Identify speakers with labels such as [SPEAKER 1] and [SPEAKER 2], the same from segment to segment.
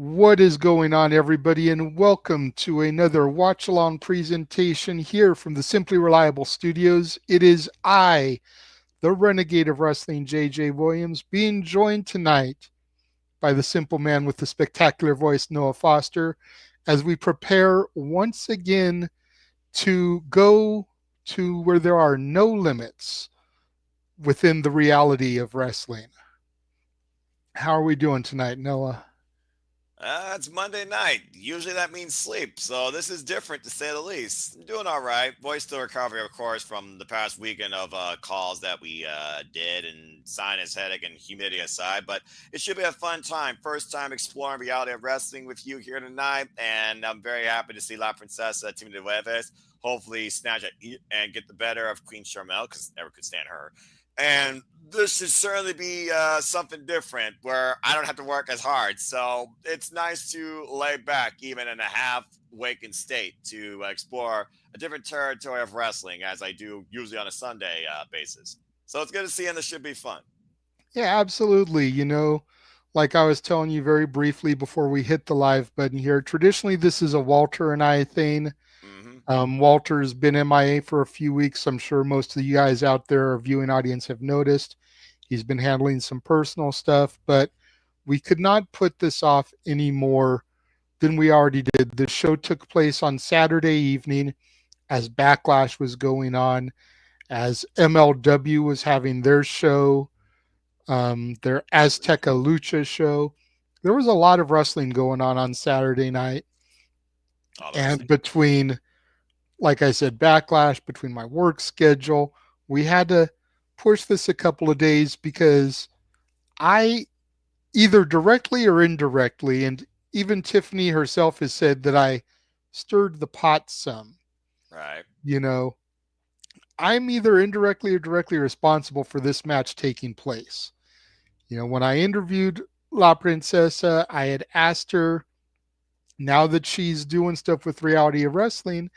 [SPEAKER 1] What is going on, everybody, and welcome to another watch along presentation here from the Simply Reliable Studios. It is I, the Renegade of Wrestling, JJ Williams, being joined tonight by the simple man with the spectacular voice, Noah Foster, as we prepare once again to go to where there are no limits within the reality of wrestling. How are we doing tonight, Noah?
[SPEAKER 2] It's Monday night. Usually that means sleep, so this is different to say the least. I'm doing all right. Voice still recovering, of course, from the past weekend of calls that we did and sinus headache and humidity aside. But it should be a fun time. First time exploring reality of wrestling with you here tonight, and I'm very happy to see La Princesa, Tiffany hopefully snatch and get the better of Queen Sharmell because never could stand her. And this should certainly be something different where I don't have to work as hard. So it's nice to lay back, even in a half wakened state, to explore a different territory of wrestling as I do usually on a Sunday basis. So it's good to see, and this should be fun.
[SPEAKER 1] Yeah, absolutely. Like I was telling you very briefly before we hit the live button here, traditionally this is a Walter and I thing.
[SPEAKER 2] Hmm.
[SPEAKER 1] Walter's been MIA for a few weeks. I'm sure most of you guys out there, our viewing audience, have noticed. He's been handling some personal stuff, but we could not put this off any more than we already did. The show took place on Saturday evening as Backlash was going on, as MLW was having their show, their Azteca Lucha show. There was a lot of wrestling going on Saturday night.
[SPEAKER 2] All the
[SPEAKER 1] And
[SPEAKER 2] wrestling.
[SPEAKER 1] between, like I said, Backlash, between my work schedule, we had to push this a couple of days because I, either directly or indirectly, and even Tiffany herself has said that I stirred the pot some.
[SPEAKER 2] Right.
[SPEAKER 1] You know, I'm either indirectly or directly responsible for this match taking place. When I interviewed La Princesa, I had asked her, now that she's doing stuff with Reality of Wrestling,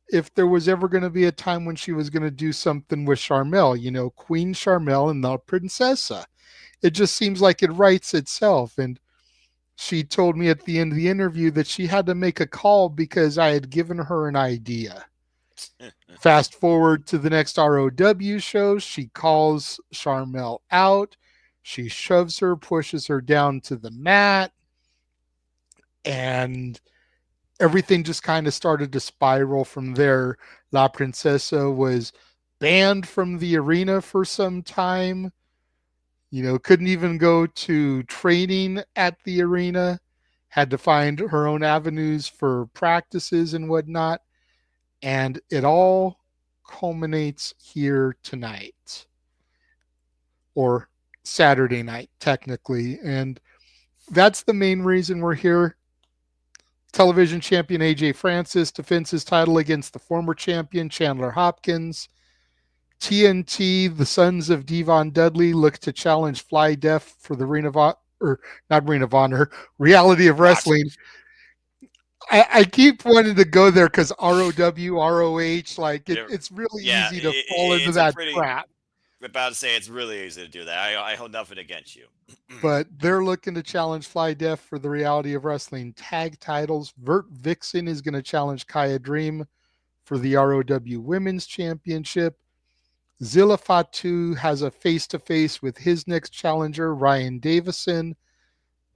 [SPEAKER 1] if there was ever going to be a time when she was going to do something with Sharmell, Queen Sharmell and La Princesa. It just seems like it writes itself. And she told me at the end of the interview that she had to make a call because I had given her an idea. Fast forward to the next ROW show, she calls Sharmell out. She shoves her, pushes her down to the mat, and everything just kind of started to spiral from there. La Princesa was banned from the arena for some time, couldn't even go to training at the arena, had to find her own avenues for practices and whatnot. And it all culminates here tonight, or Saturday night, technically. And that's the main reason we're here. Television champion AJ Francis defends his title against the former champion Chandler Hopkins. TNT, the Sons of Devon Dudley, look to challenge Fly Def for the Ring of Honor, or not Ring of Honor, Reality of
[SPEAKER 2] What?
[SPEAKER 1] Wrestling. I keep wanting to go there because ROW, ROH, like
[SPEAKER 2] Yeah.
[SPEAKER 1] it's really
[SPEAKER 2] Yeah.
[SPEAKER 1] easy to fall into
[SPEAKER 2] It's a
[SPEAKER 1] that
[SPEAKER 2] pretty.
[SPEAKER 1] trap.
[SPEAKER 2] About to say it's really easy to do that. I hold nothing against you.
[SPEAKER 1] But they're looking to challenge Fly Def for the Reality of Wrestling tag titles. Vert Vixen is going to challenge Kaya Dream for the ROW Women's Championship. Zilla Fatu has a face to face with his next challenger, Ryan Davison,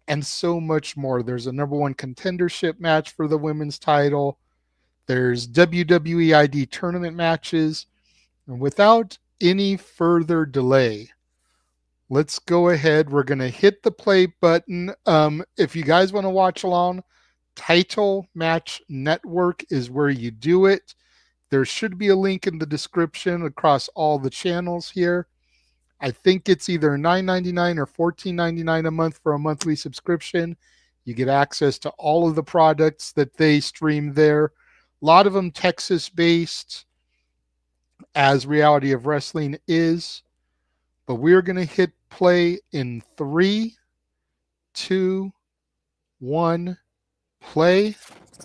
[SPEAKER 1] and so much more. There's a number one contendership match for the women's title. There's WWE ID tournament matches. And without any further delay, let's go ahead. We're going to hit the play button. If you guys want to watch along, Title Match Network is where you do it. There should be a link in the description across all the channels here. I think it's either $9.99 or $14.99 a month for a monthly subscription. You get access to all of the products that they stream there. A lot of them Texas based, as Reality of Wrestling is. But we're going to hit play in three, two, one, play.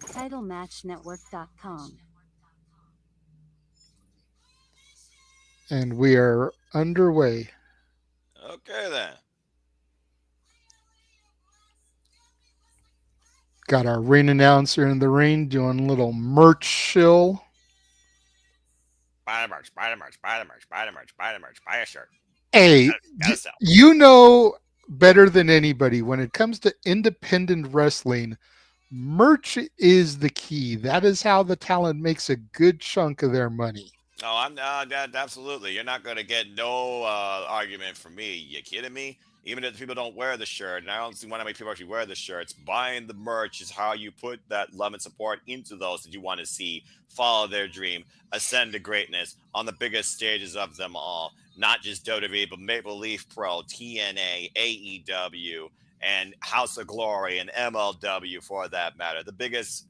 [SPEAKER 3] TitleMatchNetwork.com.
[SPEAKER 1] And we are underway.
[SPEAKER 2] Okay then.
[SPEAKER 1] Got our ring announcer in the ring doing a little merch shill.
[SPEAKER 2] Buy the merch, buy the merch, buy the merch, buy the merch, buy the merch, buy a shirt.
[SPEAKER 1] Hey,
[SPEAKER 2] Gotta sell.
[SPEAKER 1] you know better than anybody when it comes to independent wrestling, merch is the key. That is how the talent makes a good chunk of their money.
[SPEAKER 2] Oh, I'm absolutely. You're not going to get no argument from me. You kidding me? Even if people don't wear the shirt, and I don't see why many people actually wear the shirts, buying the merch is how you put that love and support into those that you want to see follow their dream, ascend to greatness on the biggest stages of them all. Not just WWE, but Maple Leaf Pro, TNA, AEW, and House of Glory, and MLW for that matter. The biggest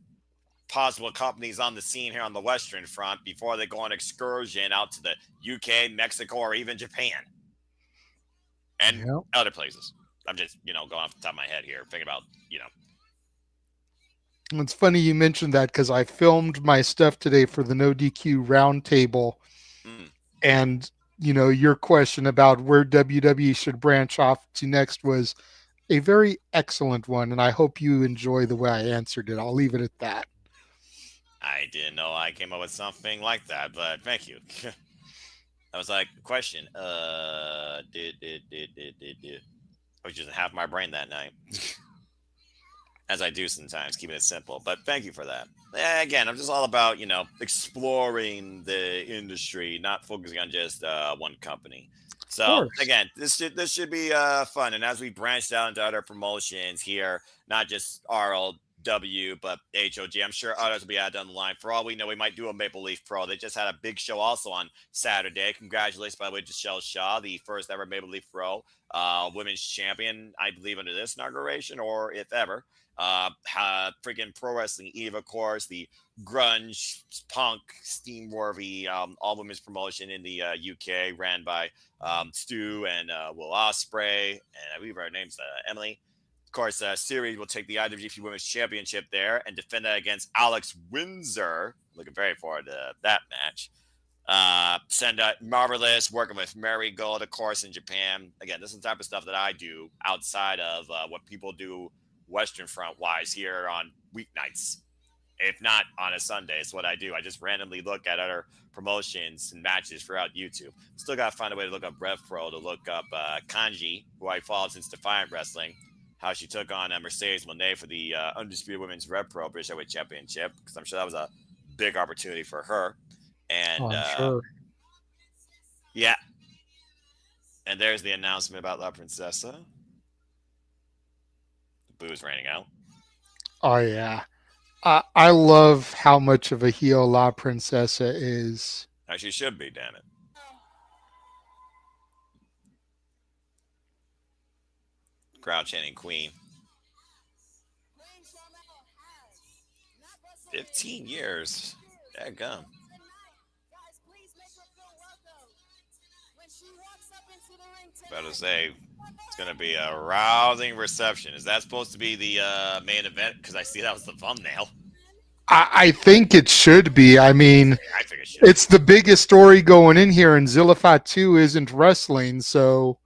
[SPEAKER 2] possible companies on the scene here on the Western Front before they go on excursion out to the UK, Mexico, or even Japan and
[SPEAKER 1] Yeah.
[SPEAKER 2] other places. I'm just, going off the top of my head here, thinking about,
[SPEAKER 1] It's funny you mentioned that because I filmed my stuff today for the No DQ roundtable.
[SPEAKER 2] mm,
[SPEAKER 1] And, your question about where WWE should branch off to next was a very excellent one. And I hope you enjoy the way I answered it. I'll leave it at that.
[SPEAKER 2] I didn't know I came up with something like that, but thank you. I was like, question, did. I was just half my brain that night. As I do sometimes, keeping it simple. But thank you for that. Again, I'm just all about exploring the industry, not focusing on just one company.
[SPEAKER 1] Of
[SPEAKER 2] So
[SPEAKER 1] course.
[SPEAKER 2] again, this should be fun. And as we branch out into other promotions here, not just RLW but HOG, I'm sure others will be added down the line. For all we know, we might do a Maple Leaf Pro. They just had a big show also on Saturday. Congratulations, by the way, to Shell Shaw, the first ever Maple Leaf Pro women's champion, I believe, under this inauguration, or if ever. Freaking Pro Wrestling Eve, of course, the grunge, punk, steam-worthy all women's promotion in the UK, ran by Stu and Will Ospreay, and I believe our name's Emily. Of course, Siri will take the IWGP Women's Championship there and defend that against Alex Windsor. Looking very forward to that match. Send Marvelous, working with Marigold, of course, in Japan. Again, this is the type of stuff that I do outside of what people do Western Front wise here on weeknights. If not on a Sunday, it's what I do. I just randomly look at other promotions and matches throughout YouTube. Still got to find a way to look up Rev Pro, to look up Kanji, who I followed since Defiant Wrestling, how she took on Mercedes Monet for the Undisputed Women's Rev Pro British Heavyweight Championship, because I'm sure that was a big opportunity for her.
[SPEAKER 1] Oh,
[SPEAKER 2] And
[SPEAKER 1] I'm sure.
[SPEAKER 2] yeah, and there's the announcement about La Princesa. The booze raining out.
[SPEAKER 1] Oh, yeah. I love how much of a heel La Princesa is.
[SPEAKER 2] As she should be, damn it. Crowd chanting Queen. 15 years. Gum. About to say, it's going to be a rousing reception. Is that supposed to be the main event? Because I see that was the thumbnail.
[SPEAKER 1] I think it should be. I mean,
[SPEAKER 2] I think it should.
[SPEAKER 1] it's the biggest story going in here, and Zilla Fatu isn't wrestling, so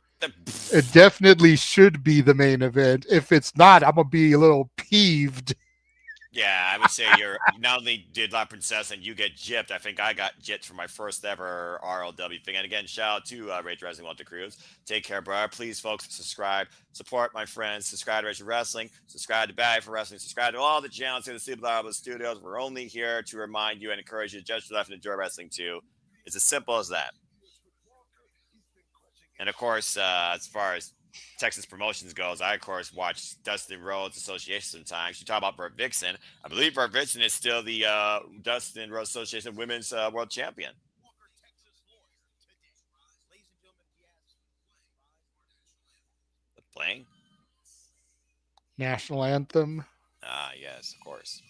[SPEAKER 1] it definitely should be the main event. If it's not, I'm going to be a little peeved.
[SPEAKER 2] Yeah, I would say you're not only did La Princesa and you get gypped, I think I got gypped for my first ever RLW thing. And again, shout out to Rage Wrestling Walter Cruz. Take care, bro. Please, folks, subscribe, support my friends, subscribe to Rage Wrestling, subscribe to Bag for Wrestling, subscribe to all the channels here at the Super Lava Studios. We're only here to remind you and encourage you to judge life and enjoy wrestling too. It's as simple as that. And of course, as far as Texas promotions goes, I of course watch Dustin Rhodes Association sometimes. You talk about Vert Vixen. I believe Vert Vixen is still the Dustin Rhodes Association Women's World Champion. Playing?
[SPEAKER 1] National anthem.
[SPEAKER 2] Ah, yes, of course.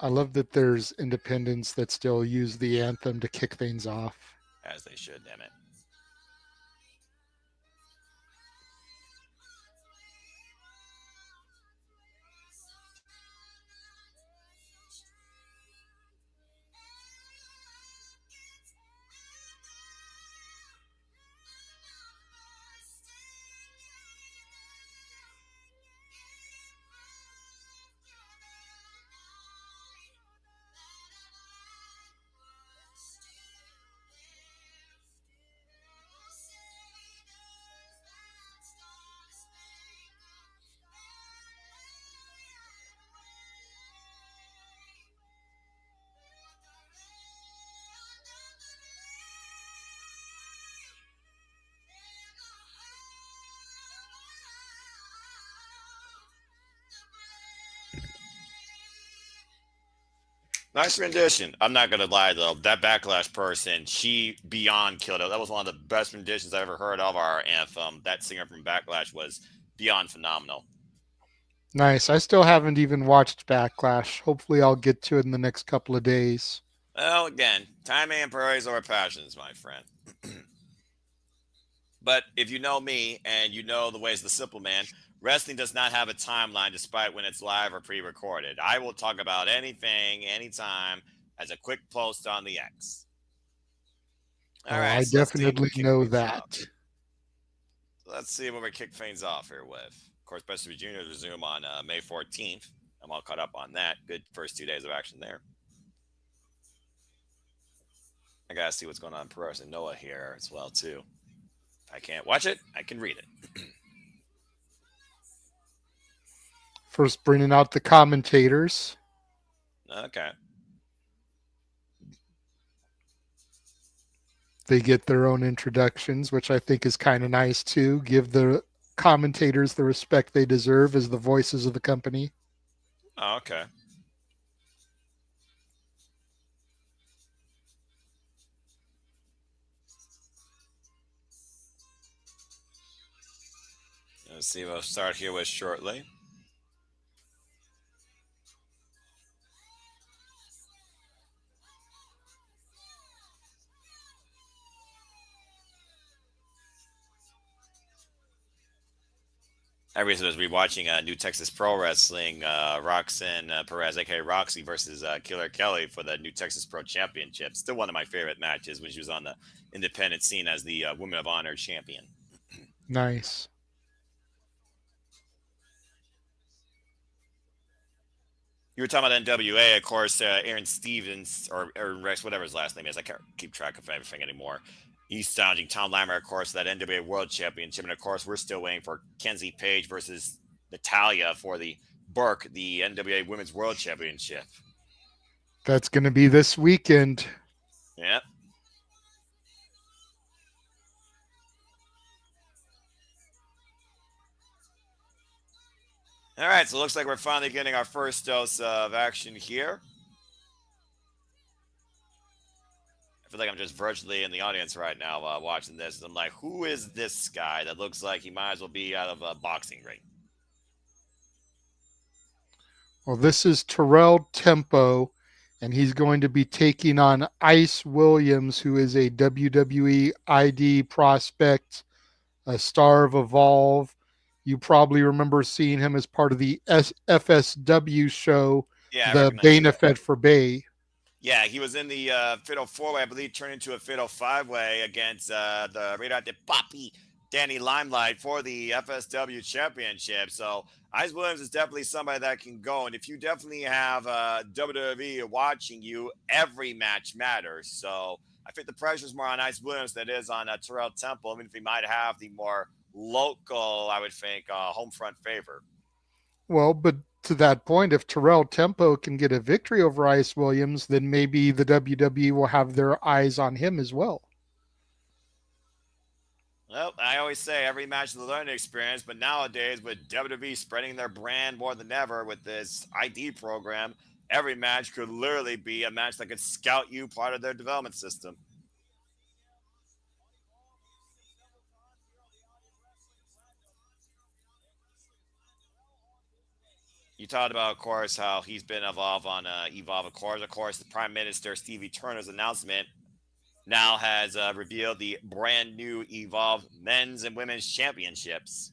[SPEAKER 1] I love that there's independents that still use the anthem to kick things off.
[SPEAKER 2] As they should, damn it. Nice rendition. I'm not gonna lie though, that backlash person, she beyond killed it. That was one of the best renditions I ever heard of our anthem. That singer from Backlash was beyond phenomenal.
[SPEAKER 1] Nice. I still haven't even watched Backlash. Hopefully, I'll get to it in the next couple of days.
[SPEAKER 2] Well, again, timing and priorities are passions, my friend. But if you know me and you know the ways of the simple man, wrestling does not have a timeline despite when it's live or pre recorded. I will talk about anything, anytime, as a quick post on the X. All
[SPEAKER 1] Oh,
[SPEAKER 2] right,
[SPEAKER 1] I
[SPEAKER 2] so let's see what
[SPEAKER 1] definitely
[SPEAKER 2] we kick
[SPEAKER 1] know
[SPEAKER 2] things off.
[SPEAKER 1] that.
[SPEAKER 2] Let's see what we kick things off here with. Of course, Best of the Juniors resume on May 14th. I'm all caught up on that. Good first 2 days of action there. I gotta see what's going on in Pro and Noah here as well too. If I can't watch it, I can read it.
[SPEAKER 1] First, bringing out the commentators.
[SPEAKER 2] Okay.
[SPEAKER 1] They get their own introductions, which I think is kind of nice too. Give the commentators the respect they deserve as the voices of the company.
[SPEAKER 2] Oh, okay. Let's see. We'll start here with shortly. I recently was rewatching New Texas Pro Wrestling, Roxanne Perez, aka Roxy, versus Killer Kelly for the New Texas Pro Championship. Still one of my favorite matches when she was on the independent scene as the Women of Honor champion.
[SPEAKER 1] Nice.
[SPEAKER 2] You were talking about NWA, of course. Aaron Stevens or Aaron Rex, whatever his last name is. I can't keep track of everything anymore. He's challenging Tom Latimer, of course, for that NWA World Championship, and of course, we're still waiting for Kenzie Page versus Natalia for the Burke, the NWA Women's World Championship.
[SPEAKER 1] That's going to be this weekend.
[SPEAKER 2] Yeah. All right, so it looks like we're finally getting our first dose of action here. I feel like I'm just virtually in the audience right now watching this. I'm like, who is this guy that looks like he might as well be out of a boxing ring?
[SPEAKER 1] Well, this is Terrell Tempo, and he's going to be taking on Ice Williams, who is a WWE ID prospect, a star of Evolve. You probably remember seeing him as part of the FSW show,
[SPEAKER 2] Yeah, I
[SPEAKER 1] the
[SPEAKER 2] recognize him.
[SPEAKER 1] Benefit for Bay.
[SPEAKER 2] Yeah, he was in the Fatal 4-Way, I believe, turned into a Fatal 5-Way against the Radar de Papi, Danny Limelight, for the FSW Championship. So Ice Williams is definitely somebody that can go. And if you definitely have WWE watching you, every match matters. So I think the pressure is more on Ice Williams than it is on Terrell Temple. I mean, if he might have the more local, I would think, home front favor.
[SPEAKER 1] Well, but to that point, if Terrell Tempo can get a victory over Ice Williams, then maybe the WWE will have their eyes on him as well.
[SPEAKER 2] Well, I always say every match is a learning experience, but nowadays with WWE spreading their brand more than ever with this ID program, every match could literally be a match that could scout you part of their development system. You talked about, of course, how he's been involved on Evolve. Of course, the Prime Minister Stevie Turner's announcement now has revealed the brand new Evolve Men's and Women's Championships.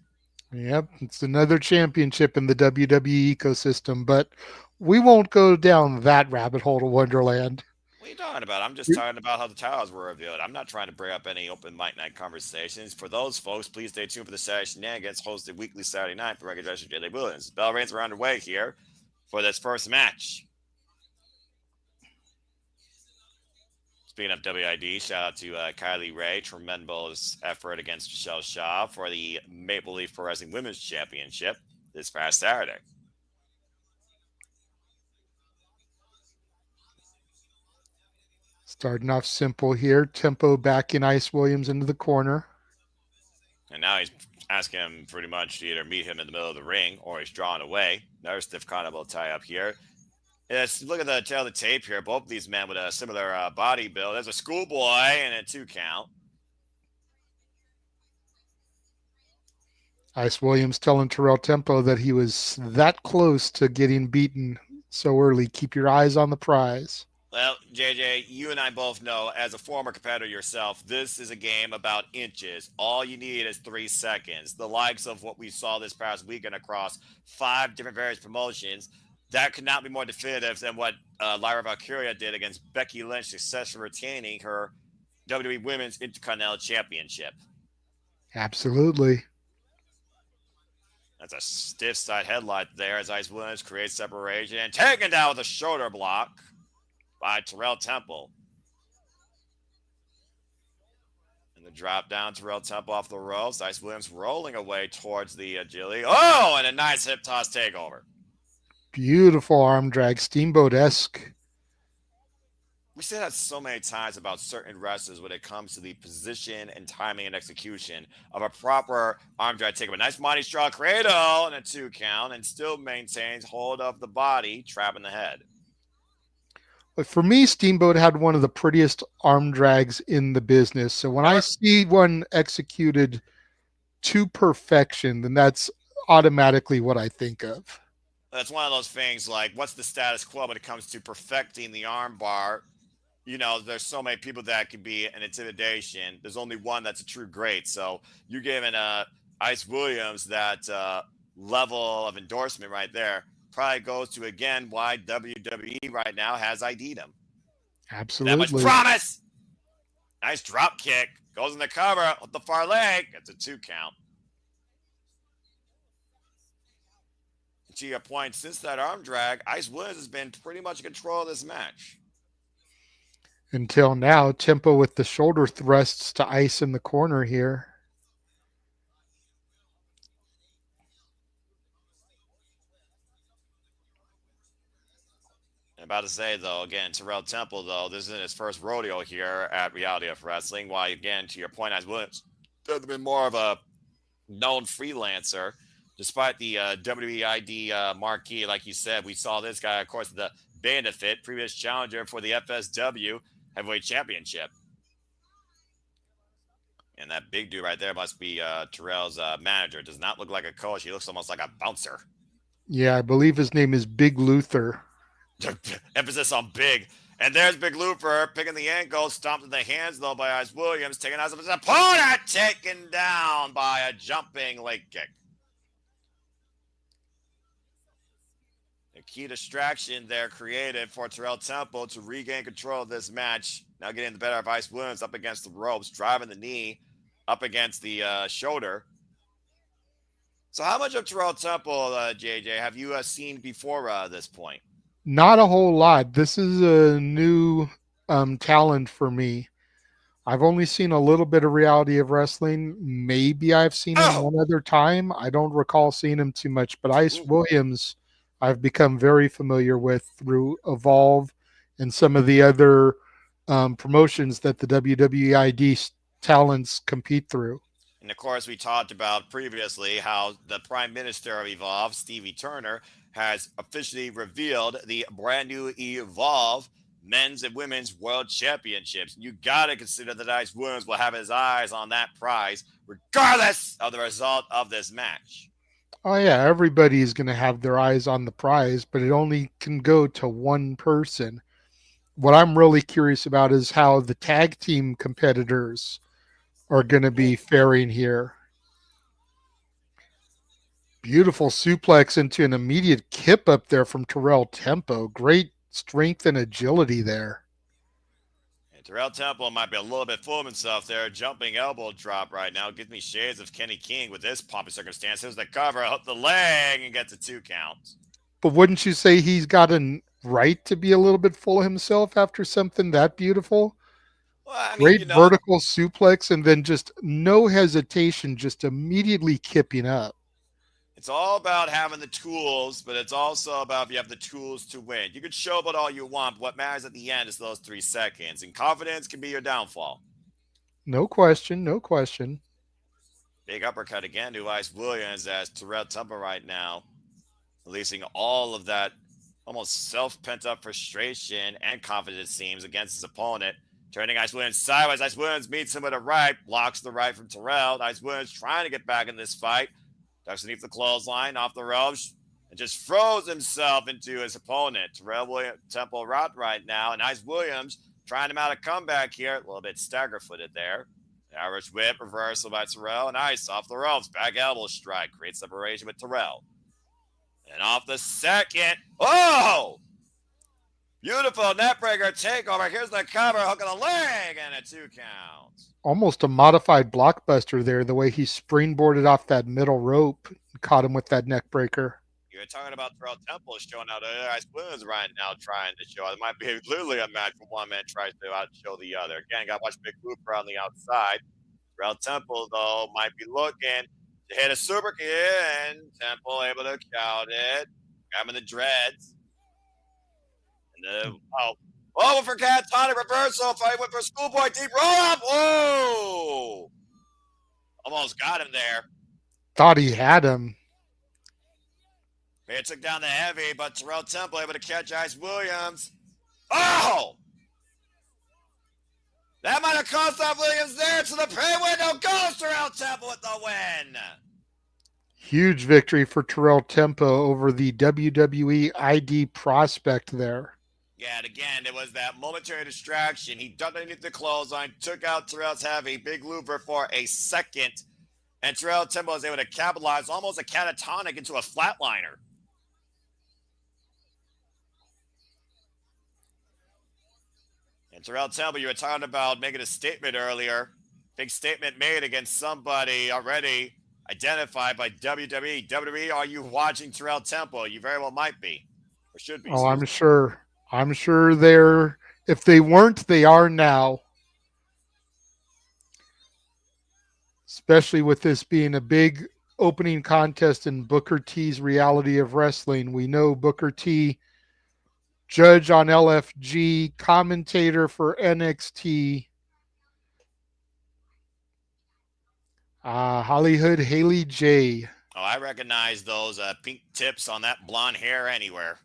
[SPEAKER 1] Yep, it's another championship in the WWE ecosystem, but we won't go down that rabbit hole to Wonderland.
[SPEAKER 2] What are you talking about? I'm just talking about how the titles were revealed. I'm not trying to bring up any open mic night conversations. For those folks, please stay tuned for the Saturday Shenanigans hosted weekly Saturday night for regular Jay Williams. Bell rings are underway here for this first match. Speaking of WID, shout out to Kylie Ray. Tremendous effort against Michelle Shaw for the Maple Leaf Pro Wrestling Women's Championship this past Saturday.
[SPEAKER 1] Starting off simple here. Tempo backing Ice Williams into the corner.
[SPEAKER 2] And now he's asking him pretty much to either meet him in the middle of the ring or he's drawing away. Another stiff condable tie up here. Let's look at the tail of the tape here. Both of these men with a similar body build. There's a schoolboy and a 2 count.
[SPEAKER 1] Ice Williams telling Terrell Tempo that he was that close to getting beaten so early. Keep your eyes on the prize.
[SPEAKER 2] Well, JJ, you and I both know, as a former competitor yourself, this is a game about inches. All you need is 3 seconds. The likes of what we saw this past weekend across 5 different various promotions, that could not be more definitive than what Lyra Valkyria did against Becky Lynch, successfully retaining her WWE Women's Intercontinental Championship.
[SPEAKER 1] Absolutely.
[SPEAKER 2] That's a stiff side headlight there as Ice Williams creates separation and taken down with a shoulder block by Terrell Temple. And the drop down, Terrell Temple off the ropes. Ice Williams rolling away towards the agility. Oh, and a nice hip toss takeover.
[SPEAKER 1] Beautiful arm drag, Steamboat-esque.
[SPEAKER 2] We say that so many times about certain wrestlers when it comes to the position and timing and execution of a proper arm drag takeover. Nice Monty Straw cradle and a 2 count, and still maintains hold of the body, trapping the head.
[SPEAKER 1] But for me, Steamboat had one of the prettiest arm drags in the business. So when I see one executed to perfection, then that's automatically what I think of.
[SPEAKER 2] That's one of those things like, what's the status quo when it comes to perfecting the arm bar? You know, there's so many people that could be an intimidation. There's only one that's a true great. So you're giving Ice Williams that level of endorsement right there. Probably goes to, again, why WWE right now has ID'd him.
[SPEAKER 1] Absolutely.
[SPEAKER 2] That much promise. Nice drop kick. Goes in the cover with the far leg. It's a 2 count. To your point, since that arm drag, Ice Williams has been pretty much in control of this match.
[SPEAKER 1] Until now, Tempo with the shoulder thrusts to Ice in the corner here.
[SPEAKER 2] I'm about to say, though, again, Terrell Temple, though, this isn't his first rodeo here at Reality of Wrestling. Why, again, to your point, Ice Williams has been more of a known freelancer. Despite the WEID marquee, like you said, we saw this guy, of course, the Benefit, previous challenger for the FSW Heavyweight Championship. And that big dude right there must be Terrell's manager. Does not look like a coach. He looks almost like a bouncer.
[SPEAKER 1] Yeah, I believe his name is Big Luther.
[SPEAKER 2] Emphasis on big. And there's Big Luther picking the ankle, stomped in the hands, though, by Ice Williams, taking out his opponent, taken down by a jumping leg kick. A key distraction there created for Terrell Temple to regain control of this match. Now getting the better of Ice Williams up against the ropes, driving the knee up against the shoulder. So how much of Terrell Temple, JJ, have you seen before this point?
[SPEAKER 1] Not a whole lot. This is a new talent for me. I've only seen a little bit of Reality of Wrestling. Maybe I've seen him one other time. I don't recall seeing him too much, but Ice Williams I've become very familiar with through Evolve and some of the other promotions that the WWEID talents compete through.
[SPEAKER 2] And of course, we talked about previously how the Prime Minister of Evolve, Stevie Turner, has officially revealed the brand new Evolve Men's and Women's World Championships. You got to consider that Ice Williams will have his eyes on that prize, regardless of the result of this match.
[SPEAKER 1] Oh, yeah, everybody's going to have their eyes on the prize, but it only can go to one person. What I'm really curious about is how the tag team competitors are going to be faring here. Beautiful suplex into an immediate kip up there from Terrell Tempo. Great strength and agility there.
[SPEAKER 2] And Terrell Temple might be a little bit full of himself there. Jumping elbow drop right now. Gives me shades of Kenny King with this poppy circumstance. Here's the cover, hook the leg, and gets a 2 count.
[SPEAKER 1] But wouldn't you say he's got a right to be a little bit full of himself after something that beautiful?
[SPEAKER 2] Well, I mean,
[SPEAKER 1] great vertical suplex and then just no hesitation, just immediately kipping up.
[SPEAKER 2] It's all about having the tools, but it's also about if you have the tools to win. You can show about all you want, but what matters at the end is those 3 seconds, and confidence can be your downfall.
[SPEAKER 1] No question, no question.
[SPEAKER 2] Big uppercut again to Ice Williams as Terrell Temple right now, releasing all of that almost self-pent-up frustration and confidence seems against his opponent. Turning Ice Williams sideways. Ice Williams meets him with a right, blocks the right from Terrale. Ice Williams trying to get back in this fight. Ducks beneath the clothesline, off the ropes, and just throws himself into his opponent. Terrale Williams, Temple Rot right now, and Ice Williams trying to mount a comeback here. A little bit stagger-footed there. The Irish whip, reversal by Terrale, and Ice off the ropes. Back elbow strike, creates separation with Terrale. And off the second, oh! Beautiful neckbreaker takeover. Here's the cover, hook of the leg, and a 2 count.
[SPEAKER 1] Almost a modified blockbuster there, the way he springboarded off that middle rope and caught him with that neck breaker.
[SPEAKER 2] You're talking about Terrell Temple showing out Ice Williams right now trying to show. It might be literally a match where one man tries to outshow the other. Again, got to watch Big Looper on the outside. Terrell Temple, though, might be looking to hit a super kick, and Temple able to count it. Grab him in the dreads. And over for Catatonic reversal. Fight went for Schoolboy deep roll up. Whoa! Almost got him there.
[SPEAKER 1] Thought he had him.
[SPEAKER 2] He took down the heavy, but Terrell Temple able to catch Ice Williams. Oh! That might have cost off Williams there to the pay window. Goes Terrell Temple with the win.
[SPEAKER 1] Huge victory for Terrell Tempo over the WWE ID prospect there.
[SPEAKER 2] Yeah, and again, it was that momentary distraction. He ducked underneath the clothesline, took out Terrell's heavy, big looper for a second, and Terrell Temple was able to capitalize almost a catatonic into a flatliner. And Terrell Temple, you were talking about making a statement earlier. Big statement made against somebody already identified by WWE. WWE, are you watching Terrell Temple? You very well might be, or should be.
[SPEAKER 1] Oh, I'm sure. I'm sure they're, if they weren't, they are now. Especially with this being a big opening contest in Booker T's Reality of Wrestling. We know Booker T, judge on LFG, commentator for NXT. Hollyhood, Hayley J.
[SPEAKER 2] Oh, I recognize those pink tips on that blonde hair anywhere.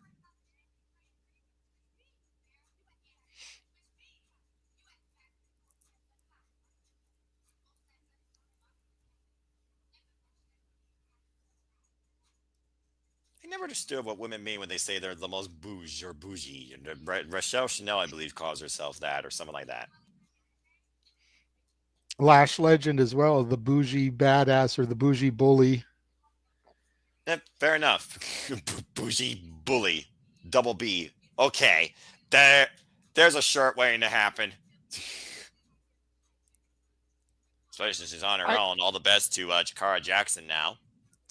[SPEAKER 2] I never understood what women mean when they say they're the most bouge or bougie. Rochelle Chanel, I believe, calls herself that or something like that.
[SPEAKER 1] Lash Legend as well, the bougie badass or the bougie bully.
[SPEAKER 2] Fair enough. Bougie bully. Double B. Okay. There's a shirt waiting to happen. Especially since she's on her own. All the best to Jakara Jackson now.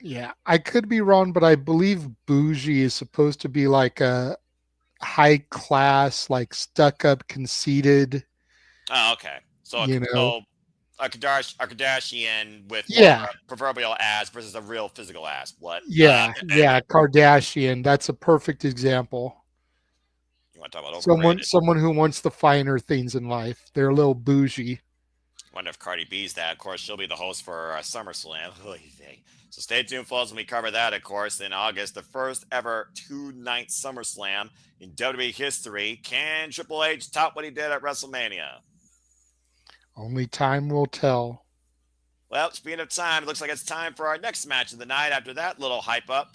[SPEAKER 1] Yeah, I could be wrong, but I believe bougie is supposed to be like a high class, like stuck up, conceited.
[SPEAKER 2] Oh, okay. So, a Kardashian with proverbial ass versus a real physical ass. What?
[SPEAKER 1] Yeah, Kardashian. That's a perfect example.
[SPEAKER 2] You want to talk about
[SPEAKER 1] someone who wants the finer things in life. They're a little bougie.
[SPEAKER 2] Wonder if Cardi B's that. Of course, she'll be the host for SummerSlam. So stay tuned, folks, when we cover that, of course, in August. The first ever 2-night SummerSlam in WWE history. Can Triple H top what he did at WrestleMania?
[SPEAKER 1] Only time will tell.
[SPEAKER 2] Well, speaking of time, it looks like it's time for our next match of the night after that little hype up.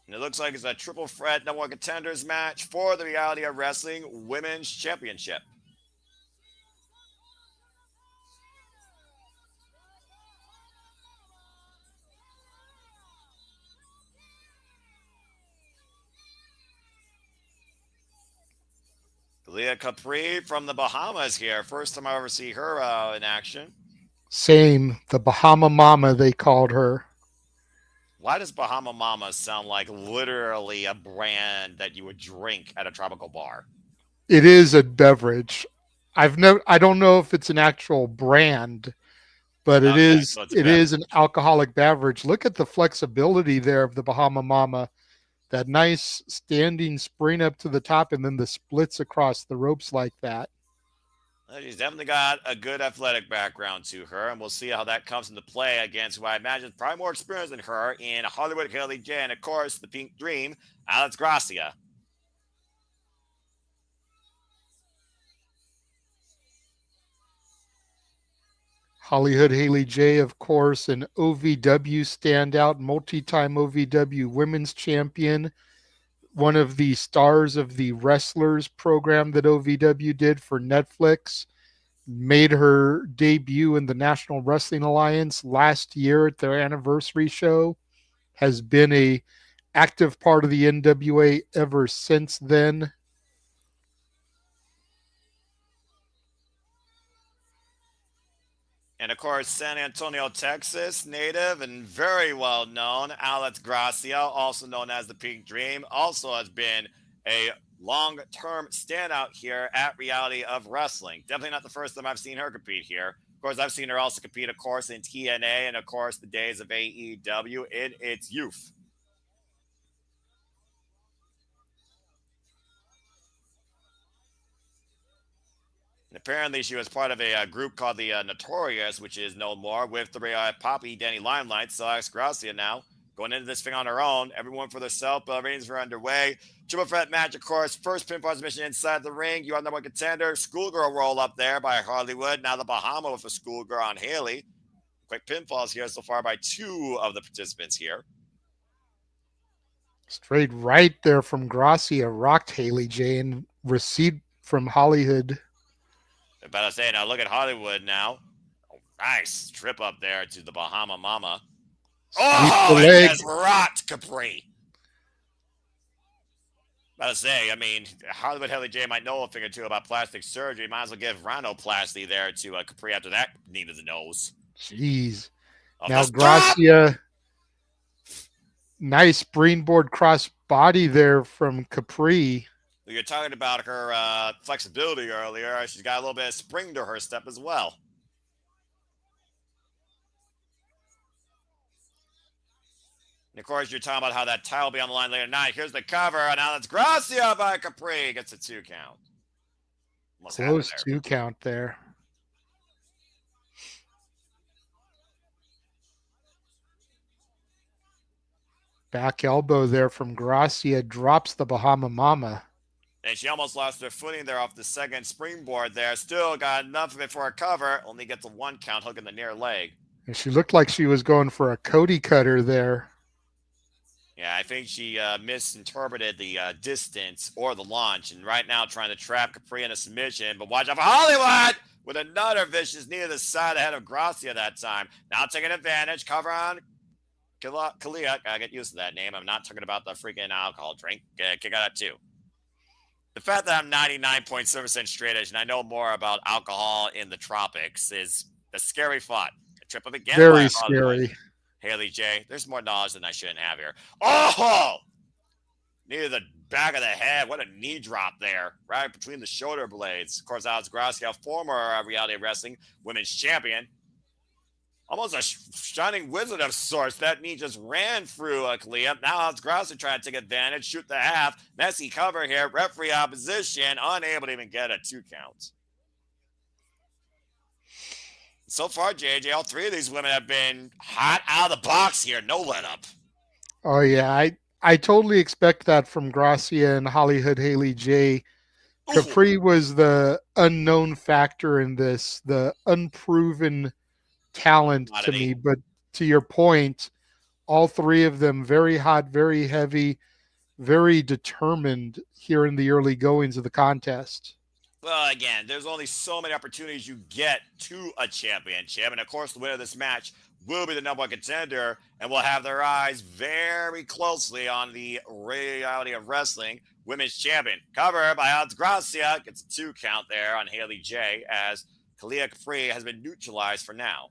[SPEAKER 2] And it looks like it's a triple threat number one contenders match for the Reality of Wrestling Women's Championship. Kaylia Capri from the Bahamas here. First time I ever see her in action.
[SPEAKER 1] Same. The Bahama Mama, they called her.
[SPEAKER 2] Why does Bahama Mama sound like literally a brand that you would drink at a tropical bar?
[SPEAKER 1] It is a beverage. I don't know if it's an actual brand, but it is an alcoholic beverage. Look at the flexibility there of the Bahama Mama. That nice standing spring up to the top and then the splits across the ropes like that.
[SPEAKER 2] She's definitely got a good athletic background to her, and we'll see how that comes into play against who I imagine is probably more experienced than her in Hollywood, Hayley J, and of course the Pink Dream, Alex Gracia.
[SPEAKER 1] Hollyhood Hayley J, of course, an OVW standout, multi-time OVW women's champion, one of the stars of the Wrestlers program that OVW did for Netflix. Made her debut in the National Wrestling Alliance last year at their anniversary show. Has been a active part of the NWA ever since then.
[SPEAKER 2] And of course, San Antonio, Texas native and very well known, Alex Gracia, also known as the Pink Dream, also has been a long term standout here at Reality of Wrestling. Definitely not the first time I've seen her compete here. Of course, I've seen her also compete, of course, in TNA and, of course, the days of AEW in its youth. And apparently, she was part of a group called the Notorious, which is no more, with the Poppy, Danny Limelight. So Alex Gracia now going into this thing on her own. Everyone for themselves. Ratings are underway. Triple threat match, of course. First pinfall submission inside the ring. You are number one contender. Schoolgirl roll up there by Hollywood. Now the Bahama with a Schoolgirl on Hayley. Quick pinfalls here so far by two of the participants here.
[SPEAKER 1] Straight right there from Gracia, rocked Hayley J and received from Hollywood.
[SPEAKER 2] About to say, now look at Hollywood now. Oh, nice trip up there to the Bahama Mama. Oh, and just rocked Capri. About to say, I mean, Hollywood Hayley J might know a thing or two about plastic surgery. Might as well give rhinoplasty there to Capri after that knee to the nose.
[SPEAKER 1] Jeez.
[SPEAKER 2] Oh,
[SPEAKER 1] now Gracia, nice springboard cross body there from Capri.
[SPEAKER 2] You're talking about her flexibility earlier. She's got a little bit of spring to her step as well. And of course, you're talking about how that title will be on the line later tonight. Here's the cover, and now that's Gracia by Capri. Gets a 2 count.
[SPEAKER 1] Almost close 2 count there. Back elbow there from Gracia drops the Bahama Mama.
[SPEAKER 2] And she almost lost her footing there off the second springboard there. Still got enough of it for a cover. Only gets a 1 count, hooking the near leg.
[SPEAKER 1] And she looked like she was going for a Cody cutter there.
[SPEAKER 2] Yeah, I think she misinterpreted the distance or the launch. And right now trying to trap Capri in a submission. But watch out for Hollywood with another vicious knee to the side ahead of Gracia that time. Now taking advantage. Cover on Kaylia. Gotta get used to that name. I'm not talking about the freaking alcohol drink. Kick out that too. The fact that I'm 99.7% straight edge and I know more about alcohol in the tropics is a scary thought. A trip up again.
[SPEAKER 1] Very scary.
[SPEAKER 2] Hayley J. There's more knowledge than I shouldn't have here. Oh! Knee to the back of the head. What a knee drop there. Right between the shoulder blades. Of course, Alex Gracia, former Reality of Wrestling women's champion. Almost a shining wizard of sorts. That knee just ran through Khia. Now Alex Gracia trying to take advantage, shoot the half. Messy cover here. Referee opposition. Unable to even get a 2 count. So far, JJ, all three of these women have been hot out of the box here. No let up.
[SPEAKER 1] Oh, yeah. I totally expect that from Gracia and Hollywood Hayley J. Capri was the unknown factor in this, the unproven talent to me. But to your point, all three of them very hot, very heavy, very determined here in the early goings of the contest.
[SPEAKER 2] Well, again, there's only so many opportunities you get to a championship. And of course, the winner of this match will be the number one contender and will have their eyes very closely on the Reality of Wrestling women's champion. Cover by Alex Gracia. Gets a 2 count there on Hayley J as Kaylia Capri has been neutralized for now.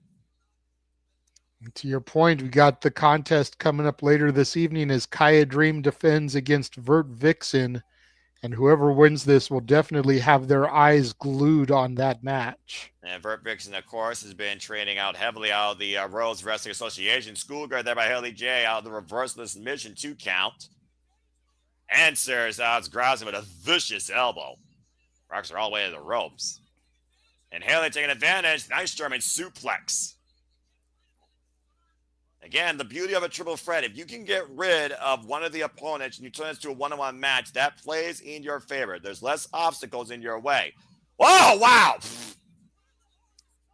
[SPEAKER 1] To your point, we got the contest coming up later this evening as Khia Dream defends against Vert Vixen. And whoever wins this will definitely have their eyes glued on that match.
[SPEAKER 2] And Vert Vixen, of course, has been training out heavily out of the Rose Wrestling Association. Schoolgirl there by Hayley J out of the reverse of the submission 2 count. Answers Alex Gracia with a vicious elbow. Rocks her all the way to the ropes. And Hayley taking advantage. Nice German suplex. Again, the beauty of a triple threat, if you can get rid of one of the opponents and you turn this to a one-on-one match, that plays in your favor. There's less obstacles in your way. Oh, wow.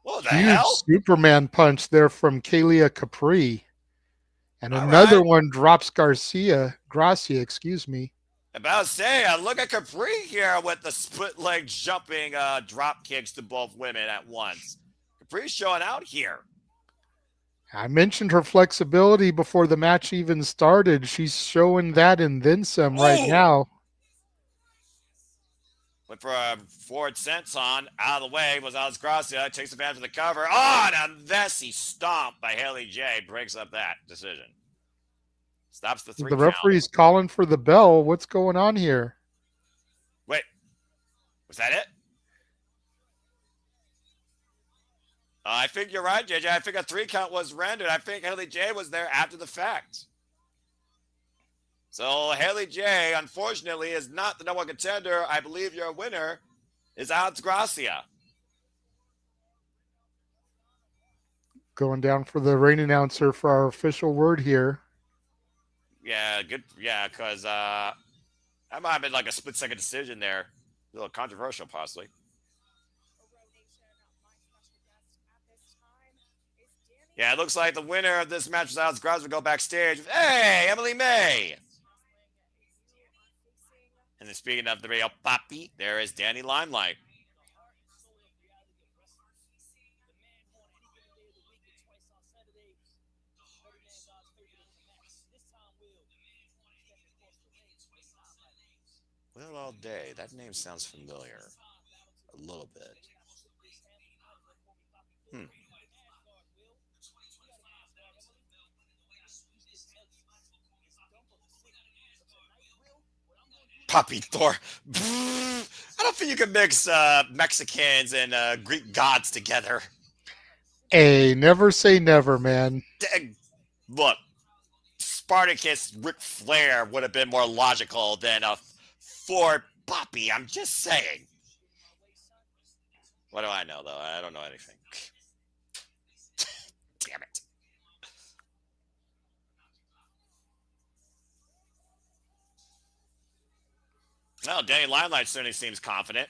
[SPEAKER 2] What the
[SPEAKER 1] Huge
[SPEAKER 2] hell?
[SPEAKER 1] Superman punch there from Kaylia Capri. And
[SPEAKER 2] All
[SPEAKER 1] another
[SPEAKER 2] right.
[SPEAKER 1] one drops Gracia, excuse me.
[SPEAKER 2] About to say, look at Capri here with the split leg jumping drop kicks to both women at once. Capri's showing out here.
[SPEAKER 1] I mentioned her flexibility before the match even started. She's showing that and then some right
[SPEAKER 2] Oh!
[SPEAKER 1] now.
[SPEAKER 2] Went for a forward senton. Out of the way was Alex Gracia. Takes advantage of the cover. Oh, and a messy stomp by Hayley J. Breaks up that decision. Stops the 3
[SPEAKER 1] The
[SPEAKER 2] count.
[SPEAKER 1] referee's calling for the bell. What's going on here?
[SPEAKER 2] Wait. Was that it? I think you're right, JJ. I think a 3 count was rendered. I think Hayley J was there after the fact. So Hayley J, unfortunately, is not the number 1 contender. I believe your winner is Alex Gracia.
[SPEAKER 1] Going down for the ring announcer for our official word here.
[SPEAKER 2] Yeah, good. Yeah, because that might have been like a split-second decision there. A little controversial, possibly. Yeah, it looks like the winner of this match was Alex Gracia. Will go backstage. Hey, Emily May. And then speaking of the real Poppy, there is Danny Limelight. Well, Allday. That name sounds familiar. A little bit. Poppy Thor. I don't think you can mix Mexicans and Greek gods together.
[SPEAKER 1] Hey, never say never, man.
[SPEAKER 2] Look, Spartacus Ric Flair would have been more logical than a Thor Poppy. I'm just saying. What do I know, though? I don't know anything. Damn it. Well, Danny Limelight certainly seems confident.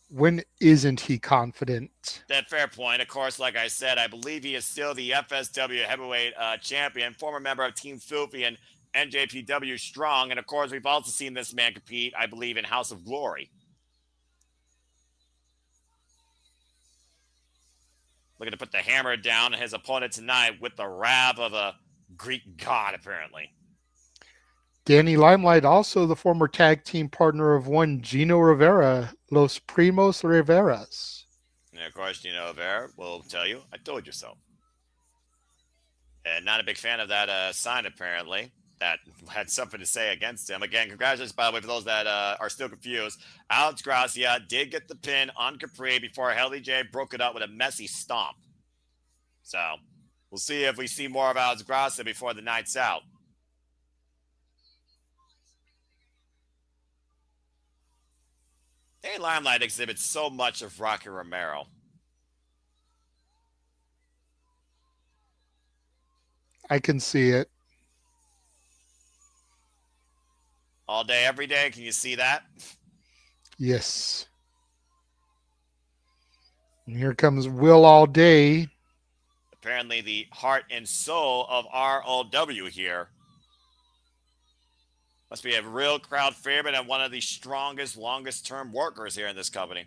[SPEAKER 1] When isn't he confident?
[SPEAKER 2] That fair point. Of course, like I said, I believe he is still the FSW heavyweight champion, former member of Team Filthy and NJPW Strong. And of course, we've also seen this man compete, I believe, in House of Glory. Looking to put the hammer down on his opponent tonight with the wrath of a Greek god, apparently.
[SPEAKER 1] Danny Limelight, also the former tag team partner of one Gino Rivera, Los Primos Riveras.
[SPEAKER 2] And of course, Gino Rivera will tell you, I told you so. And not a big fan of that sign, apparently. That had something to say against him. Again, congratulations, by the way, for those that are still confused. Alex Gracia did get the pin on Capri before Hayley J broke it up with a messy stomp. So, we'll see if we see more of Alex Gracia before the night's out. Danny Limelight exhibits so much of Rocky Romero.
[SPEAKER 1] I can see it.
[SPEAKER 2] All day, every day. Can you see that?
[SPEAKER 1] Yes. And here comes Will Allday.
[SPEAKER 2] Apparently the heart and soul of ROW here. Must be a real crowd favorite and one of the strongest, longest-term workers here in this company.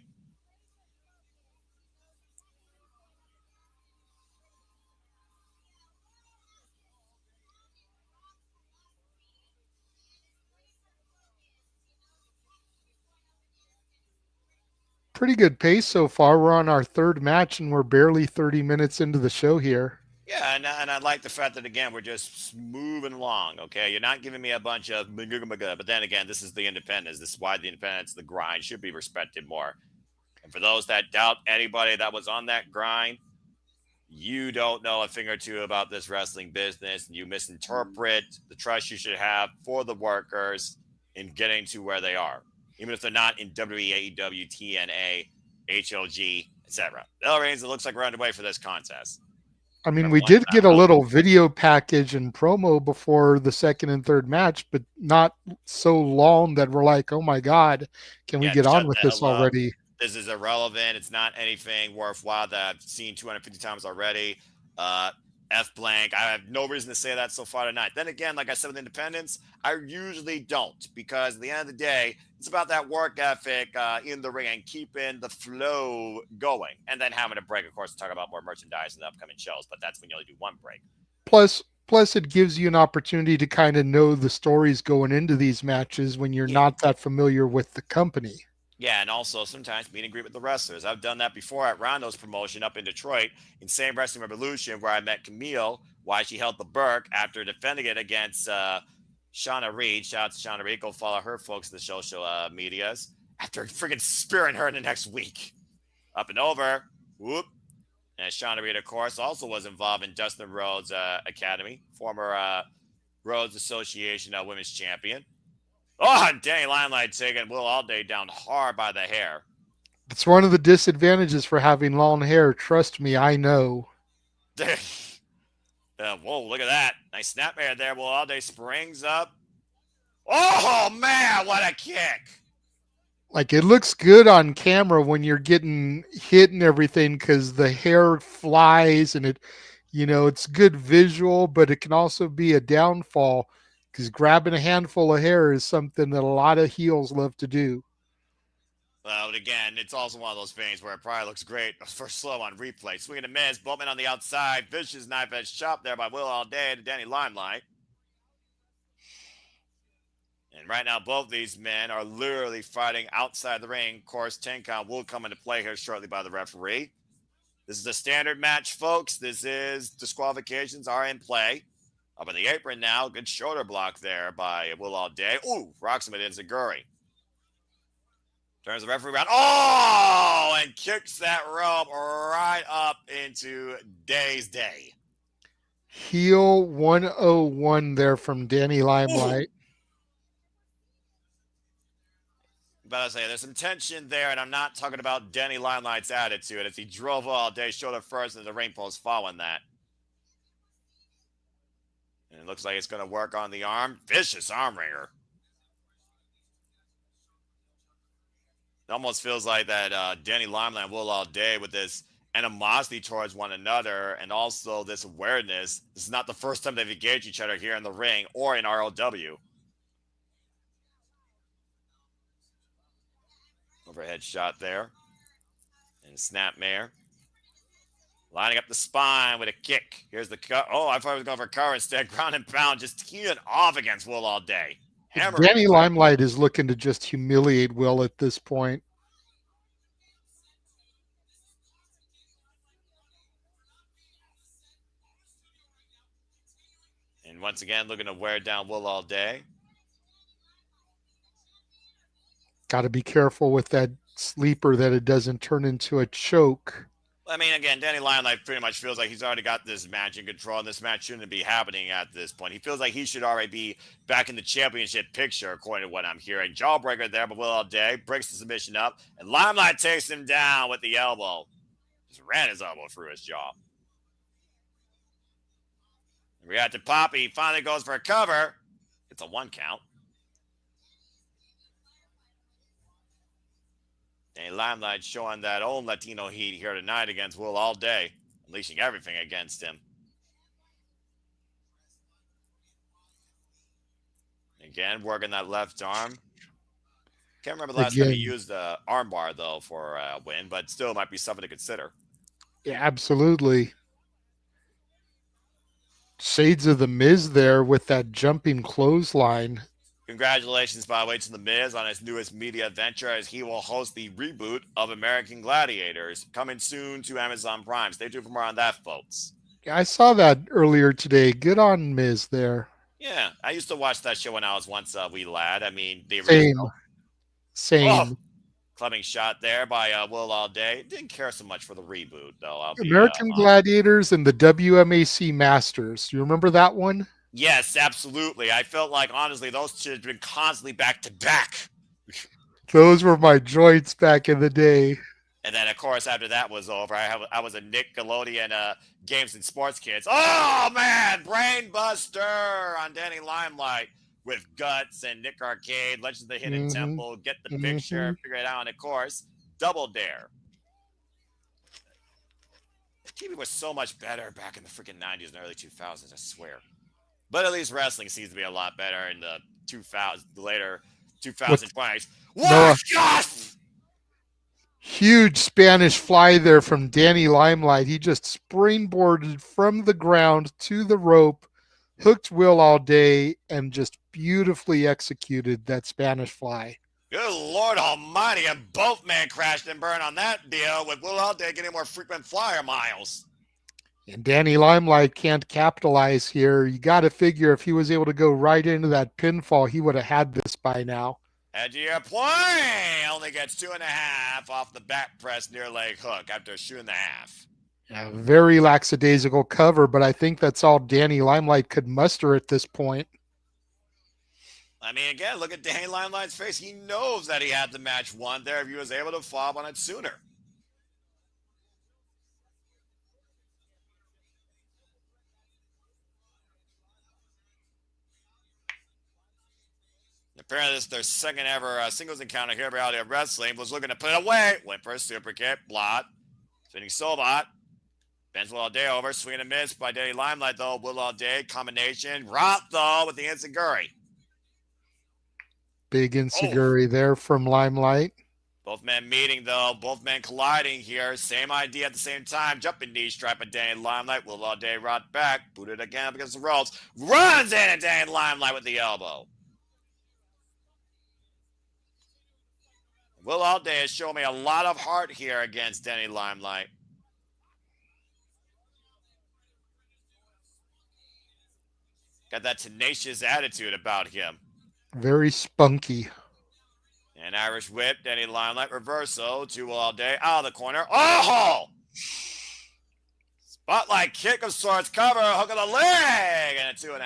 [SPEAKER 1] Pretty good pace so far. We're on our third match and we're barely 30 minutes into the show here.
[SPEAKER 2] Yeah, and I like the fact that, again, we're just moving along, okay? You're not giving me a bunch of, but then again, this is the independence. This is why the independence, the grind, should be respected more. And for those that doubt anybody that was on that grind, you don't know a thing or two about this wrestling business, and you misinterpret the trust you should have for the workers in getting to where they are. Even if they're not in WWE, AEW, TNA, HOG, etc. Bell rings, it looks like we're underway for this contest.
[SPEAKER 1] I mean,
[SPEAKER 2] Number
[SPEAKER 1] we
[SPEAKER 2] one,
[SPEAKER 1] did get a
[SPEAKER 2] Sharmell.
[SPEAKER 1] little video package and promo before the second and third match, but not so long that we're like, oh my God, can we
[SPEAKER 2] Yeah,
[SPEAKER 1] get on
[SPEAKER 2] shut
[SPEAKER 1] with
[SPEAKER 2] the
[SPEAKER 1] this
[SPEAKER 2] hell up.
[SPEAKER 1] already?
[SPEAKER 2] This is irrelevant. It's not anything worthwhile that I've seen 250 times already. Uh, F blank. I have no reason to say that so far tonight. Then again, like I said with Independence, I usually don't because at the end of the day, it's about that work ethic in the ring and keeping the flow going. And then having a break, of course, to talk about more merchandise in the upcoming shows. But that's when you only do one break.
[SPEAKER 1] Plus, it gives you an opportunity to kind of know the stories going into these matches when you're
[SPEAKER 2] Yeah.
[SPEAKER 1] not that familiar with the company.
[SPEAKER 2] Yeah, and also sometimes meet and greet with the wrestlers. I've done that before at Rondo's promotion up in Detroit in Same Wrestling Revolution, where I met Camille, why she held the Burke after defending it against Shauna Reed. Shout out to Shauna Reed. Go follow her, folks, in the social medias. After freaking spearing her in the next week. Up and over. Whoop. And Shauna Reed, of course, also was involved in Dustin Rhodes' Academy, former Rhodes Association Women's Champion. Oh, and Danny Limelight taking Will Allday down hard by the hair.
[SPEAKER 1] It's one of the disadvantages for having long hair. Trust me, I know.
[SPEAKER 2] Whoa, look at that. Nice snapmare there. Will Allday springs up. Oh, man, what a kick.
[SPEAKER 1] Like it looks good on camera when you're getting hit and everything because the hair flies and it's good visual, but it can also be a downfall because grabbing a handful of hair is something that a lot of heels love to do.
[SPEAKER 2] But again, it's also one of those things where it probably looks great for slow on replay. Swing and a miss. Bowman on the outside. Vicious knife edge chop there by Will Allday to Danny Limelight. And right now, both these men are literally fighting outside the ring. Of course, 10 count will come into play here shortly by the referee. This is a standard match, folks. This is disqualifications are in play. Up in the apron now. Good shoulder block there by Will Allday. Ooh, rocks him at Enziguri. Turns the referee around. Oh, and kicks that rope right up into Day's Day.
[SPEAKER 1] Heel 101 there from Danny
[SPEAKER 2] Ooh.
[SPEAKER 1] Limelight.
[SPEAKER 2] But I say there's some tension there, and I'm not talking about Danny Limelight's attitude as he drove all day, shoulder first, and the ring post following that. And it looks like it's going to work on the arm. Vicious arm wringer. It almost feels like that Danny Limelight and Will Allday with this animosity towards one another and also this awareness. This is not the first time they've engaged each other here in the ring or in ROW. Overhead shot there. And snapmare. Lining up the spine with a kick. Here's the cut. Oh, I thought he was going for a cover instead. Ground and pound. Just teeing off against Will Allday. Hammering.
[SPEAKER 1] Danny Limelight is looking to just humiliate Will at this point.
[SPEAKER 2] And once again, looking to wear down Will Allday.
[SPEAKER 1] Got to be careful with that sleeper that it doesn't turn into a choke.
[SPEAKER 2] I mean, again, Danny Limelight pretty much feels like he's already got this match in control, and this match shouldn't be happening at this point. He feels like he should already be back in the championship picture, according to what I'm hearing. Jawbreaker there, but Will Allday breaks the submission up, and Limelight takes him down with the elbow. Just ran his elbow through his jaw. We got to Poppy. He finally goes for a cover. It's a 1 count. And Limelight showing that old Latino heat here tonight against Will Allday, unleashing everything against him. Again, working that left arm. Can't remember the last time he used the armbar, though, for a win, but still might be something to consider.
[SPEAKER 1] Yeah, absolutely. Shades of the Miz there with that jumping clothesline.
[SPEAKER 2] Congratulations, by the way, to The Miz on his newest media venture as he will host the reboot of American Gladiators, coming soon to Amazon Prime. Stay tuned for more on that, folks.
[SPEAKER 1] Yeah, I saw that earlier today. Good on Miz there.
[SPEAKER 2] Yeah, I used to watch that show when I was once a wee lad. I mean, the
[SPEAKER 1] original. Same.
[SPEAKER 2] Oh, clubbing shot there by Will Allday. Didn't care so much for the reboot, though.
[SPEAKER 1] American Gladiators and the WMAC Masters. You remember that one?
[SPEAKER 2] Yes, absolutely. I felt like, honestly, those should have been constantly back to back.
[SPEAKER 1] Those were my joints back in the day.
[SPEAKER 2] And then, of course, after that was over, I was a Nickelodeon Games and Sports Kids. Oh, man! Brainbuster on Danny Limelight with Guts and Nick Arcade, Legends of the Hidden
[SPEAKER 1] Mm-hmm.
[SPEAKER 2] Temple, Get the
[SPEAKER 1] Mm-hmm.
[SPEAKER 2] Picture, Figure It Out, and, of course, Double Dare. The TV was so much better back in the freaking 90s and early 2000s, I swear. But at least wrestling seems to be a lot better in the 2000s, later
[SPEAKER 1] With
[SPEAKER 2] 2020s.
[SPEAKER 1] Noah,
[SPEAKER 2] What?
[SPEAKER 1] huge Spanish fly there from Danny Limelight. He just springboarded from the ground to the rope, hooked Will Allday, and just beautifully executed that Spanish fly.
[SPEAKER 2] Good Lord Almighty, and both men crashed and burned on that deal with Will Allday getting more frequent flyer miles.
[SPEAKER 1] And Danny Limelight can't capitalize here. You got to figure if he was able to go right into that pinfall, he would have had this by now.
[SPEAKER 2] Edge of your point only gets 2.5 off the back press near leg hook after a shoe and a half.
[SPEAKER 1] Yeah, very lackadaisical cover, but I think that's all Danny Limelight could muster at this point.
[SPEAKER 2] I mean, again, look at Danny Limelight's face. He knows that he had the match won there if he was able to follow up on it sooner. Apparently, this is their second ever singles encounter here at Reality of Wrestling. Was looking to put it away. Went for a super kick. Blot. Spinning Sobot. Bends Will Allday over. Swing and a miss by Danny Limelight, though. Will Allday. Combination. Rock, though, with the Enziguri.
[SPEAKER 1] Big Enziguri there from Limelight.
[SPEAKER 2] Both men meeting, though. Both men colliding here. Same idea at the same time. Jumping knee strike by Danny Limelight. Will Allday right back. Booted again up against the ropes. Runs in at Danny Limelight with the elbow. Will Allday has shown me a lot of heart here against Danny Limelight. Got that tenacious attitude about him.
[SPEAKER 1] Very spunky.
[SPEAKER 2] An Irish whip, Danny Limelight reversal to Will Allday out of the corner. Oh! Spotlight kick of sorts, cover, hook of the leg, and a 2.5.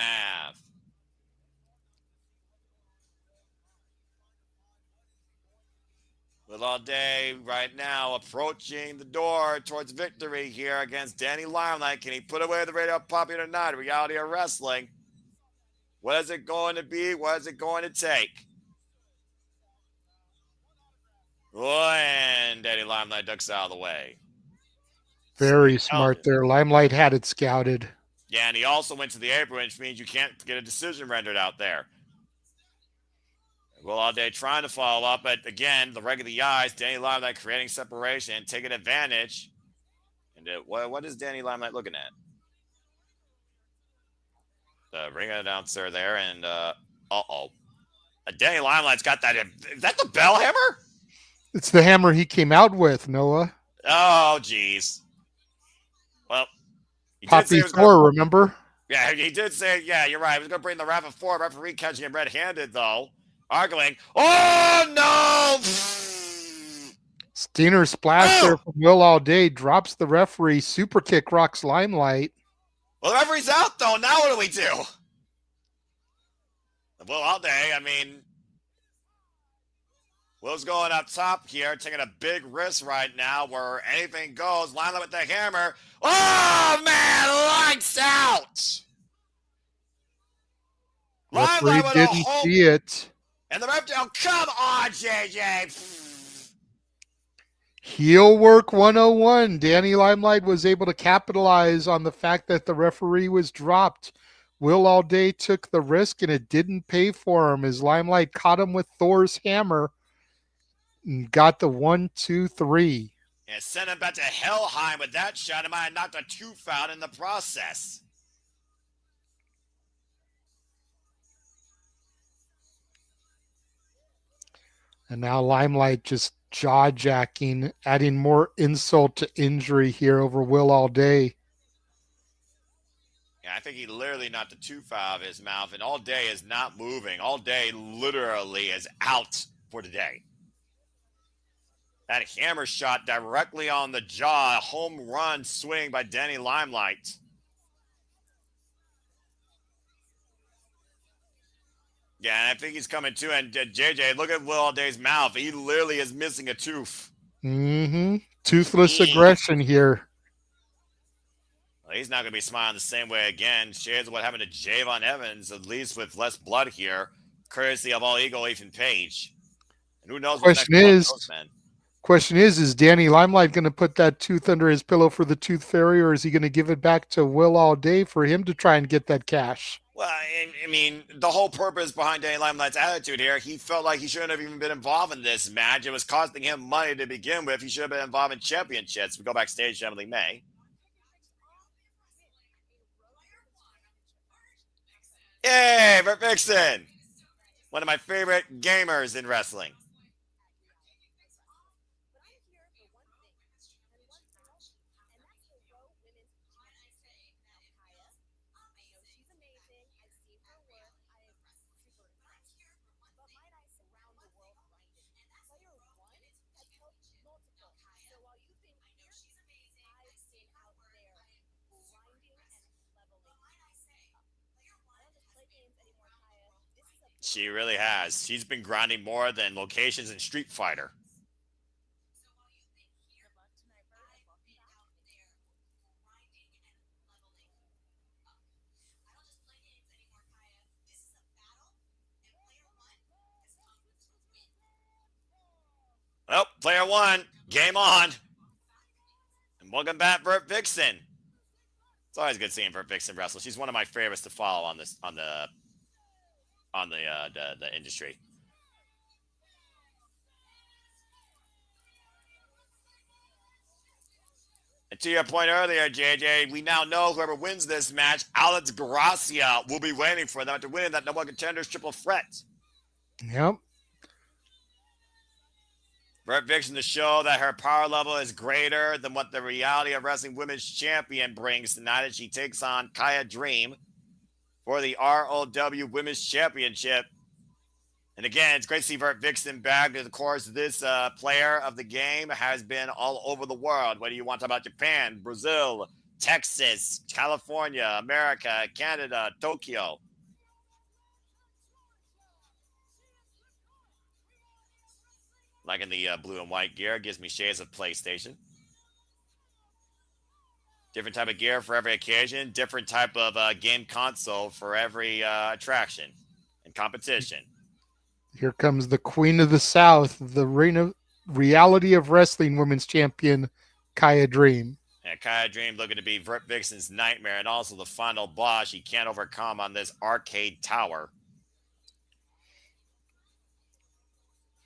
[SPEAKER 2] Will Allday right now approaching the door towards victory here against Danny Limelight. Can he put away the radio popular night? Reality of Wrestling. What is it going to be? What is it going to take? Oh, and Danny Limelight ducks out of the way.
[SPEAKER 1] Very smart there. Limelight had it scouted.
[SPEAKER 2] Yeah, and he also went to the apron, which means you can't get a decision rendered out there. Will Allday trying to follow up, but again, the leg of the eyes, Danny Limelight creating separation, taking advantage. And what is Danny Limelight looking at? The ring announcer there, and Danny Limelight's got that. Is that the bell hammer?
[SPEAKER 1] It's the hammer he came out with, Noah.
[SPEAKER 2] Oh, jeez. Well,
[SPEAKER 1] Poppy Thor, remember?
[SPEAKER 2] Yeah, he did say, yeah, you're right. He was going to bring the ref of 4. Referee catching him red-handed, though. Arguing. Oh, no!
[SPEAKER 1] Steiner splash there from Will Allday. Drops the referee. Super kick rocks Limelight.
[SPEAKER 2] Well, the referee's out, though. Now what do we do? Will Allday, I mean, Will's going up top here, taking a big risk right now where anything goes. Limelight with the hammer. Oh, man, lights out!
[SPEAKER 1] Referee didn't see it.
[SPEAKER 2] And the ref, oh, come on, JJ.
[SPEAKER 1] Heel work 101. Danny Limelight was able to capitalize on the fact that the referee was dropped. Will Allday took the risk and it didn't pay for him as Limelight caught him with Thor's hammer and got the 1, 2, 3.
[SPEAKER 2] And sent him back to Helheim with that shot. He might have knocked a tooth out in the process.
[SPEAKER 1] And now Limelight just jaw-jacking, adding more insult to injury here over Will Allday.
[SPEAKER 2] Yeah, I think he literally knocked the tooth out of his mouth, and Allday is not moving. Allday literally is out for the day. That hammer shot directly on the jaw, a home run swing by Danny Limelight. Yeah, and I think he's coming too. And JJ, look at Will Allday's mouth. He literally is missing a tooth.
[SPEAKER 1] Mm-hmm. Toothless
[SPEAKER 2] Eek.
[SPEAKER 1] aggression here.
[SPEAKER 2] Well, he's not going to be smiling the same way again. Shades of what happened to Javon Evans, at least with less blood here, courtesy of All Eagle, Ethan Page. And who knows what's next
[SPEAKER 1] Question
[SPEAKER 2] for both those
[SPEAKER 1] is,
[SPEAKER 2] men.
[SPEAKER 1] question is Danny Limelight going to put that tooth under his pillow for the tooth fairy, or is he going to give it back to Will Allday for him to try and get that cash?
[SPEAKER 2] Well, I mean, the whole purpose behind Danny Limelight's attitude here, he felt like he shouldn't have even been involved in this match. It was costing him money to begin with. He should have been involved in championships. We go backstage to Emily May. Yay, Vert Vixen! One of my favorite gamers in wrestling. She really has. She's been grinding more than locations in Street Fighter. Well, player one, game on. And welcome back, Vert Vixen. It's always good seeing Vert Vixen wrestle. She's one of my favorites to follow on this the industry. And to your point earlier, JJ, we now know whoever wins this match, Alex Gracia, will be waiting for them to win that number one contenders triple threat.
[SPEAKER 1] Yep.
[SPEAKER 2] Vert Vixen to show that her power level is greater than what the Reality of Wrestling Women's Champion brings tonight as she takes on Khia Dream for the ROW Women's Championship. And again, it's great to see Vert Vixen back. Of course, this player of the game has been all over the world. Whether you want to talk about Japan, Brazil, Texas, California, America, Canada, Tokyo. Like in the blue and white gear, gives me shades of PlayStation. Different type of gear for every occasion. Different type of game console for every attraction and competition.
[SPEAKER 1] Here comes the Queen of the South, the Reality of Wrestling Women's Champion, Khia Dream.
[SPEAKER 2] And Khia Dream looking to be Vert Vixen's nightmare and also the final boss she can't overcome on this arcade tower.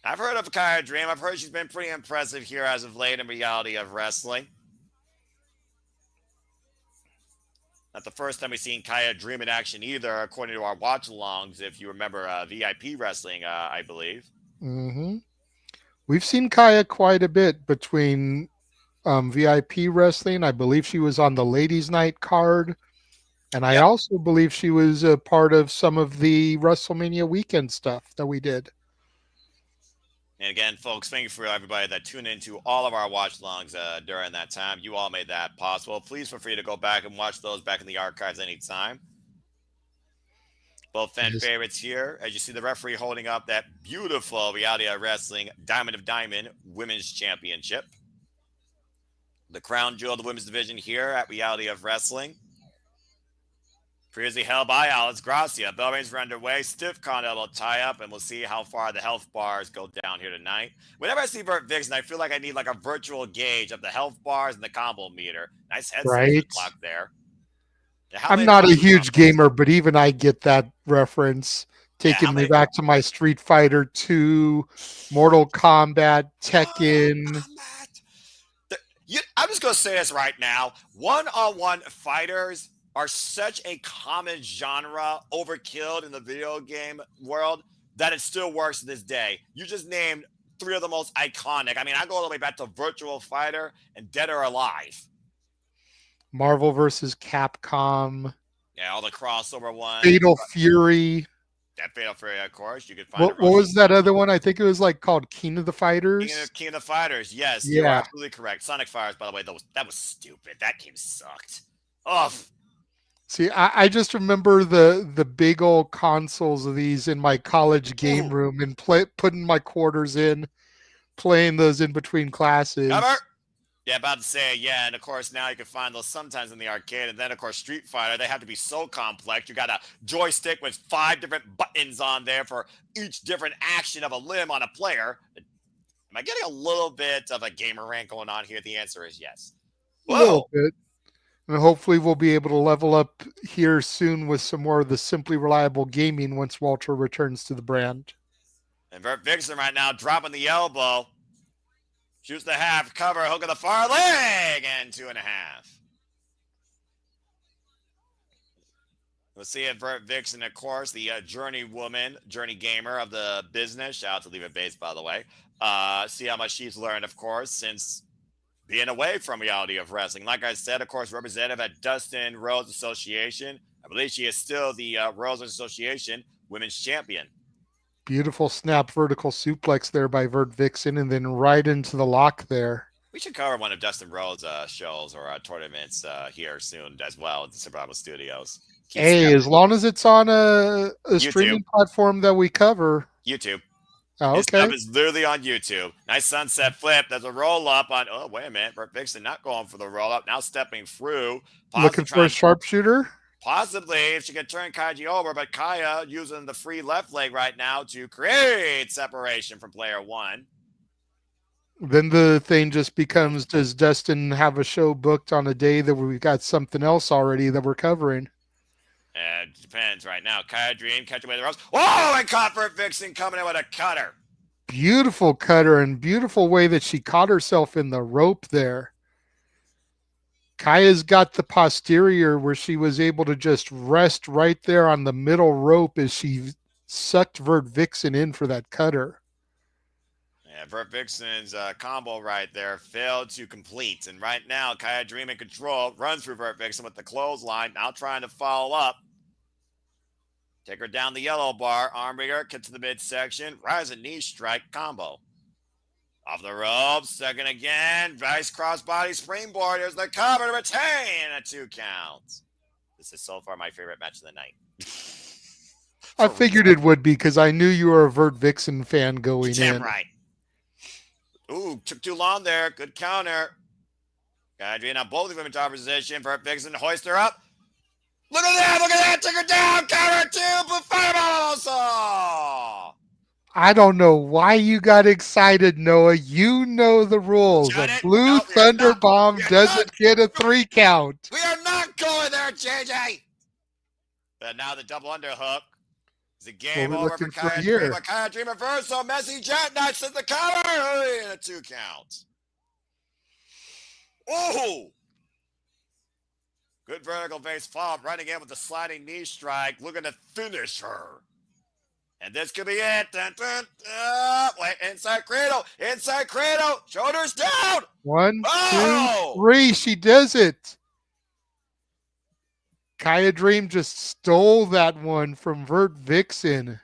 [SPEAKER 2] I've heard of Khia Dream. I've heard she's been pretty impressive here as of late in Reality of Wrestling. Not the first time we've seen Khia Dream in action either, according to our watch-alongs, if you remember VIP Wrestling, I believe.
[SPEAKER 1] Mm-hmm. We've seen Khia quite a bit between VIP Wrestling. I believe she was on the Ladies' Night card. And I also believe she was a part of some of the WrestleMania weekend stuff that we did.
[SPEAKER 2] And again, folks, thank you for everybody that tuned into all of our watch-alongs during that time. You all made that possible. Please feel free to go back and watch those back in the archives anytime. Both fan favorites here. As you see the referee holding up that beautiful Reality of Wrestling Diamond of Diamond Women's Championship. The crown jewel of the women's division here at Reality of Wrestling. Previously held by Alex Gracia. Bell rings are underway. Stiff Continental tie-up, and we'll see how far the health bars go down here tonight. Whenever I see Vert Vixen, I feel like I need like a virtual gauge of the health bars and the combo meter. Nice head block there.
[SPEAKER 1] I'm not a huge gamer, but even I get that reference. Taking me back to my Street Fighter 2, Mortal Kombat, Tekken.
[SPEAKER 2] I'm just going to say this right now. One-on-one fighters are such a common genre, overkilled in the video game world, that it still works to this day. You just named three of the most iconic. I mean, I go all the way back to Virtual Fighter and Dead or Alive.
[SPEAKER 1] Marvel versus Capcom.
[SPEAKER 2] Yeah, all the crossover ones.
[SPEAKER 1] Fatal Fury.
[SPEAKER 2] That Fatal Fury, of course. You could find
[SPEAKER 1] what was that other one? I think it was like called King of the Fighters.
[SPEAKER 2] King of the Fighters, yes.
[SPEAKER 1] Yeah.
[SPEAKER 2] You're absolutely correct. Sonic Fires, by the way, that was stupid. That game sucked. Oh.
[SPEAKER 1] See, I just remember the big old consoles of these in my college game room and putting my quarters in, playing those in between classes.
[SPEAKER 2] Cover. Yeah, about to say, yeah, and of course now you can find those sometimes in the arcade, and then of course Street Fighter, they have to be so complex. You got a joystick with 5 different buttons on there for each different action of a limb on a player. Am I getting a little bit of a gamer rant going on here? The answer is yes.
[SPEAKER 1] A
[SPEAKER 2] Whoa!
[SPEAKER 1] little bit. And hopefully we'll be able to level up here soon with some more of the Simply Reliable gaming once Walter returns to the brand.
[SPEAKER 2] And Vert Vixen right now dropping the elbow. Shoots the half, cover, hook of the far leg, and 2.5. We'll see it, Vert Vixen, of course, the journey woman, journey gamer of the business. Shout out to Leave It Base, by the way. See how much she's learned, of course, since being away from Reality of Wrestling. Like I said, of course, representative at Dustin Rhodes Association. I believe she is still the Rhodes Association Women's Champion.
[SPEAKER 1] Beautiful snap vertical suplex there by Vert Vixen, and then right into the lock there.
[SPEAKER 2] We should cover one of Dustin Rhodes' shows or tournaments here soon as well at the Survival Studios.
[SPEAKER 1] Hey, as long as it's on a streaming platform that we cover.
[SPEAKER 2] YouTube.
[SPEAKER 1] Oh,
[SPEAKER 2] His
[SPEAKER 1] okay.
[SPEAKER 2] stuff is literally on YouTube. Nice sunset flip. There's a roll up on. Oh, wait a minute. Vert Vixen not going for the roll up. Now stepping through.
[SPEAKER 1] Looking for a sharpshooter?
[SPEAKER 2] Possibly if she can turn Kaiji over, but Khia using the free left leg right now to create separation from player 1.
[SPEAKER 1] Then the thing just becomes, does Dustin have a show booked on a day that we've got something else already that we're covering?
[SPEAKER 2] It depends right now. Khia Dream catching away the ropes. Oh, and caught Vert Vixen coming in with a cutter.
[SPEAKER 1] Beautiful cutter and beautiful way that she caught herself in the rope there. Khia's got the posterior where she was able to just rest right there on the middle rope as she sucked Vert Vixen in for that cutter.
[SPEAKER 2] Yeah, Vert Vixen's combo right there failed to complete. And right now, Khia Dream in control, runs through Vert Vixen with the clothesline, now trying to follow up. Take her down the yellow bar, arm rigger, get to the midsection, rising knee strike combo. Off the ropes, second again, vice crossbody springboard. Here's the cover to retain a 2 count. This is so far my favorite match of the night.
[SPEAKER 1] I figured it would be because I knew you were a Vert Vixen fan going in.
[SPEAKER 2] Damn right. Ooh, took too long there. Good counter. Adrian on both of them in top position. Vert Vixen hoist her up. Look at that! Look at that! Took her down! Counter 2! Blue fireball also!
[SPEAKER 1] I don't know why you got excited, Noah. You know the rules. A blue thunder bomb doesn't get a 3 count.
[SPEAKER 2] We are not going there, JJ. But now the double underhook. It's a game over for Khia Dream. Khia Dream reversal. Messy jackknife sends the cover and a 2 count. Oh! Good vertical base fall. Running in with the sliding knee strike. Looking to finish her. And this could be it. Dun, dun, wait, inside cradle. Inside cradle. Shoulders down.
[SPEAKER 1] 1, 2, 3. She does it. Khia Dream just stole that one from Vert Vixen.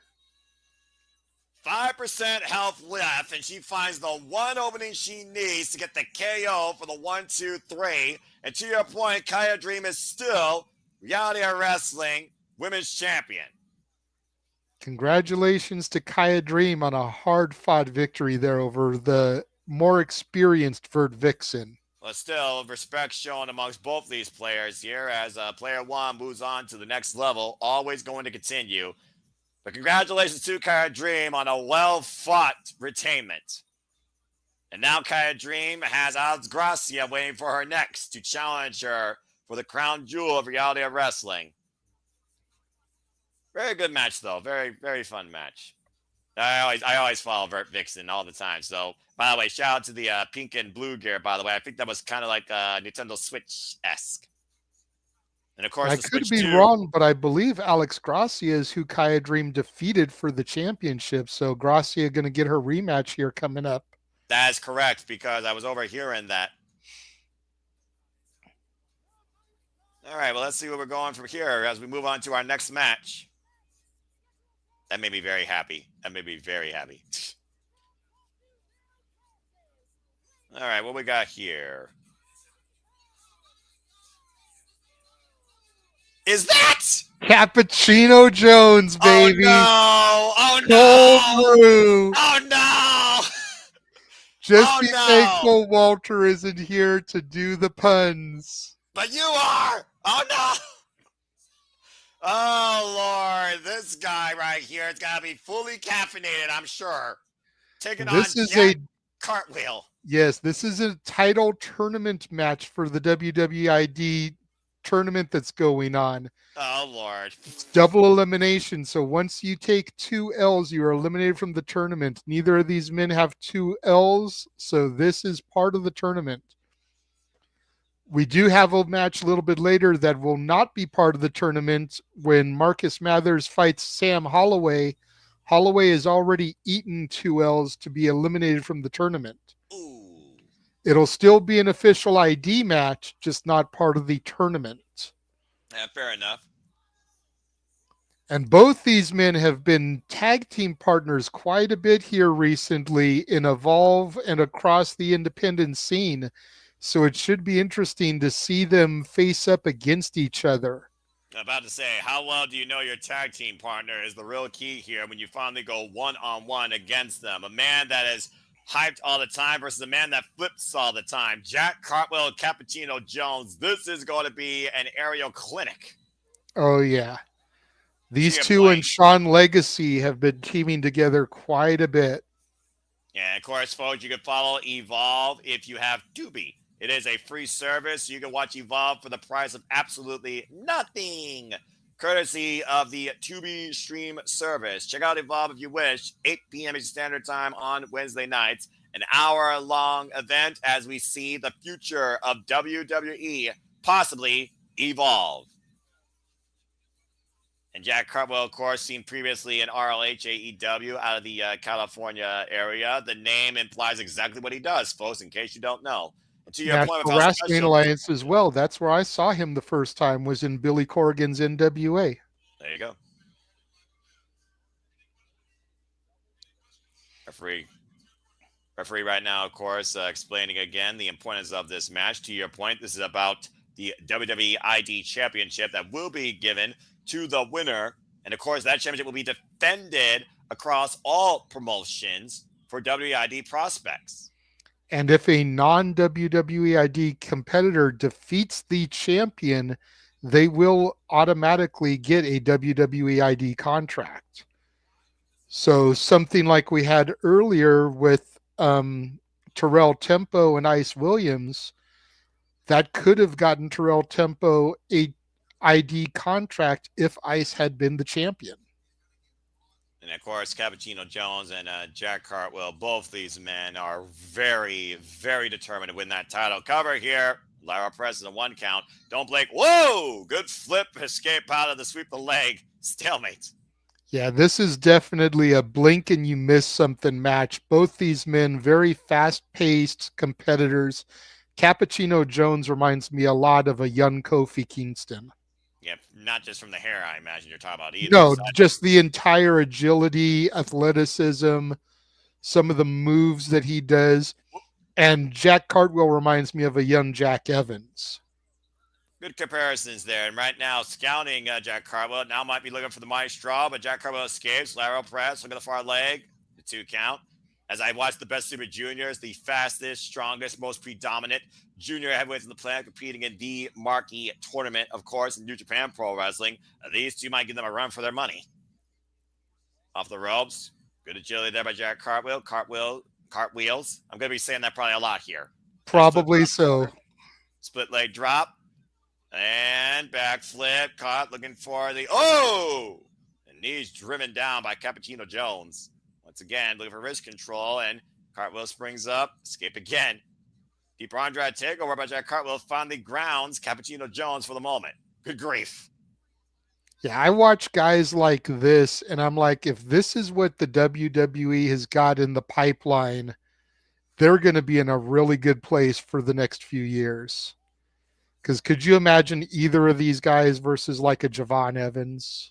[SPEAKER 2] 5% health left, and she finds the one opening she needs to get the KO for the 1, 2, 3. And to your point, Khia Dream is still Reality of Wrestling Women's Champion.
[SPEAKER 1] Congratulations to Khia Dream on a hard-fought victory there over the more experienced Vert Vixen.
[SPEAKER 2] Well, still, respect shown amongst both these players here as player 1 moves on to the next level. Always going to continue. But congratulations to Khia Dream on a well-fought retainment. And now Khia Dream has Gracia waiting for her next to challenge her for the crown jewel of Reality of Wrestling. Very good match, though. Very, very fun match. I always follow Vert Vixen all the time. So, by the way, shout out to the pink and blue gear, by the way. I think that was kind of like Nintendo Switch-esque. And, of course,
[SPEAKER 1] I could be wrong, but I believe Alex Gracia is who Khia Dream defeated for the championship. So, Gracia going to get her rematch here coming up.
[SPEAKER 2] That is correct, because I was overhearing that. All right, well, let's see where we're going from here as we move on to our next match. That made me very happy. That made me very happy. All right, what we got here? Is that
[SPEAKER 1] Cappuccino Jones, baby?
[SPEAKER 2] Oh no! Oh no!
[SPEAKER 1] Cold brew.
[SPEAKER 2] Oh no!
[SPEAKER 1] Just
[SPEAKER 2] Oh
[SPEAKER 1] be
[SPEAKER 2] no!
[SPEAKER 1] thankful Walter isn't here to do the puns.
[SPEAKER 2] But you are! Oh no! Oh Lord, this guy right here has got to be fully caffeinated, I'm sure. Taking on
[SPEAKER 1] This is
[SPEAKER 2] Jack
[SPEAKER 1] a
[SPEAKER 2] Cartwheel.
[SPEAKER 1] Yes, this is a title tournament match for the WWID tournament that's going on.
[SPEAKER 2] Oh Lord.
[SPEAKER 1] It's double elimination. So once you take 2 L's, you are eliminated from the tournament. Neither of these men have 2 L's, so this is part of the tournament. We do have a match a little bit later that will not be part of the tournament when Marcus Mathers fights Sam Holloway. Holloway has already eaten 2 L's to be eliminated from the tournament.
[SPEAKER 2] Ooh.
[SPEAKER 1] It'll still be an official ID match, just not part of the tournament.
[SPEAKER 2] Yeah, fair enough.
[SPEAKER 1] And both these men have been tag team partners quite a bit here recently in Evolve and across the independent scene. So it should be interesting to see them face up against each other.
[SPEAKER 2] I'm about to say, how well do you know your tag team partner is the real key here when you finally go one-on-one against them. A man that is hyped all the time versus a man that flips all the time. Jack Cartwheel, Cappuccino Jones. This is going to be an aerial clinic.
[SPEAKER 1] Oh, yeah. These
[SPEAKER 2] To your
[SPEAKER 1] two
[SPEAKER 2] point.
[SPEAKER 1] and Sean Legacy have been teaming together quite a bit.
[SPEAKER 2] And of course, folks, you can follow Evolve if you have Tubi. It is a free service. You can watch Evolve for the price of absolutely nothing, courtesy of the Tubi stream service. Check out Evolve if you wish. 8 p.m. Eastern Standard Time on Wednesday nights. An hour-long event as we see the future of WWE possibly evolve. And Jack Cartwheel, of course, seen previously in RLH AEW out of the California area. The name implies exactly what he does, folks, in case you don't know. And to your point
[SPEAKER 1] National
[SPEAKER 2] with how
[SPEAKER 1] Wrestling
[SPEAKER 2] special...
[SPEAKER 1] Alliance as well. That's where I saw him the first time, was in Billy Corgan's NWA.
[SPEAKER 2] There you go. Referee right now, of course, explaining again the importance of this match. To your point, this is about the WWE ID Championship that will be given to the winner. And of course, that championship will be defended across all promotions for WID prospects.
[SPEAKER 1] And if a non-WWE ID competitor defeats the champion, they will automatically get a WWE ID contract. So something like we had earlier with Terrale Tempo and Ice Williams, that could have gotten Terrale Tempo a ID contract if Ice had been the champion.
[SPEAKER 2] And of course, Cappuccino Jones and Jack Cartwheel, both these men are very, very determined to win that title. Cover here. Lara presses a 1 count. Don't blink. Whoa! Good flip. Escape out of the sweep the leg. Stalemate.
[SPEAKER 1] Yeah, this is definitely a blink and you miss something match. Both these men, very fast-paced competitors. Cappuccino Jones reminds me a lot of a young Kofi Kingston.
[SPEAKER 2] Yeah, not just from the hair, I imagine you're talking about either.
[SPEAKER 1] No, just the entire agility, athleticism, some of the moves that he does. And Jack Cartwheel reminds me of a young Jack Evans.
[SPEAKER 2] Good comparisons there. And right now, scouting Jack Cartwheel. Now might be looking for the mighty straw, but Jack Cartwheel escapes. Lateral press. Look at the far leg. The 2 count. As I watch the best Super Juniors, the fastest, strongest, most predominant junior heavyweights on the planet competing in the marquee tournament, of course, in New Japan Pro Wrestling. These two might give them a run for their money. Off the ropes. Good agility there by Jack Cartwheel. Cartwheels. I'm going to be saying that probably a lot here.
[SPEAKER 1] Probably so.
[SPEAKER 2] Split leg drop. And backflip. Caught looking for the... Oh! And knees driven down by Cappuccino Jones. Once again, looking for wrist control, and Cartwheel springs up, escape again. Deeper arm drag takeover by Jack Cartwheel finally grounds Cappuccino Jones for the moment. Good grief.
[SPEAKER 1] Yeah, I watch guys like this, and I'm like, if this is what the WWE has got in the pipeline, they're going to be in a really good place for the next few years. Because could you imagine either of these guys versus like a Javon Evans?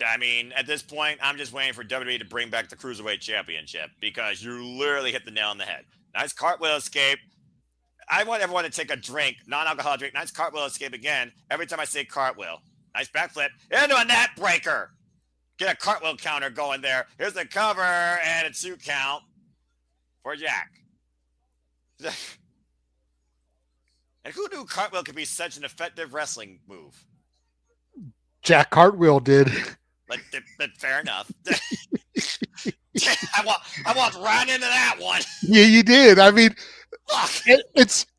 [SPEAKER 2] I mean, at this point, I'm just waiting for WWE to bring back the Cruiserweight Championship because you literally hit the nail on the head. Nice cartwheel escape. I want everyone to take a drink, non-alcoholic drink. Nice cartwheel escape again. Every time I say cartwheel. Nice backflip into a net breaker. Get a cartwheel counter going there. Here's the cover and a 2 count for Jack. And who knew cartwheel could be such an effective wrestling move?
[SPEAKER 1] Jack Cartwheel did.
[SPEAKER 2] But fair enough. I walked right into that one.
[SPEAKER 1] Yeah, you did. I mean,
[SPEAKER 2] Fuck.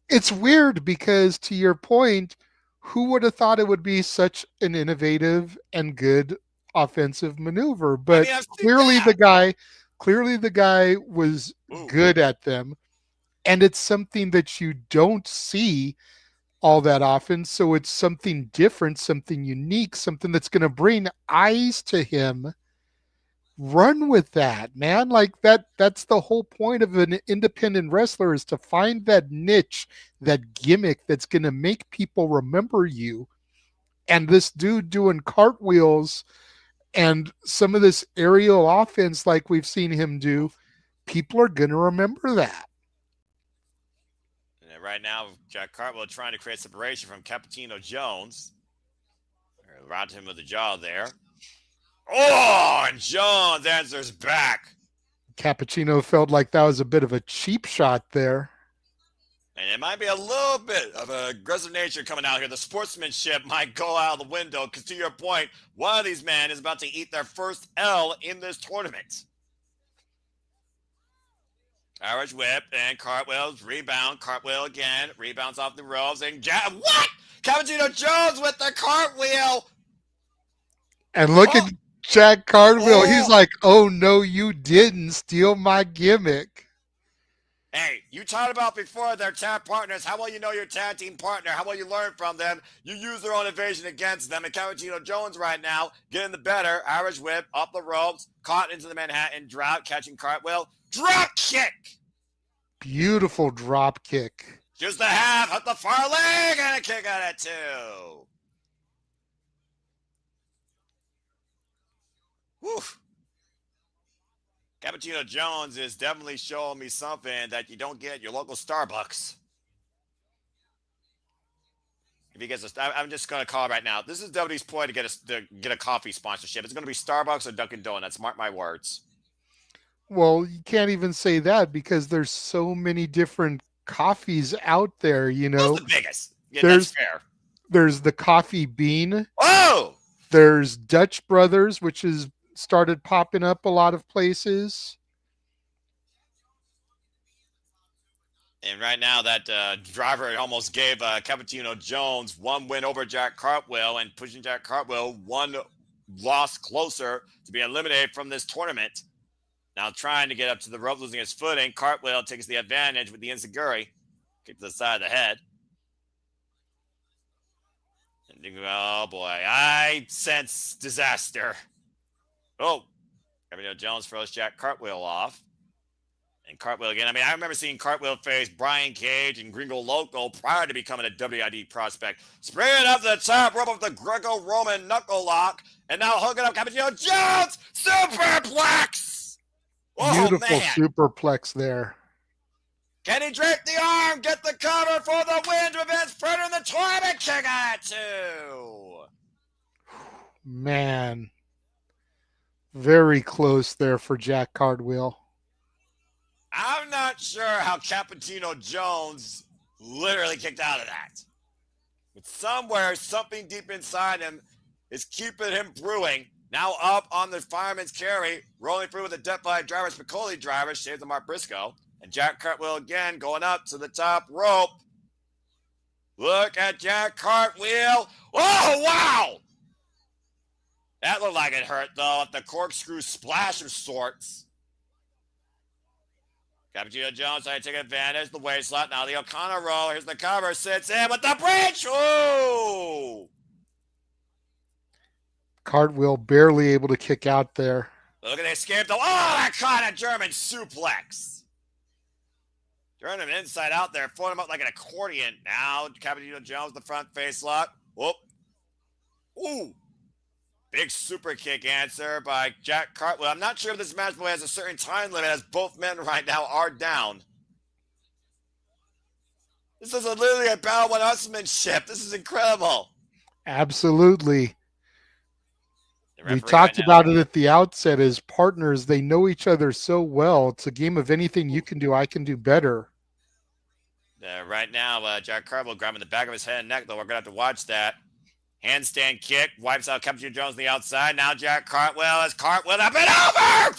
[SPEAKER 1] it's weird because to your point, who would have thought it would be such an innovative and good offensive maneuver?
[SPEAKER 2] I
[SPEAKER 1] But
[SPEAKER 2] mean, I've seen
[SPEAKER 1] clearly
[SPEAKER 2] that.
[SPEAKER 1] the guy was
[SPEAKER 2] Ooh.
[SPEAKER 1] good at them. And it's something that you don't see all that often. So it's something different, something unique, something that's going to bring eyes to him. Run with that, man. Like that's the whole point of an independent wrestler is to find that niche, that gimmick that's going to make people remember you. And this dude doing cartwheels and some of this aerial offense like we've seen him do, people are going to remember that.
[SPEAKER 2] And right now, Jack Cartwheel trying to create separation from Cappuccino Jones. Around him with the jaw there. Oh, and Jones answers back.
[SPEAKER 1] Cappuccino felt like that was a bit of a cheap shot there.
[SPEAKER 2] And it might be a little bit of a aggressive nature coming out here. The sportsmanship might go out of the window because, to your point, one of these men is about to eat their first L in this tournament. Irish whip and cartwheels, rebound, cartwheel again, rebounds off the ropes, and what? Cappuccino Jones with the cartwheel.
[SPEAKER 1] And look at Jack Cartwheel. He's
[SPEAKER 2] Oh.
[SPEAKER 1] like, oh no, you didn't steal my gimmick.
[SPEAKER 2] Hey, you talked about before their tag partners. How well you know your tag team partner? How well you learn from them? You use their own evasion against them. And Cappuccino Jones right now getting the better. Irish whip up the ropes, caught into the Manhattan drought, catching cartwheel, drop kick.
[SPEAKER 1] Beautiful drop kick.
[SPEAKER 2] Just the half, hit the far leg, and a kick out of two. Whew. Cappuccino Jones is definitely showing me something that you don't get at your local Starbucks. If he gets I'm just going to call it right now. This is WWE's point to get a coffee sponsorship. It's going to be Starbucks or Dunkin' Donuts. Mark my words.
[SPEAKER 1] Well, you can't even say that because there's so many different coffees out there, you
[SPEAKER 2] Who's
[SPEAKER 1] know.
[SPEAKER 2] the biggest? Yeah,
[SPEAKER 1] There's
[SPEAKER 2] that's fair.
[SPEAKER 1] there's the Coffee Bean.
[SPEAKER 2] Oh!
[SPEAKER 1] There's Dutch Brothers, which has started popping up a lot of places.
[SPEAKER 2] And right now, that driver almost gave Cappuccino Jones one win over Jack Cartwheel and pushing Jack Cartwheel one loss closer to be eliminated from this tournament. Now trying to get up to the rope, losing his footing. Cartwheel takes the advantage with the enziguri. Kick to the side of the head. And oh boy, I sense disaster. Oh, Cappuccino Jones throws Jack Cartwheel off. And Cartwheel again. I mean, I remember seeing Cartwheel face Brian Cage and Gringo Loco prior to becoming a WID prospect. Spraying up the top rope of the Greco-Roman knuckle lock. And now hooking up Cappuccino Jones. Superplex! Oh,
[SPEAKER 1] Beautiful
[SPEAKER 2] man.
[SPEAKER 1] superplex there.
[SPEAKER 2] Can he drape the arm? Get the cover for the win to advance further in the tournament. Kick out two.
[SPEAKER 1] Man. Very close there for Jack Cartwheel.
[SPEAKER 2] I'm not sure how Cappuccino Jones literally kicked out of that. But somewhere, something deep inside him is keeping him brewing. Now up on the fireman's carry, rolling through with the Death by Driver, Spicoli driver, shaves the Mark Briscoe. And Jack Cartwheel again going up to the top rope. Look at Jack Cartwheel. Oh, wow! That looked like it hurt, though, at the corkscrew splash of sorts. Cappuccino Jones trying to take advantage. The waist slot. Now the O'Connor roll. Here's the cover. Sits in with the bridge. Ooh!
[SPEAKER 1] Cartwheel barely able to kick out there.
[SPEAKER 2] Look at the escape, though. Oh, that caught a German suplex. Turn him inside out there. Throwing him up like an accordion. Now Cappuccino Jones, the front face lock. Whoop. Ooh. Big super kick answer by Jack Cartwheel. I'm not sure if this match has a certain time limit as both men right now are down. This is literally a battle of one-upsmanship. This is incredible.
[SPEAKER 1] Absolutely. We talked
[SPEAKER 2] right
[SPEAKER 1] about it at the outset as partners. They know each other so well. It's a game of anything you can do, I can do better.
[SPEAKER 2] Right now, Jack Cartwheel grabbing the back of his head and neck, though. We're going to have to watch that. Handstand kick, wipes out Cappuccino Jones on the outside. Now Jack Cartwheel has Cartwheel up and over!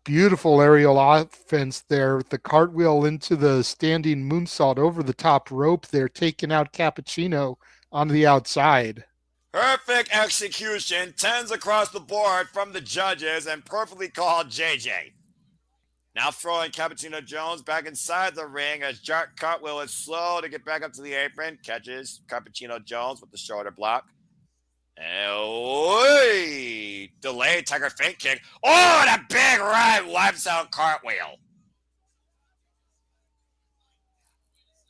[SPEAKER 1] Beautiful aerial offense there. The cartwheel into the standing moonsault over the top rope there, taking out Cappuccino on the outside.
[SPEAKER 2] Perfect execution, 10s across the board from the judges, and perfectly called JJ. Now throwing Cappuccino Jones back inside the ring as Jack Cartwheel is slow to get back up to the apron. Catches Cappuccino Jones with the shoulder block. And delayed Tiger feint kick. Oh, and a big right wipes out Cartwheel.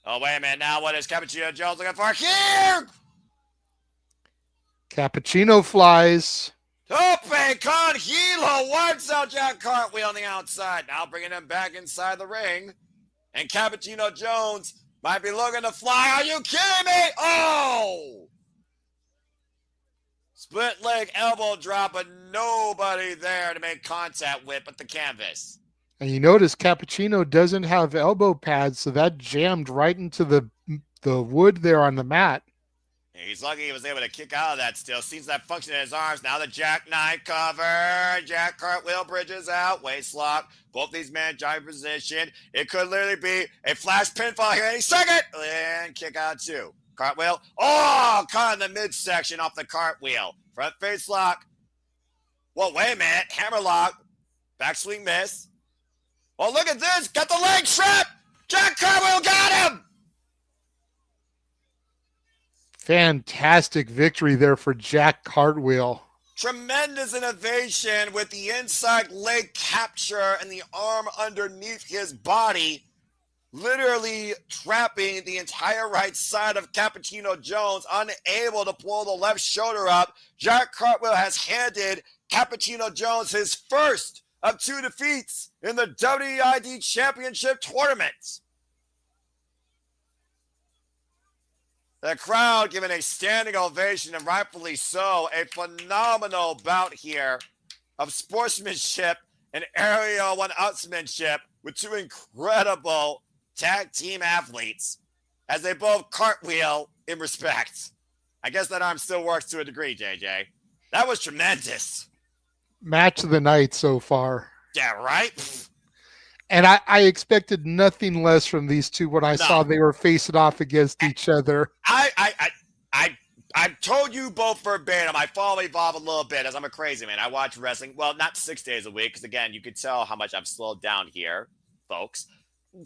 [SPEAKER 2] Oh, wait a minute. Now what is Cappuccino Jones looking for here?
[SPEAKER 1] Cappuccino flies.
[SPEAKER 2] Tope con Hilo wipes out Jack Cartwheel on the outside. Now bringing him back inside the ring. And Cappuccino Jones might be looking to fly. Are you kidding me? Oh! Split leg elbow drop, but nobody there to make contact with but the canvas.
[SPEAKER 1] And you notice Cappuccino doesn't have elbow pads, so that jammed right into the wood there on the mat.
[SPEAKER 2] He's lucky he was able to kick out of that still. Sees that function in his arms. Now the jackknife cover. Jack Cartwheel bridges out. Waist lock. Both these men drive position. It could literally be a flash pinfall here any second. And kick out too. Cartwheel. Oh, caught in the midsection off the cartwheel. Front face lock. Well, wait a minute. Hammer lock. Back swing miss. Oh, look at this. Got the leg trap. Jack Cartwheel got him.
[SPEAKER 1] Fantastic victory there for Jack Cartwheel.
[SPEAKER 2] Tremendous innovation with the inside leg capture and the arm underneath his body, literally trapping the entire right side of Cappuccino Jones, unable to pull the left shoulder up. Jack Cartwheel has handed Cappuccino Jones his first of 2 defeats in the WID Championship tournament. The crowd giving a standing ovation, and rightfully so. A phenomenal bout here of sportsmanship and aerial one-upsmanship with 2 incredible tag team athletes as they both cartwheel in respect. I guess that arm still works to a degree, JJ. That was tremendous.
[SPEAKER 1] Match of the night so far.
[SPEAKER 2] Yeah, right?
[SPEAKER 1] And I expected nothing less from these two when I saw they were facing off against each other.
[SPEAKER 2] I told you both verbatim. I follow Evolve a little bit as I'm a crazy man. I watch wrestling. Well, not 6 days a week because, again, you can tell how much I've slowed down here, folks.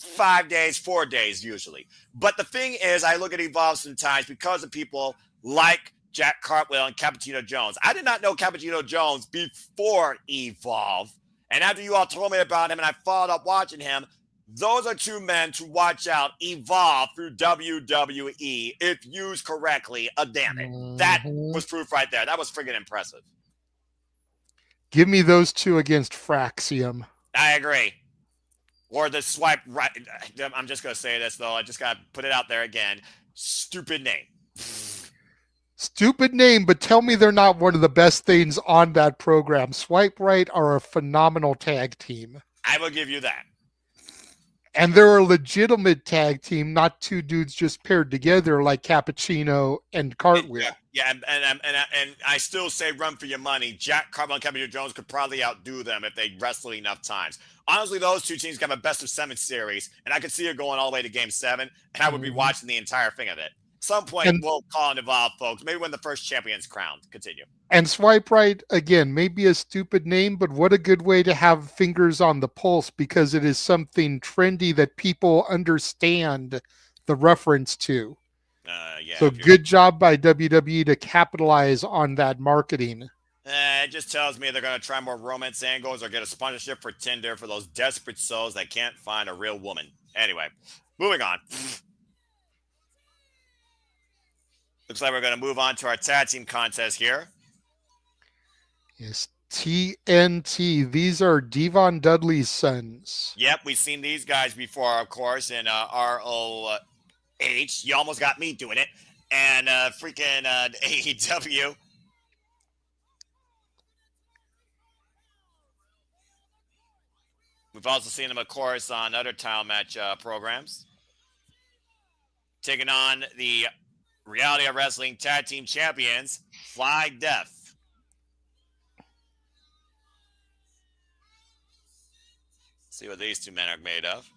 [SPEAKER 2] 5 days, 4 days usually. But the thing is, I look at Evolve sometimes because of people like Jack Cartwheel and Cappuccino Jones. I did not know Cappuccino Jones before Evolve. And after you all told me about him and I followed up watching him, those are 2 men to watch out, evolve through WWE if used correctly. Damn it. That was proof right there. That was friggin' impressive.
[SPEAKER 1] Give me those 2 against Fraxium.
[SPEAKER 2] I agree. Or the swipe right. I'm just going to say this, though. I just got to put it out there again. Stupid name.
[SPEAKER 1] Stupid name, but tell me they're not one of the best things on that program. Swipe Right are a phenomenal tag team.
[SPEAKER 2] I will give you that.
[SPEAKER 1] And they're a legitimate tag team, not 2 dudes just paired together like Cappuccino and Cartwheel.
[SPEAKER 2] Yeah, and I still say run for your money. Jack Cartwheel and Cappuccino Jones could probably outdo them if they wrestle enough times. Honestly, those 2 teams have a best of 7 series, and I could see it going all the way to Game 7, and I would be watching the entire thing of it. Some point we'll call and evolve, folks. Maybe when the first champion's crowned. Continue.
[SPEAKER 1] And Swipe Right, again, maybe a stupid name, but what a good way to have fingers on the pulse because it is something trendy that people understand the reference to. So good job by WWE to capitalize on that marketing.
[SPEAKER 2] It just tells me they're going to try more romance angles or get a sponsorship for Tinder for those desperate souls that can't find a real woman. Anyway, moving on. Looks like we're going to move on to our tag team contest here.
[SPEAKER 1] Yes, TNT. These are Devon Dudley's sons.
[SPEAKER 2] Yep, we've seen these guys before, of course, in ROH. You almost got me doing it. And freaking AEW. We've also seen him, of course, on other title match programs. Taking on the Reality of Wrestling Tag Team Champions, Fly Death. See what these two men are made of.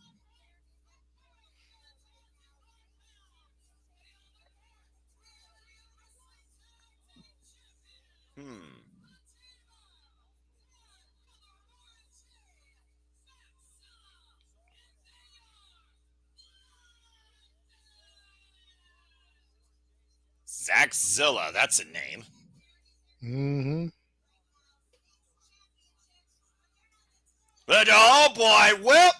[SPEAKER 2] Zilla, that's a name.
[SPEAKER 1] Mm-hmm.
[SPEAKER 2] But oh boy, whip!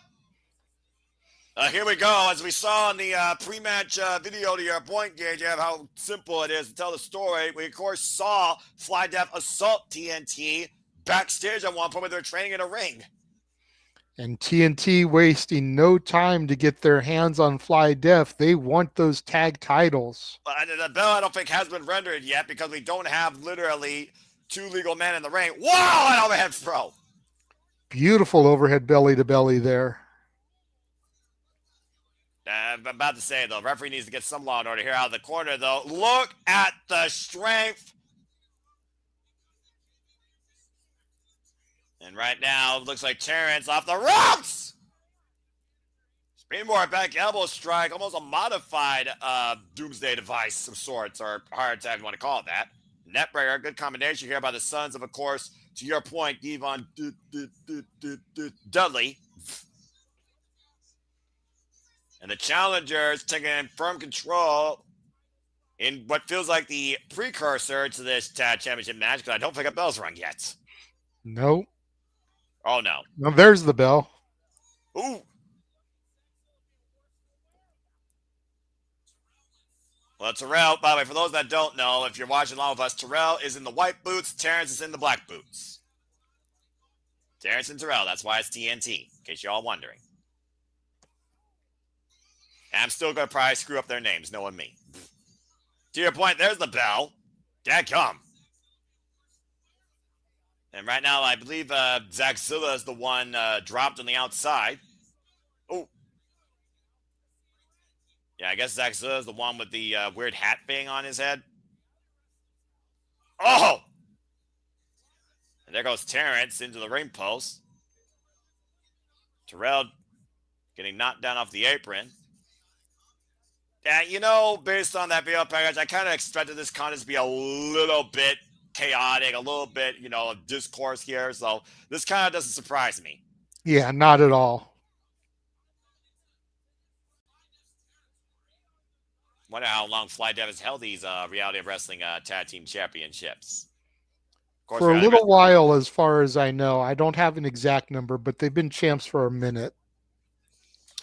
[SPEAKER 2] Here we go. As we saw in the pre-match video to your point, Gage, of how simple it is to tell the story. We, of course, saw Fly Death assault TNT backstage at one point when they were training in a ring.
[SPEAKER 1] And TNT wasting no time to get their hands on Fly Death. They want those tag titles.
[SPEAKER 2] The bell, I don't think, has been rendered yet because we don't have literally two legal men in the ring. Wow, an overhead throw.
[SPEAKER 1] Beautiful overhead belly to belly there.
[SPEAKER 2] I'm about to say, though, referee needs to get some law and order here out of the corner, though. Look at the strength. And right now, it looks like Terrence off the ropes. Springboard back elbow strike, almost a modified doomsday device of sorts, or hard attack, if you want to call it that. Netbreaker, good combination here by the sons of course, to your point, Devon Dudley. And the challengers taking firm control in what feels like the precursor to this tag championship match, because I don't think a bell's rung yet.
[SPEAKER 1] No.
[SPEAKER 2] Oh, no.
[SPEAKER 1] No, there's the bell.
[SPEAKER 2] Ooh. Well, Terrale, by the way, for those that don't know, if you're watching along with us, Terrale is in the white boots, Terrence is in the black boots. Terrence and Terrale, that's why it's TNT, in case you're all wondering. And I'm still going to probably screw up their names, knowing me. To your point, there's the bell. Dadgum. And right now, I believe Zilla is the one dropped on the outside. Oh. Yeah, I guess Zilla is the one with the weird hat thing on his head. Oh! And there goes Terrence into the ring post. Terrale getting knocked down off the apron. Yeah, based on that video package, I kind of expected this contest to be a little bit chaotic, a little bit, of discourse here. So this kind of doesn't surprise me.
[SPEAKER 1] Yeah, not at all.
[SPEAKER 2] Wonder how long Fly Dev has held these Reality of Wrestling Tag Team Championships.
[SPEAKER 1] Of course, for a little while, as far as I know. I don't have an exact number, but they've been champs for a minute.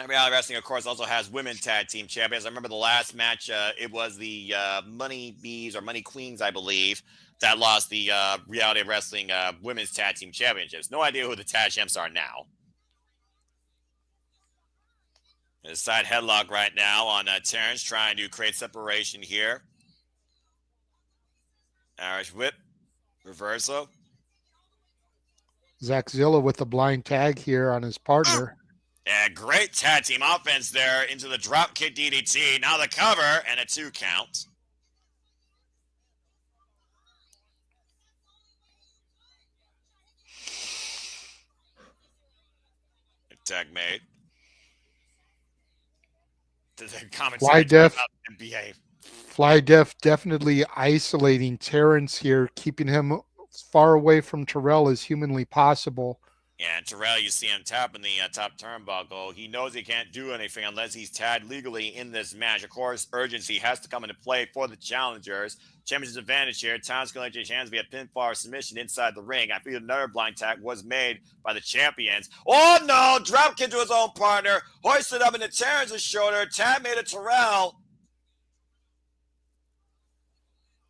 [SPEAKER 2] And Reality Wrestling, of course, also has women tag team champions. I remember the last match, it was the Money Bees or Money Queens, I believe, that lost the Reality of Wrestling women's tag team championships. No idea who the tag champs are now. A side headlock right now on Terrence, trying to create separation here. Irish whip, reversal.
[SPEAKER 1] Zilla with the blind tag here on his partner.
[SPEAKER 2] Yeah, great tag team offense there into the dropkick DDT. Now the cover and a 2 count. Tag made.
[SPEAKER 1] Fly Def definitely isolating Terrence here, keeping him as far away from Terrale as humanly possible.
[SPEAKER 2] Yeah, and Terrale, you see him tapping the top turnbuckle. He knows he can't do anything unless he's tagged legally in this match. Of course, urgency has to come into play for the challengers. Championship's advantage here. Tom's going to change hands via pinfall or submission inside the ring. I feel another blind tag was made by the champions. Oh, no! Dropkick to his own partner. Hoisted up into Terrence's shoulder. Tag made a Terrale.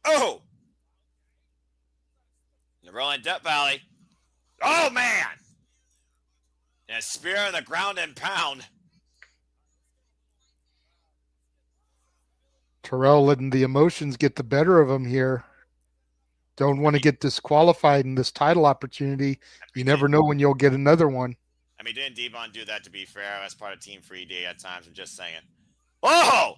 [SPEAKER 2] Oh! The rolling Death Valley. Oh, man! And a spear on the ground and pound.
[SPEAKER 1] Terrale letting the emotions get the better of him here. Don't want to get disqualified in this title opportunity. You never know when you'll get another one.
[SPEAKER 2] I mean, didn't Devon do that, to be fair, as part of Team 3D at times? I'm just saying. Oh!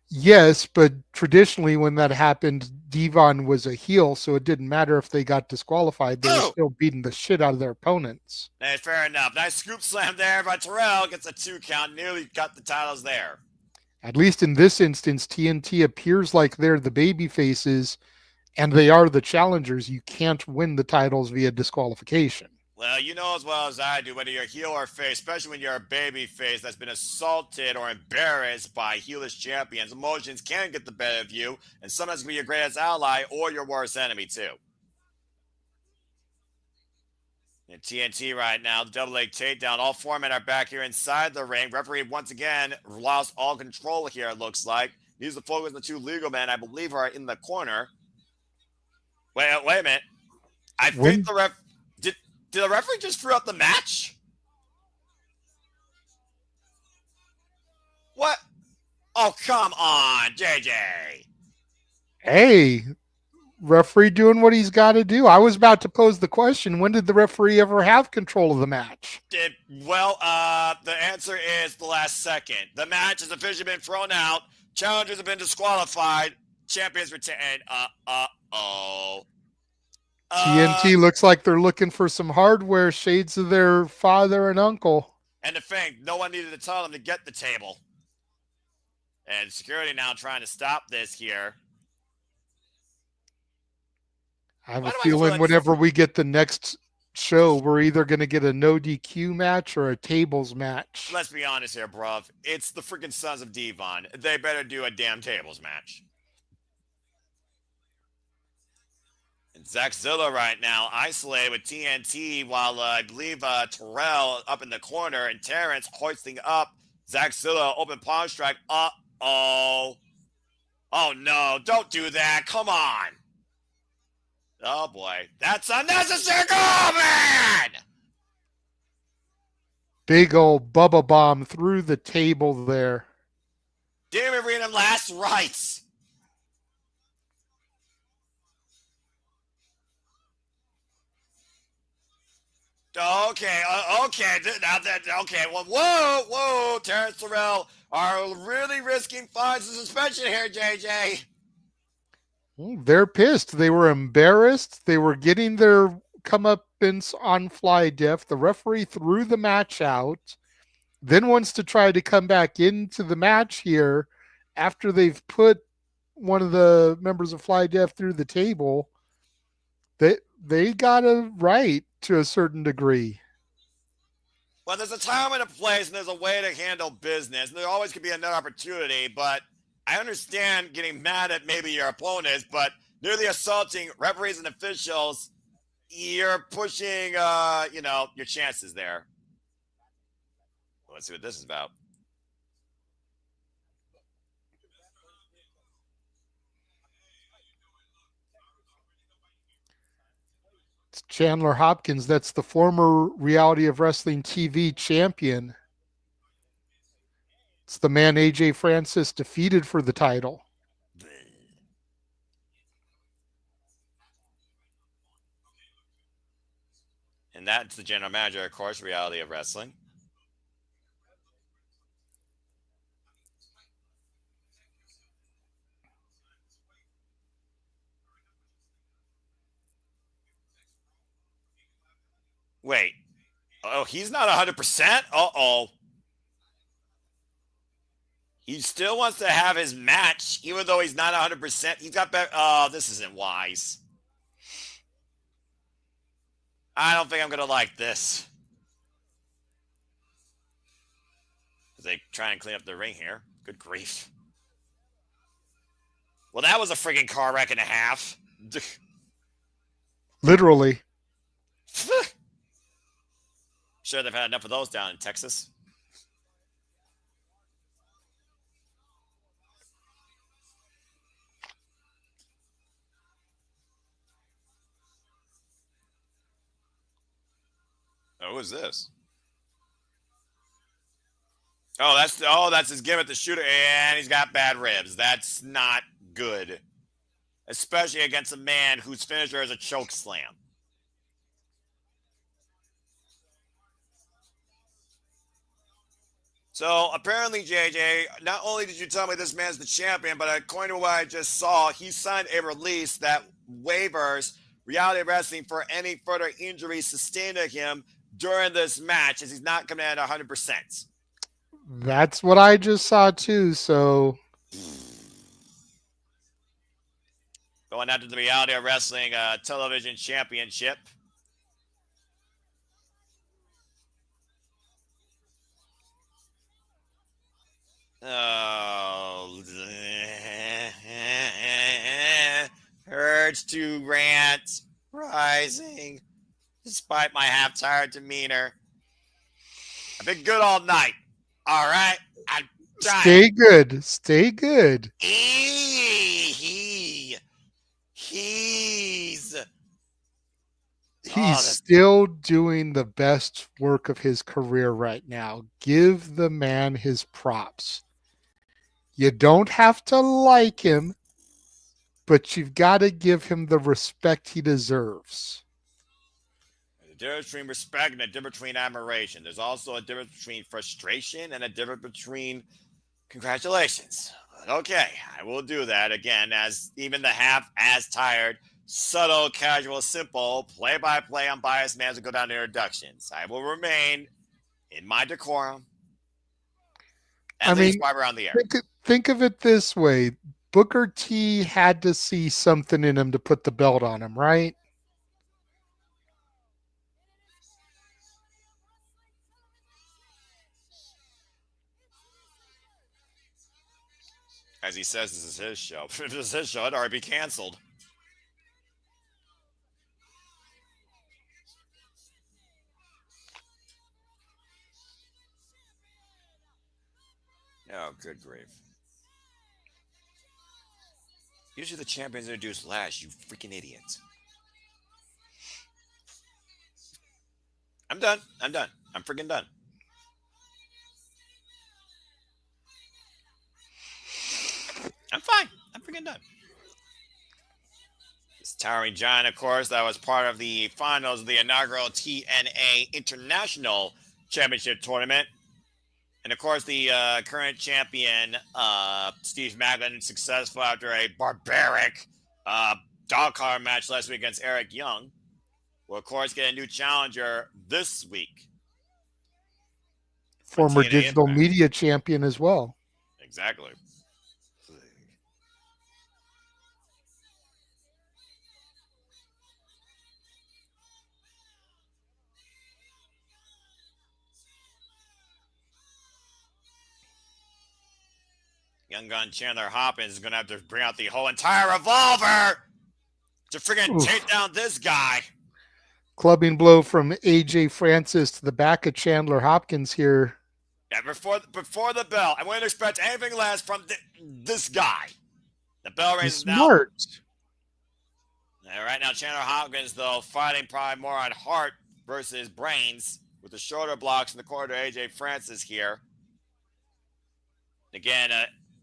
[SPEAKER 1] Yes, but traditionally when that happened, Devon was a heel, so it didn't matter if they got disqualified. They were
[SPEAKER 2] Oh!
[SPEAKER 1] still beating the shit out of their opponents.
[SPEAKER 2] Hey, fair enough. Nice scoop slam there by Terrale. Gets a 2 count. Nearly got the titles there.
[SPEAKER 1] At least in this instance, TNT appears like they're the baby faces and they are the challengers. You can't win the titles via disqualification.
[SPEAKER 2] Well, you know as well as I do, whether you're heel or face, especially when you're a baby face that's been assaulted or embarrassed by heelish champions, emotions can get the better of you, and sometimes be your greatest ally or your worst enemy, too. In TNT right now, the double leg takedown. All four men are back here inside the ring. Referee once again lost all control here, it looks like. Needs to focus on the two legal men, I believe, are in the corner. Wait a minute. I think the ref... Did the referee just throw out the match? What? Oh, come on, JJ.
[SPEAKER 1] Hey, referee doing what he's got to do. I was about to pose the question, when did the referee ever have control of the match?
[SPEAKER 2] The answer is the last second. The match has officially been thrown out. Challengers have been disqualified. Champions retain.
[SPEAKER 1] TNT looks like they're looking for some hardware, shades of their father and uncle.
[SPEAKER 2] And the thing, no one needed to tell them to get the table. And security now trying to stop this here.
[SPEAKER 1] I have a feeling whenever we get the next show, we're either going to get a no DQ match or a tables match.
[SPEAKER 2] Let's be honest here, bruv. It's the freaking Sons of Devon. They better do a damn tables match. And Zilla right now isolated with TNT while I believe Terrale up in the corner and Terrence hoisting up Zilla open palm strike. Oh no, don't do that. Come on. Oh boy, that's unnecessary. Oh man!
[SPEAKER 1] Big old Bubba Bomb through the table there.
[SPEAKER 2] Didn't even read him last rights. Okay. Well, whoa. Terrence Terrell are really risking fines and suspension here, JJ.
[SPEAKER 1] They're pissed. They were embarrassed. They were getting their comeuppance on Fly Def. The referee threw the match out, then wants to try to come back into the match here after they've put one of the members of Fly Def through the table. They got a right to a certain degree.
[SPEAKER 2] Well, there's a time and a place, and there's a way to handle business. And there always could be another opportunity, but I understand getting mad at maybe your opponents, but nearly assaulting referees and officials, you're pushing, your chances there. Let's see what this is about.
[SPEAKER 1] It's Chandler Hopkins. That's the former Reality of Wrestling TV champion. It's the man AJ Francis defeated for the title.
[SPEAKER 2] And that's the general manager, of course, Reality of Wrestling. Wait. Oh, he's not 100%? Uh-oh. He still wants to have his match, even though he's not 100%. He's got better. Oh, this isn't wise. I don't think I'm going to like this. As they try and clean up the ring here. Good grief. Well, that was a freaking car wreck and a half.
[SPEAKER 1] Literally.
[SPEAKER 2] Sure, they've had enough of those down in Texas. Oh, who is this? That's his gimmick, the shooter, and he's got bad ribs. That's not good, especially against a man whose finisher is a choke slam. So apparently, JJ, not only did you tell me this man's the champion, but according to what I just saw, he signed a release that waivers reality wrestling for any further injuries sustained to him during this match, as he's not coming in at 100%.
[SPEAKER 1] That's what I just saw too. So
[SPEAKER 2] Going out to the reality of wrestling television championship. Oh, urge to rant rising despite my half-tired demeanor. I've been good all night. All right, I'm trying.
[SPEAKER 1] stay good. Stay good.
[SPEAKER 2] He's
[SPEAKER 1] He's
[SPEAKER 2] that's
[SPEAKER 1] still doing the best work of his career right now. Give the man his props. You don't have to like him, but you've got to give him the respect he deserves.
[SPEAKER 2] a difference between respect and a difference between admiration. There's also a difference between frustration and a difference between congratulations. Okay, I will do that again, as even the half as tired, subtle, casual, simple, play by play, unbiased man will go down to introductions. I will remain in my decorum,
[SPEAKER 1] I
[SPEAKER 2] at least
[SPEAKER 1] mean,
[SPEAKER 2] while we're on the air.
[SPEAKER 1] think of it this way. Booker T had to see something in him to put the belt on him, right?
[SPEAKER 2] As he says, this is his show. If this is his show, it'd already be canceled. Oh, good grief. Usually the champions introduced last, you freaking idiot. I'm done. I'm done. I'm freaking done. I'm fine. I'm freaking done. This towering giant, of course, that was part of the finals of the inaugural TNA International Championship Tournament. And of course, the current champion, Steve Macklin, successful after a barbaric dog collar match last week against Eric Young, will, of course, get a new challenger this week. On
[SPEAKER 1] Former
[SPEAKER 2] TNA
[SPEAKER 1] digital
[SPEAKER 2] Impact.
[SPEAKER 1] media champion as well.
[SPEAKER 2] Exactly. Young gun Chandler Hopkins is going to have to bring out the whole entire revolver to freaking take down this guy.
[SPEAKER 1] Clubbing blow from AJ Francis to the back of Chandler Hopkins here.
[SPEAKER 2] Yeah, before the bell, I wouldn't expect anything less from this guy. The bell
[SPEAKER 1] He's
[SPEAKER 2] rings now.
[SPEAKER 1] smart.
[SPEAKER 2] Right now, Chandler Hopkins, though, fighting probably more on heart versus brains with the shoulder blocks in the corner to AJ Francis here. Again,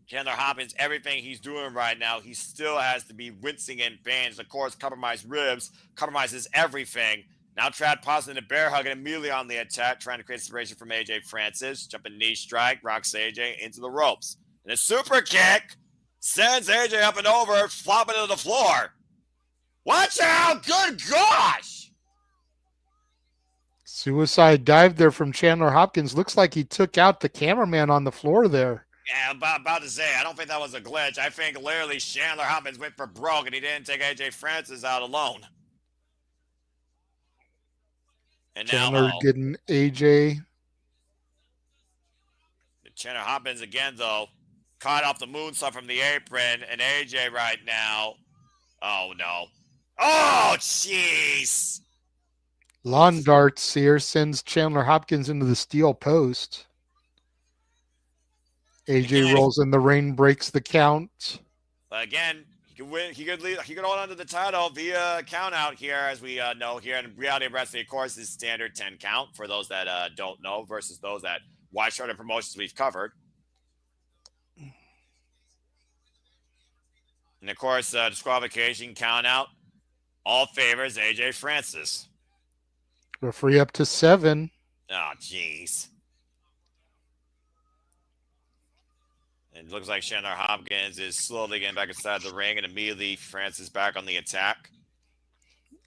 [SPEAKER 2] Chandler Hopkins, everything he's doing right now, he still has to be wincing in pains. Of course, compromised ribs, compromises everything. Now Trad pausing the bear hug and immediately on the attack, trying to create separation from AJ Francis. Jumping knee strike, rocks AJ into the ropes. And a super kick sends AJ up and over, flopping to the floor. Watch out! Good gosh!
[SPEAKER 1] Suicide dive there from Chandler Hopkins. Looks like he took out the cameraman on the floor there.
[SPEAKER 2] Yeah, I'm about to say, I don't think that was a glitch. I think literally Chandler Hopkins went for broke and he didn't take AJ Francis out alone. And
[SPEAKER 1] Chandler
[SPEAKER 2] now,
[SPEAKER 1] getting AJ.
[SPEAKER 2] Chandler Hopkins again, though, caught off the moonsault from the apron. And AJ right now, oh no. Oh, jeez.
[SPEAKER 1] Lawn darts here sends Chandler Hopkins into the steel post. AJ rolls in the ring, breaks the count.
[SPEAKER 2] But again, he could win. He could hold on to the title via count out here, as we know here in reality wrestling. Of course, is standard 10 count for those that don't know versus those that watch other promotions we've covered. And of course, disqualification count out. All favors AJ Francis.
[SPEAKER 1] Referee up to 7.
[SPEAKER 2] Oh, jeez. It looks like Chandler Hopkins is slowly getting back inside the ring, and immediately Francis back on the attack.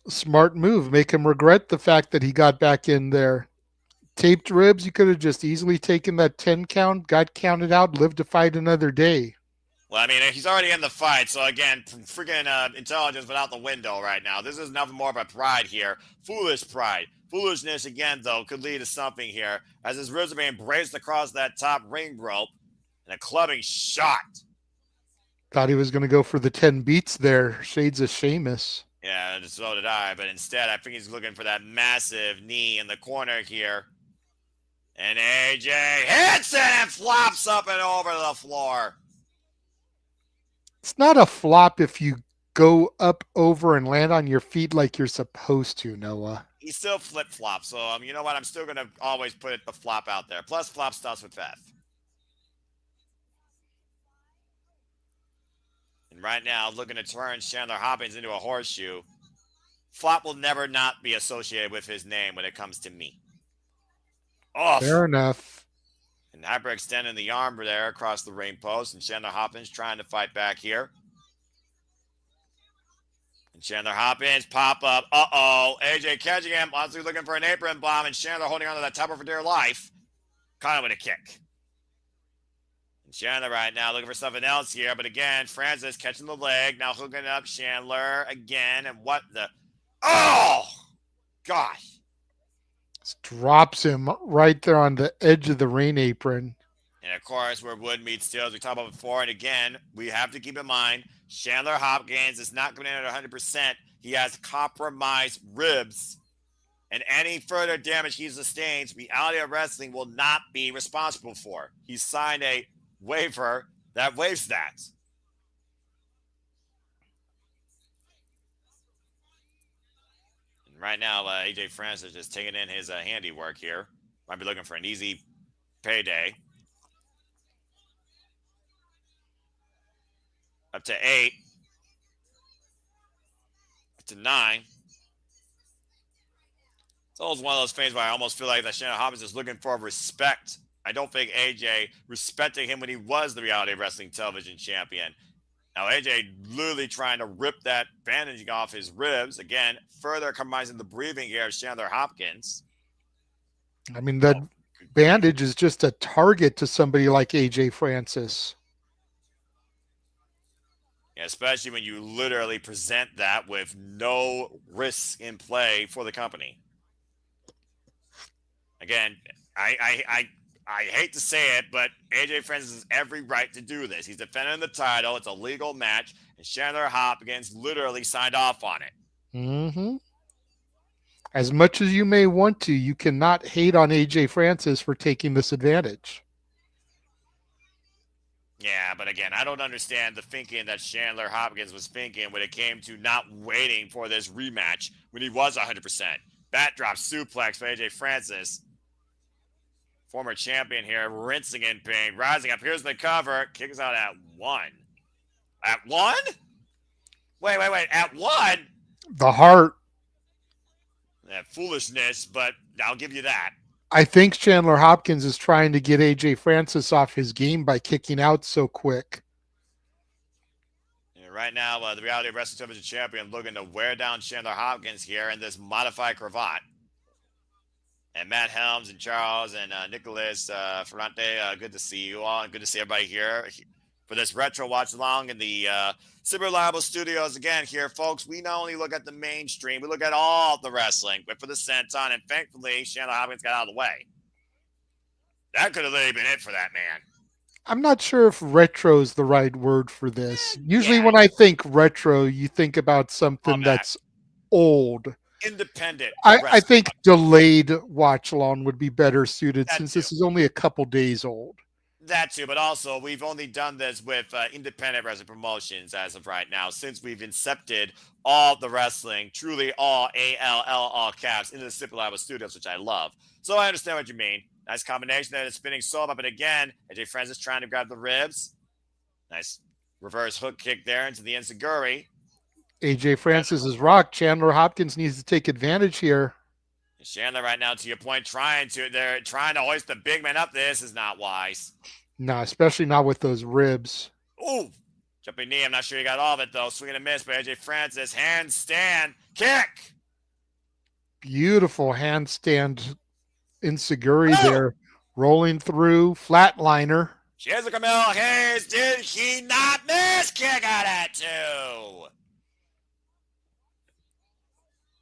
[SPEAKER 1] Smart move. Make him regret the fact that he got back in there. Taped ribs, you could have just easily taken that 10 count, got counted out, lived to fight another day.
[SPEAKER 2] Well, I mean, he's already in the fight, so again, freaking intelligence went out the window right now. This is nothing more but pride here. Foolish pride. Foolishness, again, though, could lead to something here, as his ribs are being braced across that top ring rope, and a clubbing shot.
[SPEAKER 1] Thought he was going to go for the 10 beats there. Shades of Sheamus.
[SPEAKER 2] Yeah, so did I, but instead, I think he's looking for that massive knee in the corner here. And AJ hits it and flops up and over the floor.
[SPEAKER 1] It's not a flop if you go up, over, and land on your feet like you're supposed to, Noah.
[SPEAKER 2] He still flip flops, so you know what? I'm still going to always put the flop out there. Plus, flop starts with F. And right now, looking to turn Chandler Hopkins into a horseshoe. Flop will never not be associated with his name when it comes to me. Off.
[SPEAKER 1] Fair enough.
[SPEAKER 2] And hyperextending the arm there across the ring post, and Chandler Hopkins trying to fight back here. And Chandler Hopkins pop up. AJ catching him, honestly looking for an apron bomb, and Chandler holding on to that topper for dear life. Kind of with a kick. And Chandler right now looking for something else here, but again, Francis catching the leg, now hooking up Chandler again, and what the... Oh! Gosh.
[SPEAKER 1] Drops him right there on the edge of the ring apron.
[SPEAKER 2] And of course, where wood meets steel, as we talked about before. And again, we have to keep in mind, Chandler Hopkins is not coming in at 100%. He has compromised ribs. And any further damage he sustains, Reality of Wrestling will not be responsible for. He signed a waiver that waives that. And right now, AJ Francis is taking in his handiwork here. Might be looking for an easy payday. Up to 8. Up to 9. It's almost one of those things where I almost feel like that Chandler Hopkins is looking for respect. I don't think AJ respected him when he was the Reality Wrestling Television Champion. Now, AJ literally trying to rip that bandaging off his ribs. Again, further compromising the breathing here of Chandler Hopkins.
[SPEAKER 1] I mean, that bandage is just a target to somebody like AJ Francis.
[SPEAKER 2] Yeah, especially when you literally present that with no risk in play for the company. Again, I hate to say it, but AJ Francis has every right to do this. He's defending the title. It's a legal match, and Chandler Hopkins literally signed off on it.
[SPEAKER 1] Mm-hmm. As much as you may want to, you cannot hate on AJ Francis for taking this advantage.
[SPEAKER 2] Yeah, but again, I don't understand the thinking that Chandler Hopkins was thinking when it came to not waiting for this rematch when he was 100%. Bat drop suplex for AJ Francis. Former champion here, rinsing in pain, rising up. Here's the cover. Kicks out at 1. At 1? Wait. At 1?
[SPEAKER 1] The heart.
[SPEAKER 2] That foolishness, but I'll give you that.
[SPEAKER 1] I think Chandler Hopkins is trying to get AJ Francis off his game by kicking out so quick.
[SPEAKER 2] And right now, the Reality Wrestling Television Champion looking to wear down Chandler Hopkins here in this modified cravat. And Matt Helms and Charles and Nicholas Ferrante, good to see you all, and good to see everybody here for this retro watch along in the Super Reliable Studios. Again, here, folks, we not only look at the mainstream, we look at all the wrestling, but for the senton, and thankfully, Chandler Hopkins got out of the way. That could have really been it for that man.
[SPEAKER 1] I'm not sure if retro is the right word for this. Usually when I think retro, you think about something that's old.
[SPEAKER 2] Independent.
[SPEAKER 1] I think delayed watch along would be better suited since this is only a couple days old.
[SPEAKER 2] That too, but also we've only done this with independent wrestling promotions as of right now, since we've incepted all the wrestling, truly all ALL, all caps, into the Super Reliable Studios, which I love. So I understand what you mean. Nice combination there, the spinning soul, but again, AJ Francis trying to grab the ribs. Nice reverse hook kick there into the enziguri.
[SPEAKER 1] AJ Francis is rocked. Chandler Hopkins needs to take advantage here.
[SPEAKER 2] Chandler right now, to your point, trying to hoist the big man up. This is not wise.
[SPEAKER 1] No, especially not with those ribs.
[SPEAKER 2] Ooh, jumping knee. I'm not sure he got all of it though. Swing and a miss by AJ Francis. Handstand kick.
[SPEAKER 1] Beautiful handstand insecurity
[SPEAKER 2] Oh,
[SPEAKER 1] there. Rolling through, flatliner.
[SPEAKER 2] here's a Camille Hayes. Did he not miss? Kick out at 2.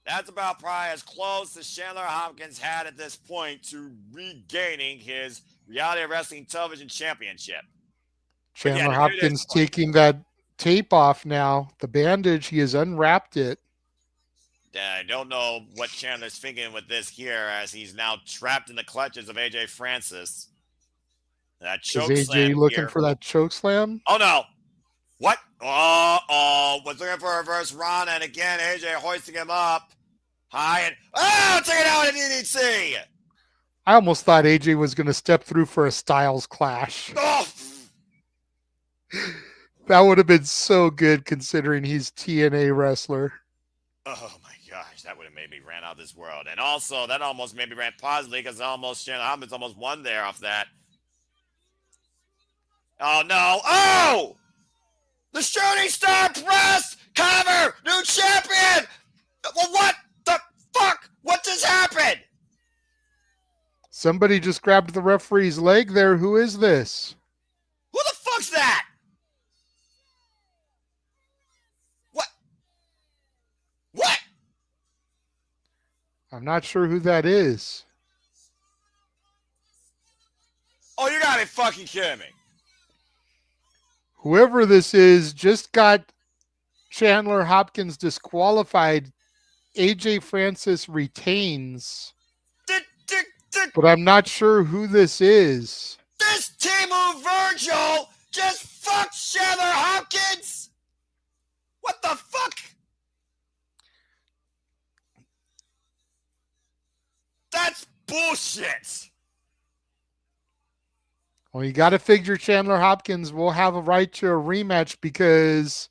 [SPEAKER 2] That's about probably as close as Chandler Hopkins had at this point to regaining his Reality of Wrestling Television Championship. But yeah,
[SPEAKER 1] Chandler
[SPEAKER 2] to do this
[SPEAKER 1] Hopkins
[SPEAKER 2] point,
[SPEAKER 1] taking that tape off now. The bandage, he has unwrapped it.
[SPEAKER 2] I don't know what Chandler's thinking with this here, as he's now trapped in the clutches of AJ Francis. That
[SPEAKER 1] Is
[SPEAKER 2] choke
[SPEAKER 1] AJ
[SPEAKER 2] slam
[SPEAKER 1] looking
[SPEAKER 2] here.
[SPEAKER 1] for that choke slam?
[SPEAKER 2] Oh no! What? Oh, was looking for a reverse run, and again AJ hoisting him up high and take it out in EDC.
[SPEAKER 1] I almost thought AJ was going to step through for a Styles clash.
[SPEAKER 2] Oh,
[SPEAKER 1] That would have been so good considering he's TNA wrestler.
[SPEAKER 2] oh my gosh, that would have made me ran out of this world. And also, that almost made me ran positively because Chandler Hopkins almost won there off that. Oh no! Oh! The shooting star press cover, new champion. Well, what the fuck? What just happened?
[SPEAKER 1] Somebody just grabbed the referee's leg there. Who is this?
[SPEAKER 2] Who the fuck's that? What? What?
[SPEAKER 1] I'm not sure who that is.
[SPEAKER 2] Oh, you gotta be fucking kidding me.
[SPEAKER 1] Whoever this is just got Chandler Hopkins disqualified. AJ Francis retains. But I'm not sure who this is.
[SPEAKER 2] This Timu Virgil just fucked Chandler Hopkins? What the fuck? That's bullshit.
[SPEAKER 1] Well, you got to figure Chandler Hopkins will have a right to a rematch because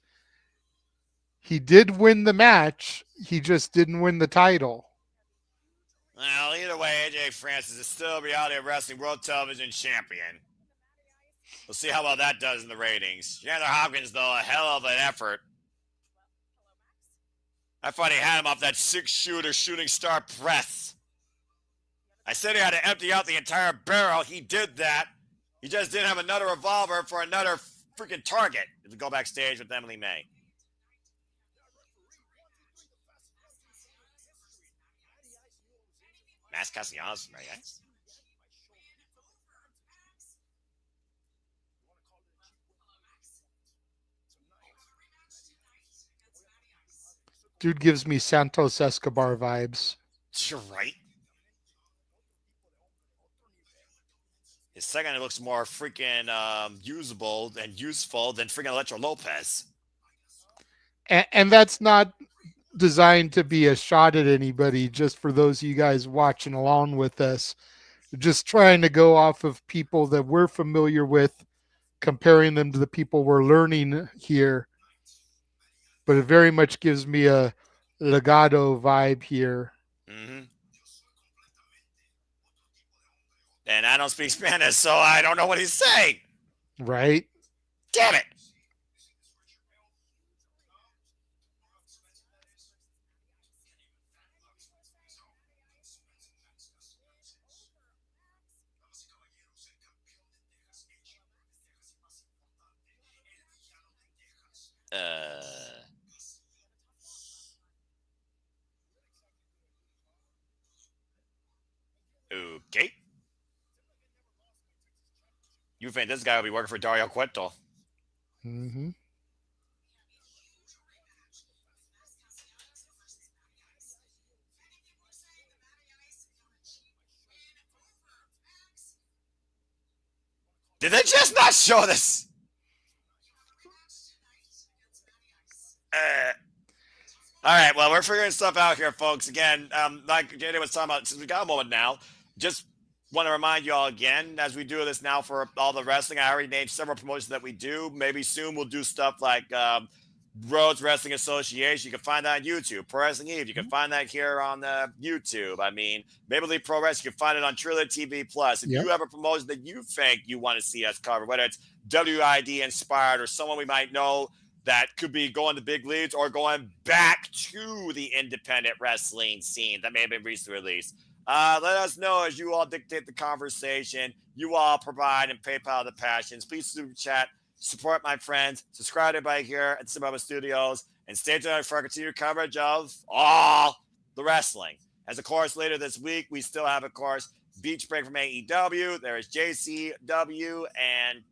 [SPEAKER 1] he did win the match. He just didn't win the title.
[SPEAKER 2] Well, either way, AJ Francis is still Reality of Wrestling World Television Champion. We'll see how well that does in the ratings. Chandler Hopkins, though, a hell of an effort. I thought he had him off that 6-shooter shooting star press. I said he had to empty out the entire barrel. He did that. He just didn't have another revolver for another freaking target. To go backstage with Emily May. Mass Castellanos, right? Yes.
[SPEAKER 1] Dude gives me Santos Escobar vibes.
[SPEAKER 2] You're right. His second, it looks more freaking usable and useful than freaking Electro Lopez.
[SPEAKER 1] And that's not designed to be a shot at anybody, just for those of you guys watching along with us. Just trying to go off of people that we're familiar with, comparing them to the people we're learning here. But it very much gives me a Legado vibe here.
[SPEAKER 2] Mm-hmm. And I don't speak Spanish, so I don't know what he's saying.
[SPEAKER 1] Right?
[SPEAKER 2] Damn it. Okay. You think this guy will be working for Dario Cueto?
[SPEAKER 1] Mm-hmm.
[SPEAKER 2] Did they just not show this? All right, well, we're figuring stuff out here, folks. Again, like JD was talking about, since we got a moment now, just want to remind you all again, as we do this now for all the wrestling, I already named several promotions that we do. Maybe soon we'll do stuff like Rhodes Wrestling Association. You can find that on YouTube. Pro Wrestling Eve. You can find that here on YouTube. I mean, Maple Leaf Pro Wrestling. You can find it on Triller TV Plus. If
[SPEAKER 1] Yep.
[SPEAKER 2] you have a promotion that you think you want to see us cover, whether it's WID inspired or someone we might know that could be going to big leagues or going back to the independent wrestling scene that may have been recently released. Let us know as you all dictate the conversation. You all provide and PayPal the passions. Please super chat, support my friends, subscribe to everybody here at Suburban Studios, and stay tuned for our continued coverage of all the wrestling. As of course, later this week, we still have, of course, Beach Break from AEW. There is JCW, and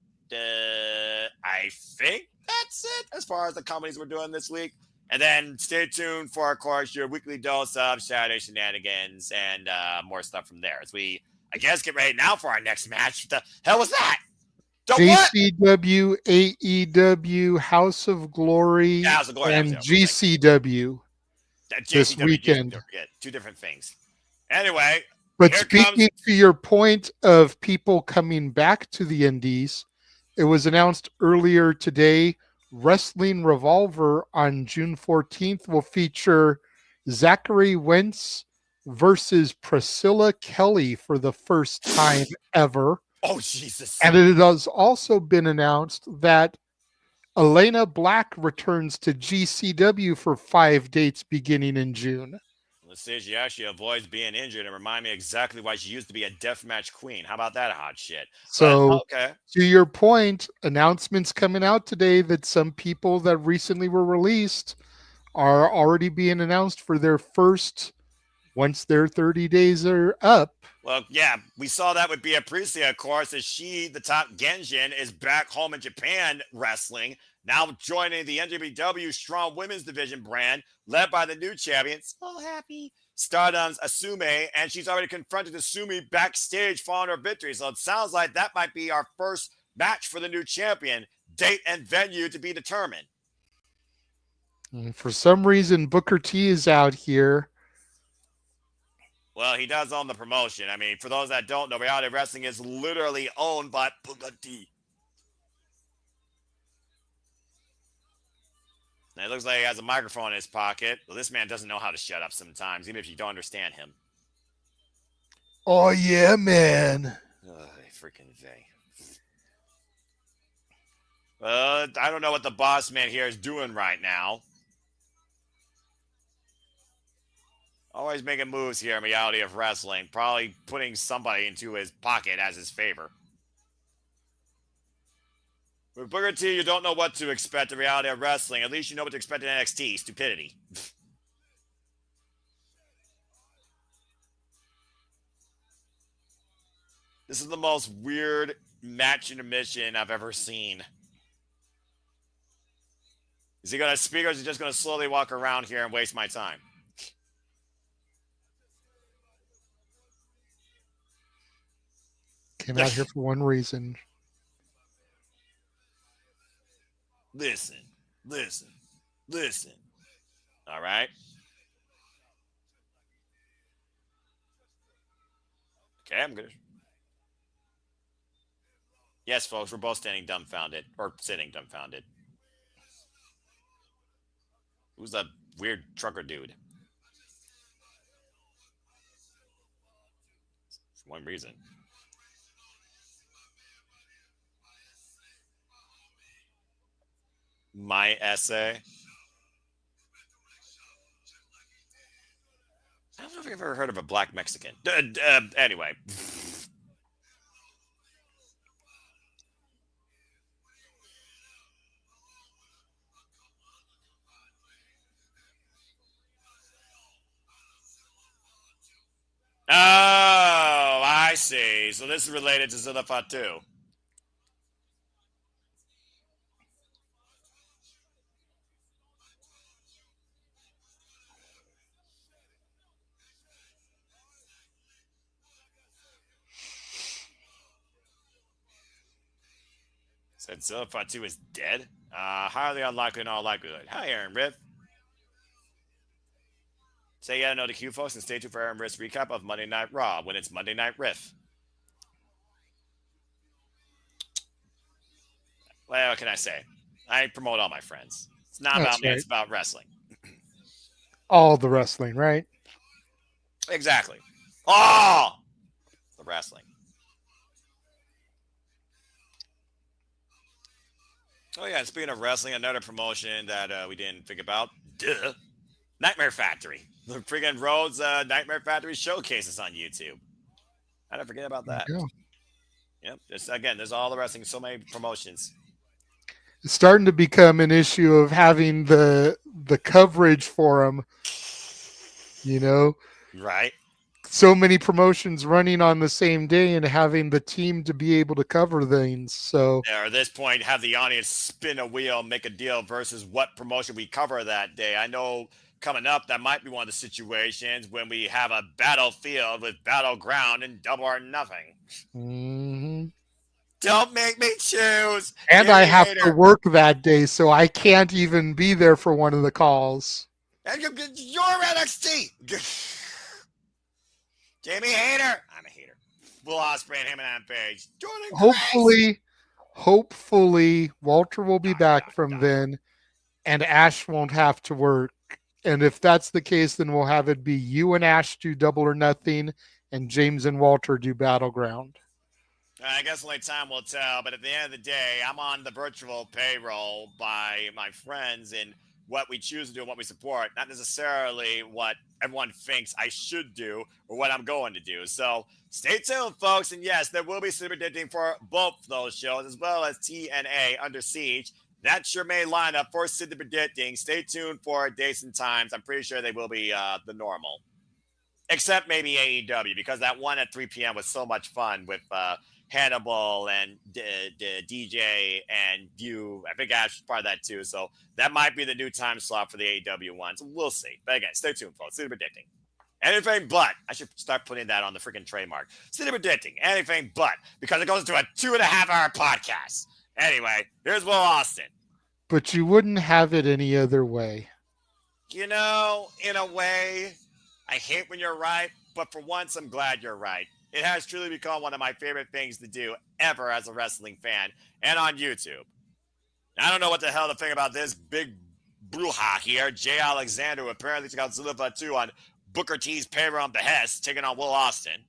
[SPEAKER 2] I think that's it as far as the companies we're doing this week. And then stay tuned for, of course, your weekly dose of Saturday shenanigans and more stuff from there. As we, I guess, get ready now for our next match. What the hell was that?
[SPEAKER 1] JCW, AEW, House of Glory,
[SPEAKER 2] Yeah, House of Glory,
[SPEAKER 1] and GCW this
[SPEAKER 2] JCW,
[SPEAKER 1] weekend.
[SPEAKER 2] two different things. Anyway,
[SPEAKER 1] but speaking to your point of people coming back to the indies, it was announced earlier today, Wrestling Revolver on June 14th will feature Zachary Wentz versus Priscilla Kelly for the first time ever.
[SPEAKER 2] Oh, Jesus.
[SPEAKER 1] And it has also been announced that Elena Black returns to GCW for 5 dates beginning in June.
[SPEAKER 2] Let's see if she actually avoids being injured and remind me exactly why she used to be a deathmatch queen. How about that hot shit?
[SPEAKER 1] So,
[SPEAKER 2] okay.
[SPEAKER 1] To your point, announcements coming out today that some people that recently were released are already being announced for their first, once their 30 days are up.
[SPEAKER 2] Well, yeah, we saw that with Bea Priestley, of course, as she, the top Genjin, is back home in Japan wrestling, now joining the NWW Strong Women's Division brand, led by the new champion, so happy, Stardom's Asume, and she's already confronted Asume backstage following her victory. So it sounds like that might be our first match for the new champion. Date and venue to be determined.
[SPEAKER 1] And for some reason, Booker T is out here.
[SPEAKER 2] Well, he does own the promotion. I mean, for those that don't know, Reality Wrestling is literally owned by Booker T. And it looks like he has a microphone in his pocket. Well, this man doesn't know how to shut up sometimes, even if you don't understand him.
[SPEAKER 1] Oh, yeah, man.
[SPEAKER 2] Freaking thing. I don't know what the boss man here is doing right now. Always making moves here in Reality of Wrestling. Probably putting somebody into his pocket as his favor. With Booker T, you don't know what to expect in Reality of Wrestling. At least you know what to expect in NXT. Stupidity. This is the most weird match intermission I've ever seen. Is he going to speak or is he just going to slowly walk around here and waste my time?
[SPEAKER 1] Came out here for one reason.
[SPEAKER 2] Listen. All right. Okay, I'm good. Yes, folks, we're both standing dumbfounded. Or sitting dumbfounded. Who's that weird trucker dude? For one reason. My essay. I don't know if you've ever heard of a black Mexican. Anyway. Oh, I see. So this is related to Zilla Fatu. Said Zilla Fatu is dead? Highly unlikely in all likelihood. Hi, Aaron Riff. Say yeah, no to Q, folks, and stay tuned for Aaron Riff's recap of Monday Night Raw when it's Monday Night Riff. Well, what can I say? I promote all my friends. It's not
[SPEAKER 1] That's
[SPEAKER 2] about me.
[SPEAKER 1] right.
[SPEAKER 2] It's about wrestling.
[SPEAKER 1] All the wrestling, right?
[SPEAKER 2] Exactly. Oh, the wrestling. Oh yeah. And speaking of wrestling, another promotion that we didn't think about. Duh. Nightmare Factory. The freaking Rhodes Nightmare Factory showcases on YouTube. I didn't forget about
[SPEAKER 1] There
[SPEAKER 2] that.
[SPEAKER 1] you go.
[SPEAKER 2] Yep. There's all the wrestling, so many promotions.
[SPEAKER 1] It's starting to become an issue of having the coverage for them. You know,
[SPEAKER 2] Right.
[SPEAKER 1] so many promotions running on the same day and having the team to be able to cover things. So
[SPEAKER 2] Or at this point, have the audience spin a wheel, make a deal versus what promotion we cover that day. I know coming up, that might be one of the situations when we have a battlefield with battleground and double or nothing.
[SPEAKER 1] mhm.
[SPEAKER 2] Don't make me choose.
[SPEAKER 1] And I
[SPEAKER 2] Jimmy
[SPEAKER 1] have to
[SPEAKER 2] Hater.
[SPEAKER 1] work that day, so I can't even be there for one of the calls.
[SPEAKER 2] And you're NXT. Jamie Hater. I'm a hater. Will Ospreay and him and Page. Jordan Grace.
[SPEAKER 1] Hopefully Walter will be
[SPEAKER 2] Dot,
[SPEAKER 1] back
[SPEAKER 2] dot,
[SPEAKER 1] from
[SPEAKER 2] dot.
[SPEAKER 1] then and Ash won't have to work. And if that's the case, then we'll have it be you and Ash do double or nothing and James and Walter do battleground.
[SPEAKER 2] I guess only time will tell, but at the end of the day, I'm on the virtual payroll by my friends and what we choose to do and what we support, not necessarily what everyone thinks I should do or what I'm going to do. So stay tuned, folks. And yes, there will be super predicting for both those shows, as well as TNA Under Siege. That's your main lineup for Super Predicting. Stay tuned for dates and times. I'm pretty sure they will be the normal. Except maybe AEW, because that one at 3 p.m. was so much fun with Hannibal and DJ and you. I think Ash was part of that too. So that might be the new time slot for the AEW one. So we'll see. But again, stay tuned, folks. Super Predicting. Anything but. I should start putting that on the freaking trademark. Super Predicting. Anything but. Because it goes into a 2.5-hour podcast. Anyway, here's Will Austin.
[SPEAKER 1] But you wouldn't have it any other way.
[SPEAKER 2] You know, in a way, I hate when you're right, but for once, I'm glad you're right. It has truly become one of my favorite things to do ever as a wrestling fan and on YouTube. I don't know what the hell to think about this big bruja here, Jay Alexander, who apparently took out Zilla Fatu on Booker T's payroll and behest, taking on Will Austin.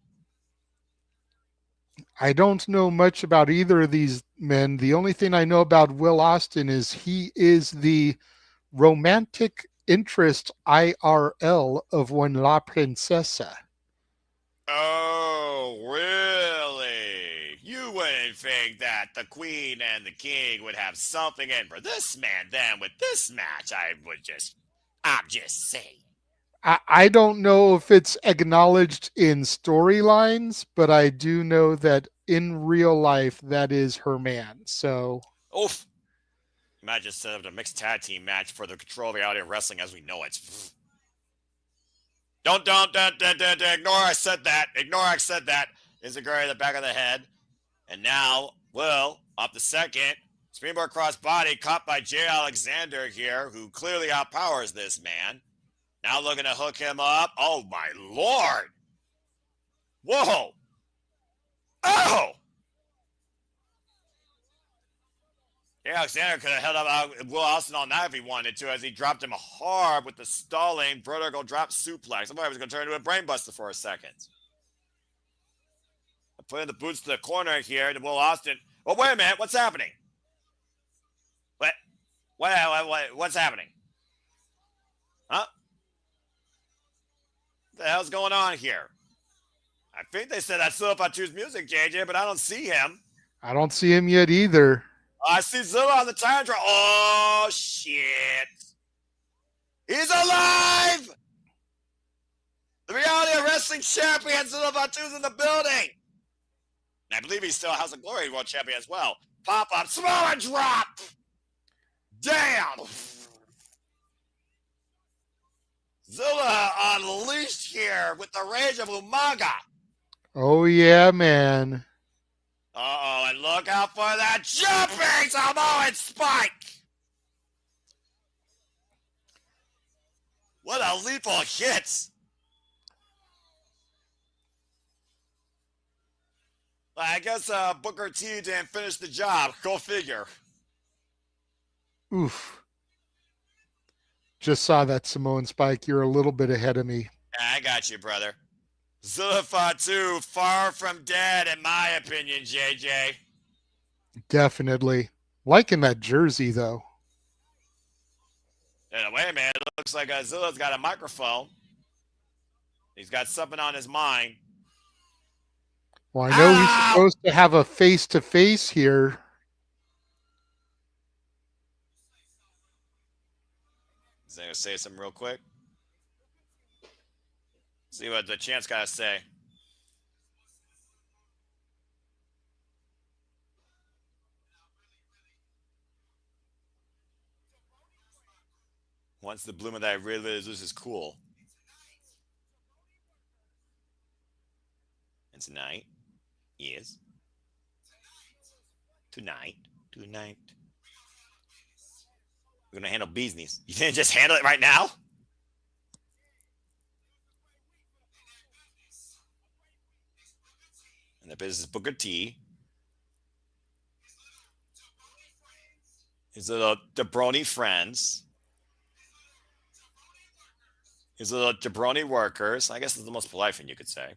[SPEAKER 1] I don't know much about either of these men. The only thing I know about Will Austin is he is the romantic interest IRL of one La Princesa.
[SPEAKER 2] Oh, really? You wouldn't think that the Queen and the King would have something in for this man then with this match. I'm just saying.
[SPEAKER 1] I don't know if it's acknowledged in storylines, but I do know that in real life, that is her man. So,
[SPEAKER 2] Oof. You might just set up a mixed tag team match for the control of reality of wrestling as we know it. Don't, ignore I said that. Ignore I said that. Is a Gary in the back of the head. And now, Will, up the second. Springboard cross body caught by Jay Alexander here, who clearly outpowers this man. Now looking to hook him up. Oh, my Lord. Whoa. Oh. Jay Alexander could have held up Will Austin all night if he wanted to, as he dropped him hard with the stalling vertical drop suplex. I thought he was going to turn into a brainbuster for a second. Putting the boots to the corner here to Will Austin. Oh, wait a minute. What's happening? What's happening? Huh? What the hell's going on here? I think they said that's Zilla Fatu's music, JJ, but I don't see him.
[SPEAKER 1] I don't see him yet either.
[SPEAKER 2] I see Zilla on the time trial. Oh, shit. He's alive! The Reality of Wrestling champion, Zilla Fatu's in the building. And I believe he's still House of Glory World Champion as well. Pop up, Samoa drop! Damn! Zilla unleashed here with the rage of Umaga.
[SPEAKER 1] Oh, yeah, man.
[SPEAKER 2] Uh-oh, and look out for that jumping Samoan spike! What a lethal hit! I guess Booker T didn't finish the job. Go figure.
[SPEAKER 1] Oof. Just saw that Samoan Spike. You're a little bit ahead of me.
[SPEAKER 2] I got you, brother. Zilla Fatu, far from dead, in my opinion, JJ.
[SPEAKER 1] Definitely. Liking that jersey, though.
[SPEAKER 2] Wait a minute. It looks like Zilla's got a microphone. He's got something on his mind.
[SPEAKER 1] Well, I know he's supposed to have a face-to-face here.
[SPEAKER 2] Is he going to say something real quick? See what the champ's got to say. Once the bloom of that really loses cool. And tonight is tonight. We're gonna handle business. You didn't just handle it right now? And the business Booker T. Is it the Jabroni friends? Is it the Jabroni workers? I guess it's the most polite thing you could say.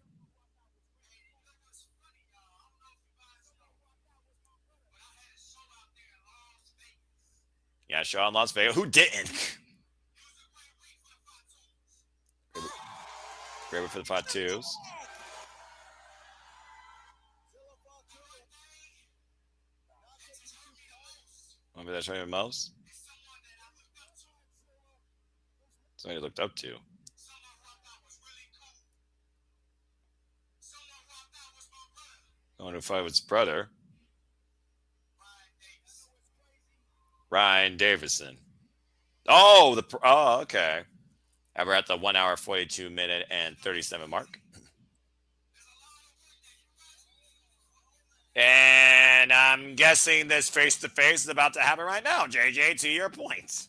[SPEAKER 2] Yeah, show in Las Vegas. Who didn't? Great for the Fatus. Maybe that's right most. Somebody looked up to. I wonder if I was his brother. Ryan Davison. Oh, okay. We're at the 1 hour, 42 minute, and 37 mark. And I'm guessing this face-to-face is about to happen right now, JJ, to your points.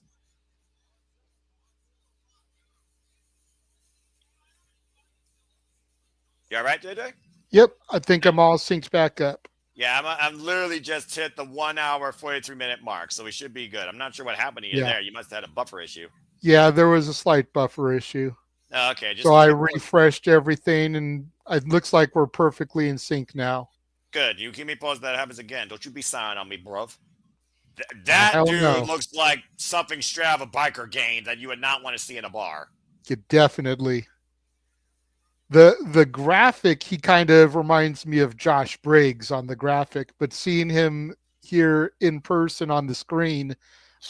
[SPEAKER 2] You all right, JJ?
[SPEAKER 1] Yep, I think I'm all synced back up.
[SPEAKER 2] Yeah, I'm literally just hit the 1 hour, 43 minute mark, so we should be good. I'm not sure what happened to you there. You must have had a buffer issue.
[SPEAKER 1] Yeah, there was a slight buffer issue.
[SPEAKER 2] Okay.
[SPEAKER 1] So I refreshed everything, and it looks like we're perfectly in sync now.
[SPEAKER 2] Good. You keep me posted that happens again. Don't you be silent on me, bro. That dude looks like something straight out of a biker gang that you would not want to see in a bar.
[SPEAKER 1] Yeah, definitely. The graphic, he kind of reminds me of Josh Briggs on the graphic, but seeing him here in person on the screen,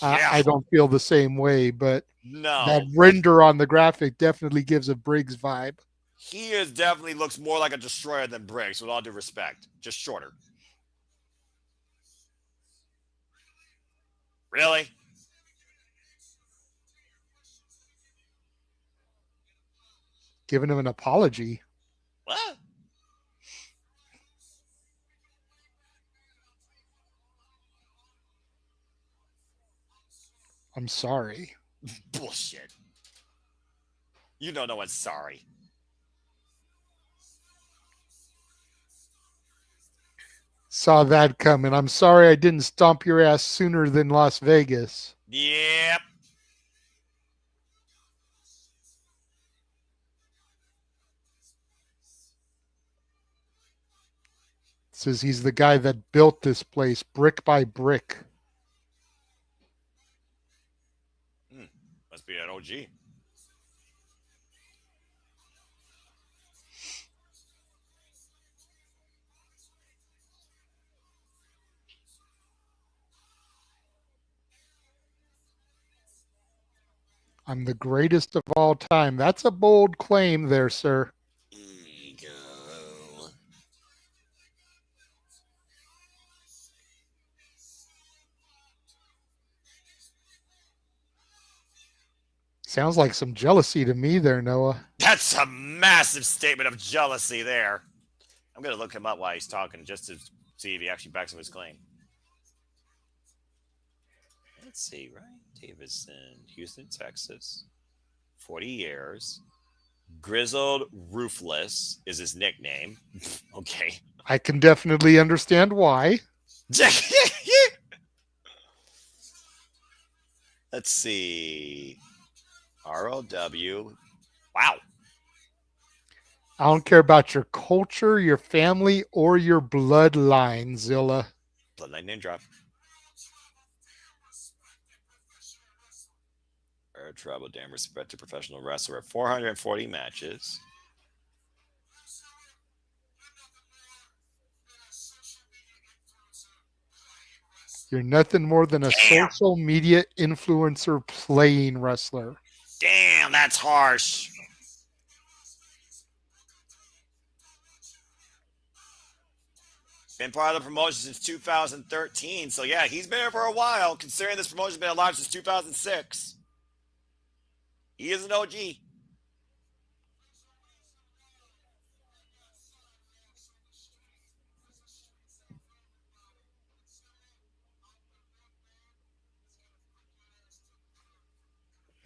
[SPEAKER 1] I don't feel the same way. But that render on the graphic definitely gives a Briggs vibe.
[SPEAKER 2] He definitely looks more like a destroyer than Briggs, with all due respect. Just shorter. Really?
[SPEAKER 1] Giving him an apology.
[SPEAKER 2] What?
[SPEAKER 1] I'm sorry.
[SPEAKER 2] Bullshit. You don't know what's sorry.
[SPEAKER 1] Saw that coming. I'm sorry I didn't stomp your ass sooner than Las Vegas.
[SPEAKER 2] Yep.
[SPEAKER 1] Says he's the guy that built this place brick by brick.
[SPEAKER 2] Must be an OG.
[SPEAKER 1] I'm the greatest of all time. That's a bold claim there, sir.
[SPEAKER 2] Go.
[SPEAKER 1] Sounds like some jealousy to me there, Noah.
[SPEAKER 2] That's a massive statement of jealousy there. I'm going to look him up while he's talking just to see if he actually backs up his claim. Let's see, Ryan Davison, Houston, Texas, 40 years. Grizzled Roofless is his nickname. Okay.
[SPEAKER 1] I can definitely understand why.
[SPEAKER 2] Let's see. ROW. Wow.
[SPEAKER 1] I don't care about your culture, your family, or your bloodline, Zilla.
[SPEAKER 2] Bloodline name drop. Tribal damn respected professional wrestler at 440 matches.
[SPEAKER 1] You're nothing more than a
[SPEAKER 2] Damn.
[SPEAKER 1] social media influencer playing wrestler.
[SPEAKER 2] Damn, that's harsh. Been part of the promotion since 2013. So yeah, he's been here for a while, considering this promotion's been alive since 2006. He is an OG.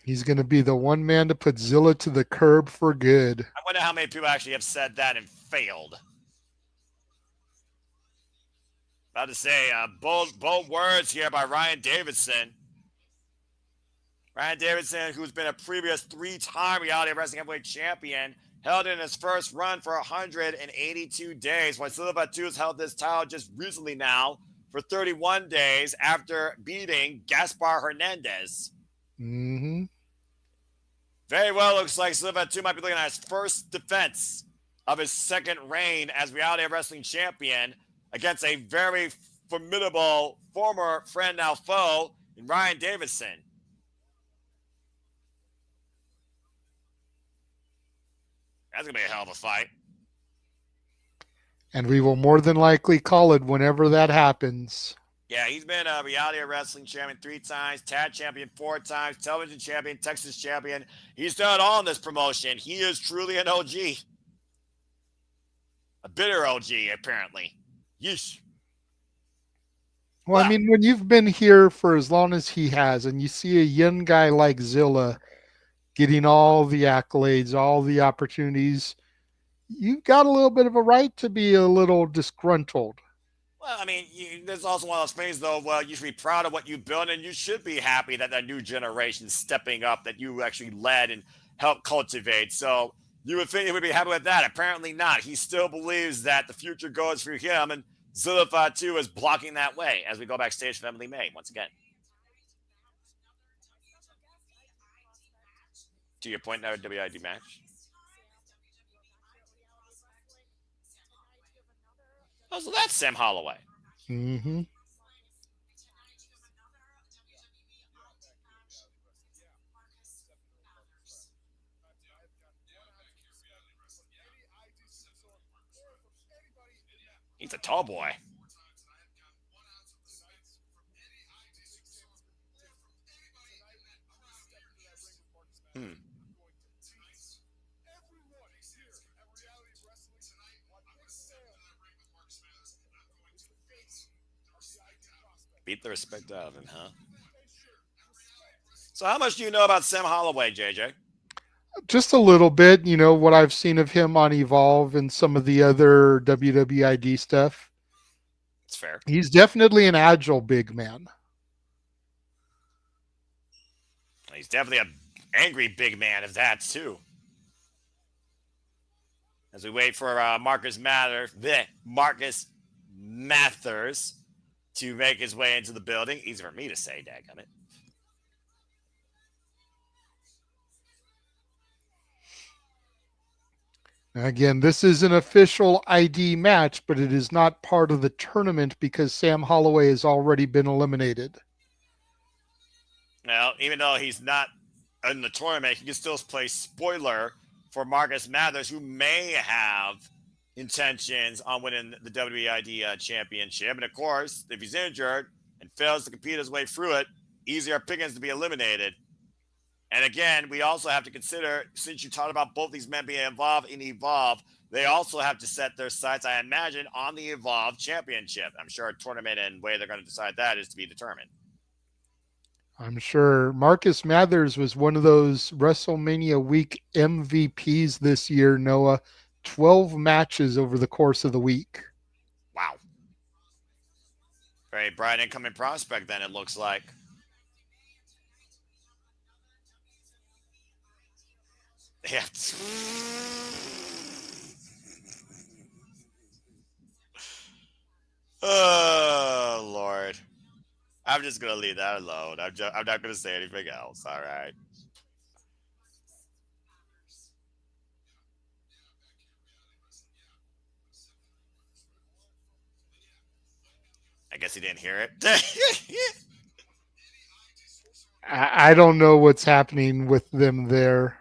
[SPEAKER 1] He's going to be the one man to put Zilla to the curb for good.
[SPEAKER 2] I wonder how many people actually have said that and failed. About to say, bold words here by Ryan Davison. Ryan Davison, who's been a previous 3-time Reality Wrestling Heavyweight Champion, held in his first run for 182 days, while Zilla Fatu has held this title just recently now for 31 days after beating Gaspar Hernandez.
[SPEAKER 1] Mm-hmm.
[SPEAKER 2] Very well looks like Zilla Fatu might be looking at his first defense of his second reign as Reality Wrestling Champion against a very formidable former friend, now foe, in Ryan Davison. That's going to be a hell of a fight.
[SPEAKER 1] And we will more than likely call it whenever that happens.
[SPEAKER 2] Yeah, he's been a Reality Wrestling Champion 3 times, tag champion 4 times, television champion, Texas champion. He's done it all in this promotion. He is truly an OG. A bitter OG, apparently. Yeesh.
[SPEAKER 1] Well, I mean, when you've been here for as long as he has, and you see a young guy like Zilla getting all the accolades, all the opportunities, you've got a little bit of a right to be a little disgruntled.
[SPEAKER 2] Well, I mean, there's also one of those things, though, well, you should be proud of what you've built, and you should be happy that that new generation stepping up that you actually led and helped cultivate. So you would think he would be happy with that. Apparently not. He still believes that the future goes for him, and Zilla Fatu is blocking that way as we go backstage for Emily May once again. To your point, now WID match. Oh, so that's Sam Holloway.
[SPEAKER 1] Mm-hmm.
[SPEAKER 2] He's a tall boy. Hmm. Beat the respect out of him, huh? So how much do you know about Sam Holloway, JJ?
[SPEAKER 1] Just a little bit, what I've seen of him on Evolve and some of the other WWID stuff.
[SPEAKER 2] It's fair.
[SPEAKER 1] He's definitely an agile big man.
[SPEAKER 2] He's definitely an angry big man of that, too. As we wait for Marcus Mathers to make his way into the building. Easy for me to say, dadgummit.
[SPEAKER 1] Again, this is an official ID match, but it is not part of the tournament because Sam Holloway has already been eliminated.
[SPEAKER 2] Well, even though he's not in the tournament, he can still play spoiler for Marcus Mathers, who may have intentions on winning the WID championship. And of course, if he's injured and fails to compete his way through it, easier pickings to be eliminated. And again, we also have to consider, since you talked about both these men being involved in Evolve, they also have to set their sights, I imagine, on the Evolve championship. I'm sure a tournament and way they're going to decide that is to be determined.
[SPEAKER 1] I'm sure Marcus Mathers was one of those WrestleMania week MVPs this year, Noah. 12 matches over the course of the week.
[SPEAKER 2] Wow. Very bright incoming prospect, then, it looks like. Yeah. Oh Lord. I'm just gonna leave that alone. I'm not gonna say anything else. All right. I guess he didn't hear it.
[SPEAKER 1] I don't know what's happening with them there.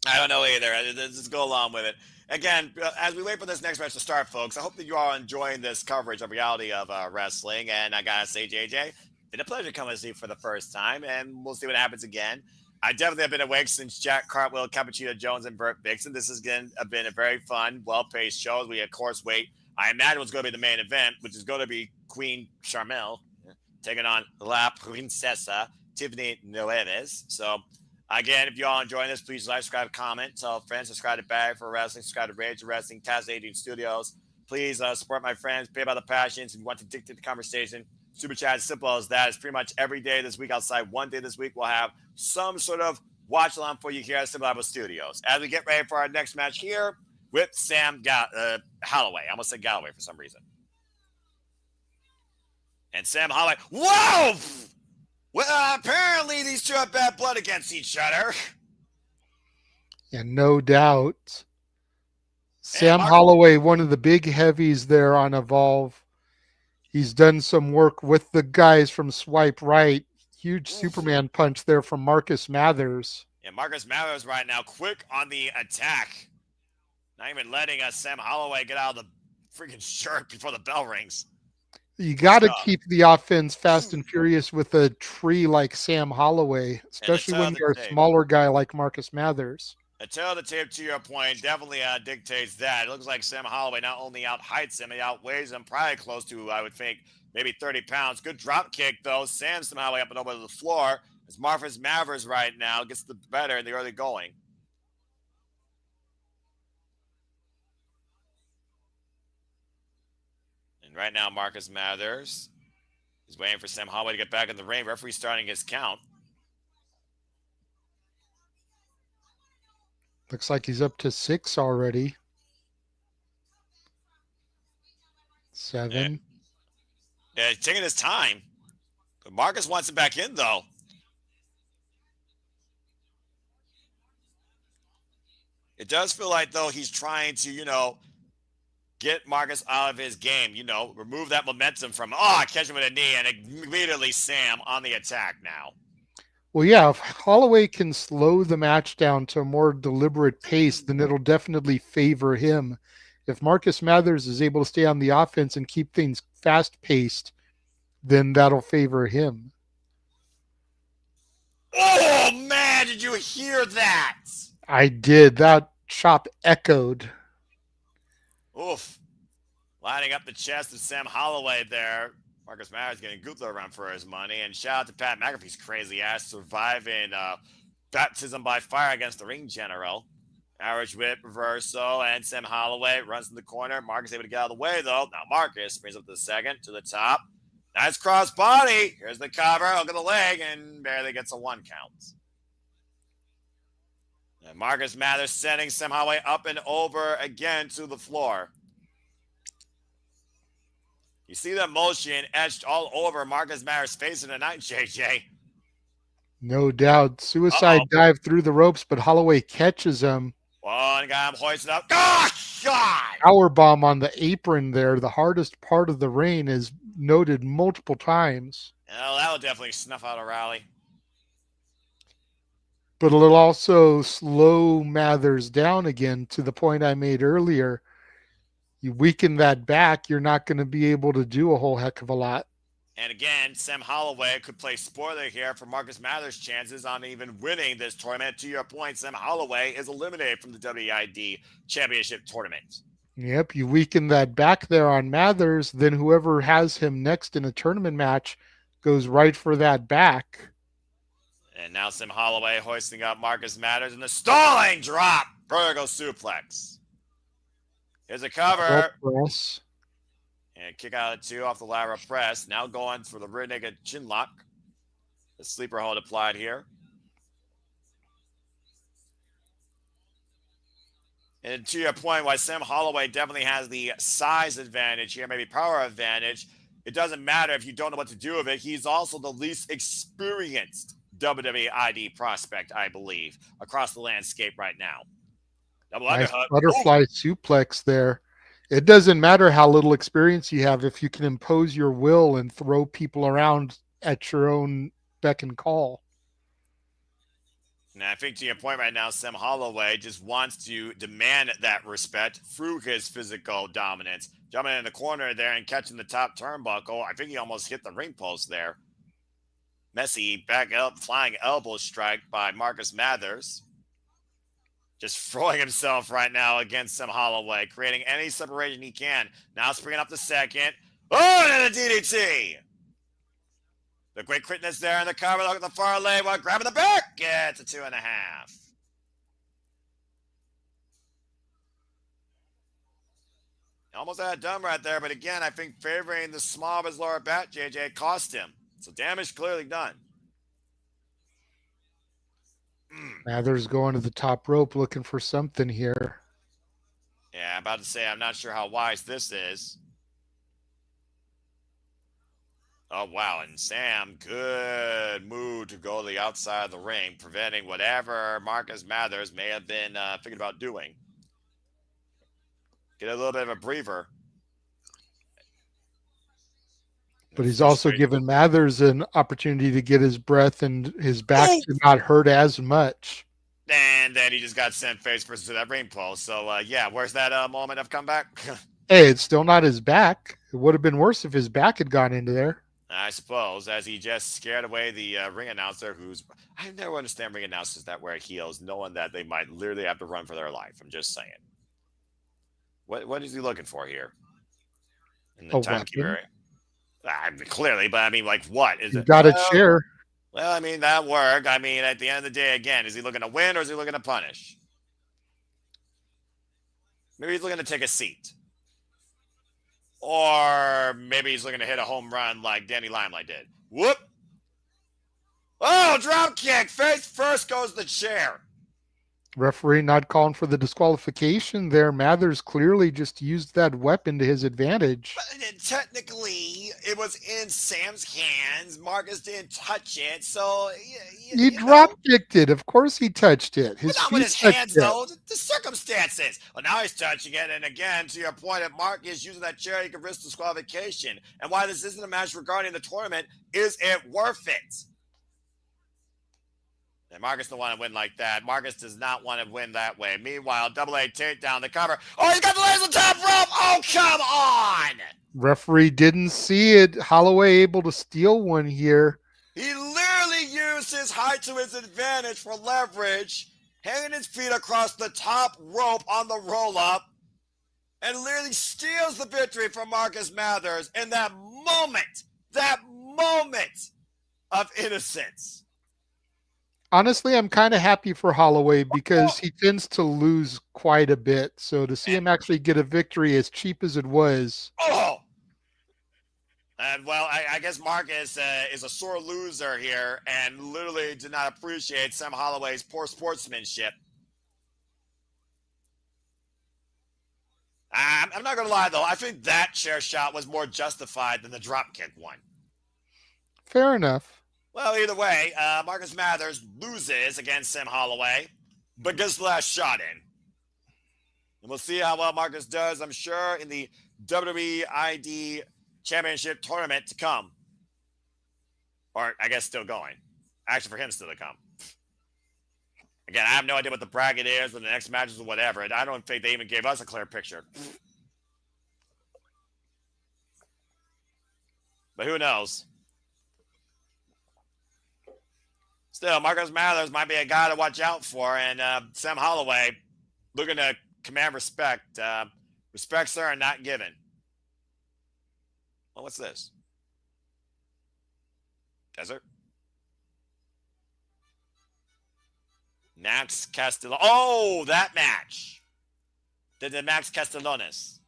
[SPEAKER 2] I don't know either. Let's just go along with it. Again, as we wait for this next match to start, folks, I hope that you are enjoying this coverage of reality of wrestling. And I gotta say, JJ, been a pleasure coming to see you for the first time, and we'll see what happens again. I definitely have been awake since Jack Cartwheel, Cappuccino Jones, and Vert Vixen. This has been a very fun, well-paced show. We of course wait. I imagine what's going to be the main event, which is going to be Queen Sharmell taking on La Princesa, Tiffany Nieves. So again, if you all enjoying this, please like, subscribe, comment, tell friends, subscribe to Bag for Wrestling, subscribe to Rage Wrestling, Cast 18 Studios. Please support my friends, pay by the passions. If you want to dictate the conversation, super chat, as simple as that. It's pretty much every day this week outside. One day this week, we'll have some sort of watch along for you here at Simple Studios. As we get ready for our next match here with Holloway. I almost said Galloway for some reason. And Sam Holloway. Whoa! Well, apparently these two have bad blood against each other.
[SPEAKER 1] And no doubt,
[SPEAKER 2] And
[SPEAKER 1] Sam
[SPEAKER 2] Mark.
[SPEAKER 1] Holloway, one of the big heavies there on Evolve. He's done some work with the guys from Swipe Right. Huge
[SPEAKER 2] Oof.
[SPEAKER 1] Superman punch there from Marcus Mathers.
[SPEAKER 2] And Marcus Mathers right now, quick on the attack. Not even letting Sam Holloway get out of the freaking shirt before the bell rings.
[SPEAKER 1] You
[SPEAKER 2] Good
[SPEAKER 1] got to
[SPEAKER 2] stuff.
[SPEAKER 1] keep the offense fast and furious with a tree like Sam Holloway,
[SPEAKER 2] And the
[SPEAKER 1] especially
[SPEAKER 2] tail
[SPEAKER 1] when
[SPEAKER 2] of the
[SPEAKER 1] you're a
[SPEAKER 2] tape.
[SPEAKER 1] smaller guy like Marcus Mathers.
[SPEAKER 2] The tail of the tape, to your point, definitely dictates that. It looks like Sam Holloway not only out heights him, he outweighs him probably close to, I would think, maybe 30 pounds. Good drop kick, though. Sends Sam Holloway up and over to the floor. As Marcus Mathers right now gets the better in the early going. And right now, Marcus Mathers is waiting for Sam Holloway to get back in the ring. Referee starting his count.
[SPEAKER 1] Looks like he's up to 6 already.
[SPEAKER 2] Yeah,
[SPEAKER 1] 7.
[SPEAKER 2] yeah, he's taking his time. But Marcus wants him back in, though. It does feel like, though, he's trying to, get Marcus out of his game, remove that momentum from, catch him with a knee, and immediately Sam on the attack now.
[SPEAKER 1] Well, yeah, if Holloway can slow the match down to a more deliberate pace, then it'll definitely favor him. If Marcus Mathers is able to stay on the offense and keep things fast paced, then that'll favor him.
[SPEAKER 2] Oh, man, did you hear that?
[SPEAKER 1] I did. That chop echoed.
[SPEAKER 2] Oof. Lining up the chest of Sam Holloway there. Marcus Mathers getting Gunther around for his money. And shout out to Pat McAfee's crazy ass surviving baptism by fire against the ring general. Irish whip reversal, and Sam Holloway runs in the corner. Marcus able to get out of the way, though. Now Marcus brings up to the second, to the top. Nice cross body. Here's the cover, hook of the leg, and barely gets a 1 count. And Marcus Mathers sending Sam Holloway up and over again to the floor. You see that motion etched all over Marcus Mathers' face tonight, JJ.
[SPEAKER 1] No doubt.
[SPEAKER 2] Uh-oh.
[SPEAKER 1] Suicide dive through the ropes, but Holloway catches him.
[SPEAKER 2] One guy hoisted up. Oh, God!
[SPEAKER 1] Power bomb on the apron there. The hardest part of the ring is noted multiple times.
[SPEAKER 2] Oh, that will definitely snuff out a rally.
[SPEAKER 1] But it'll also slow Mathers down again to the point I made earlier. You weaken that back, you're not going to be able to do a whole heck of a lot.
[SPEAKER 2] And again, Sam Holloway could play spoiler here for Marcus Mathers' chances on even winning this tournament. To your point, Sam Holloway is eliminated from the WID Championship tournament.
[SPEAKER 1] Yep, you weaken that back there on Mathers, then whoever has him next in a tournament match goes right for that back.
[SPEAKER 2] And now Sam Holloway hoisting up Marcus Mathers in the stalling drop. Vertigo suplex. Here's a cover.
[SPEAKER 1] Press.
[SPEAKER 2] And kick out of 2 off the lateral press. Now going for the rear naked chin lock. The sleeper hold applied here. And to your point, why Sam Holloway definitely has the size advantage here, maybe power advantage. It doesn't matter if you don't know what to do with it. He's also the least experienced WWE ID prospect, I believe, across the landscape right now. Double
[SPEAKER 1] Nice
[SPEAKER 2] underhook. Oh,
[SPEAKER 1] butterfly suplex there. It doesn't matter how little experience you have if you can impose your will and throw people around at your own beck and call.
[SPEAKER 2] and I think to your point right now, Sam Holloway just wants to demand that respect through his physical dominance. Jumping in the corner there and catching the top turnbuckle. I think he almost hit the ring post there. Messy back up, flying elbow strike by Marcus Mathers. Just throwing himself right now against Sam Holloway, creating any separation he can. Now springing up the second. Oh, and a DDT. The quick quickness there in the cover. Look at the far lane while grabbing the back. Yeah, it's a 2.5. Almost had it done right there, but again, I think favoring the small of his lower back, JJ, cost him. So damage clearly done.
[SPEAKER 1] Mathers going to the top rope looking for something here.
[SPEAKER 2] Yeah, I'm about to say I'm not sure how wise this is. Oh, wow. And Sam, good move to go to the outside of the ring, preventing whatever Marcus Mathers may have been thinking about doing. Get a little bit of a breather.
[SPEAKER 1] But he's also given Mathers an opportunity to get his breath and his back to not hurt as much.
[SPEAKER 2] And then he just got sent face first to that ring post. So, yeah, where's that moment of comeback?
[SPEAKER 1] Hey, it's still not his back. It would have been worse if his back had gone into there.
[SPEAKER 2] I suppose, as he just scared away the ring announcer who's... I never understand ring announcers that wear heels, knowing that they might literally have to run for their life. I'm just saying. What is he looking for here? In the timekeeper area? Clearly, but I mean, like, what? Is
[SPEAKER 1] you
[SPEAKER 2] it?
[SPEAKER 1] got a chair.
[SPEAKER 2] Well, I mean, that worked. I mean, at the end of the day, again, is he looking to win or is he looking to punish? Maybe he's looking to take a seat. Or maybe he's looking to hit a home run like Danny Limelight did. Whoop! Oh, drop kick. Face first goes the chair.
[SPEAKER 1] Referee not calling for the disqualification there. Mathers clearly just used that weapon to his advantage.
[SPEAKER 2] But technically, it was in Sam's hands. Marcus didn't touch it, so
[SPEAKER 1] he drop kicked it. Of course, he touched it.
[SPEAKER 2] His not with his hands, though. The circumstances. Well, now he's touching it, and again, to your point, if Marcus using that chair, he could risk disqualification. And why this isn't a match regarding the tournament, is it worth it? And Marcus don't want to win like that. Marcus does not want to win that way. Meanwhile, double A takedown, the cover. Oh, he's got the legs on top rope. Oh, come on.
[SPEAKER 1] Referee didn't see it. Holloway able to steal one here.
[SPEAKER 2] He literally used his height to his advantage for leverage, hanging his feet across the top rope on the roll-up, and literally steals the victory from Marcus Mathers in that moment of innocence.
[SPEAKER 1] Honestly, I'm kind of happy for Holloway because he tends to lose quite a bit. So to see him actually get a victory as cheap as it was.
[SPEAKER 2] Oh! And well, I guess Marcus is a sore loser here and literally did not appreciate Sam Holloway's poor sportsmanship. I'm not going to lie, though. I think that chair shot was more justified than the dropkick one.
[SPEAKER 1] Fair enough.
[SPEAKER 2] Well, either way, Marcus Mathers loses against Sam Holloway, but gets the last shot in. And we'll see how well Marcus does, I'm sure, in the WWE ID Championship tournament to come. Or, I guess, still going. Actually, for him, still to come. Again, I have no idea what the bracket is or the next matches or whatever. And I don't think they even gave us a clear picture. But who knows? Still, Marcus Mathers might be a guy to watch out for. And Sam Holloway looking to command respect. Respects are not given. Well, what's this? Desert? Max Castellanos. Oh, that match. The Max Castellanos.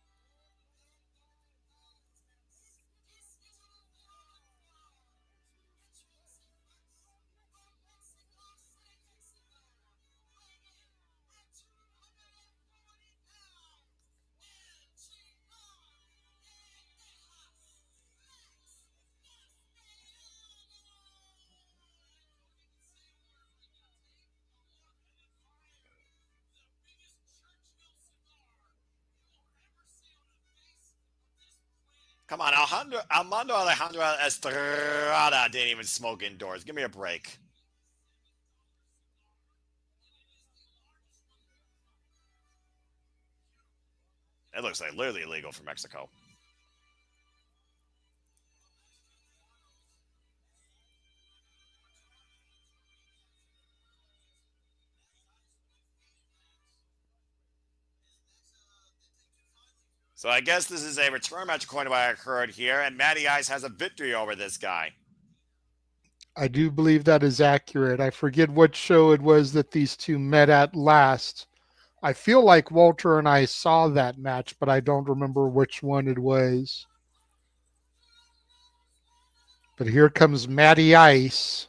[SPEAKER 2] Come on, Armando Alejandro Estrada didn't even smoke indoors. Give me a break. It looks like literally illegal for Mexico. So I guess this is a return match according to what I heard here, and Matty Ice has a victory over this guy.
[SPEAKER 1] I do believe that is accurate. I forget what show it was that these two met at last. I feel like Walter and I saw that match, but I don't remember which one it was. But here comes Matty Ice.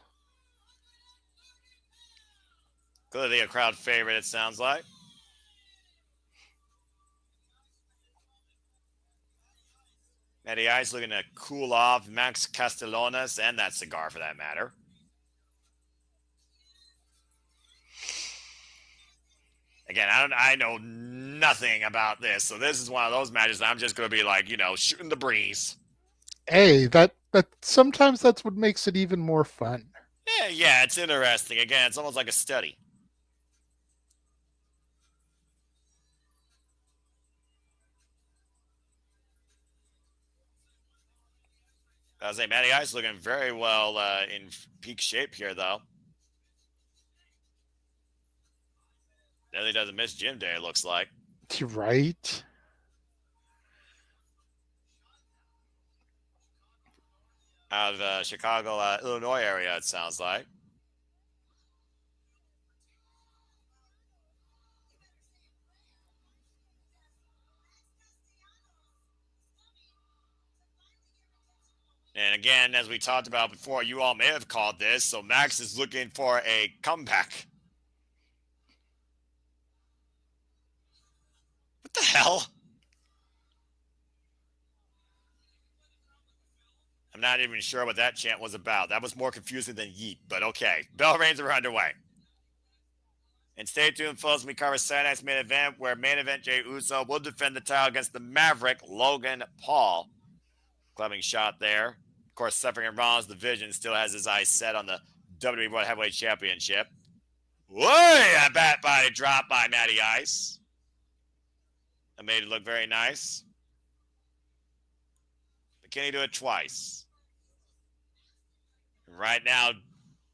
[SPEAKER 2] Clearly a crowd favorite, it sounds like. Matty Ice looking to cool off Max Castellanos and that cigar for that matter. Again, I know nothing about this, so this is one of those matches that I'm just going to be like, shooting the breeze.
[SPEAKER 1] Hey, that sometimes that's what makes it even more fun.
[SPEAKER 2] Yeah, it's interesting. Again, it's almost like a study. I was saying, Matty Ice looking very well in peak shape here, though. Really doesn't miss gym day, it looks like.
[SPEAKER 1] Right?
[SPEAKER 2] Out of Chicago, Illinois area, it sounds like. And again, as we talked about before, you all may have called this, so Max is looking for a comeback. What the hell? I'm not even sure what that chant was about. That was more confusing than yeet, but okay. Bell reigns are underway. And stay tuned, folks. We cover Saturday night's main event, where main event Jey Uso will defend the title against the Maverick, Logan Paul. Clubbing shot there. Of course, suffering in Raw's division, still has his eyes set on the WWE World Heavyweight Championship. Whoa, a bat body drop by Matty Ice. That made it look very nice. But can he do it twice? Right now,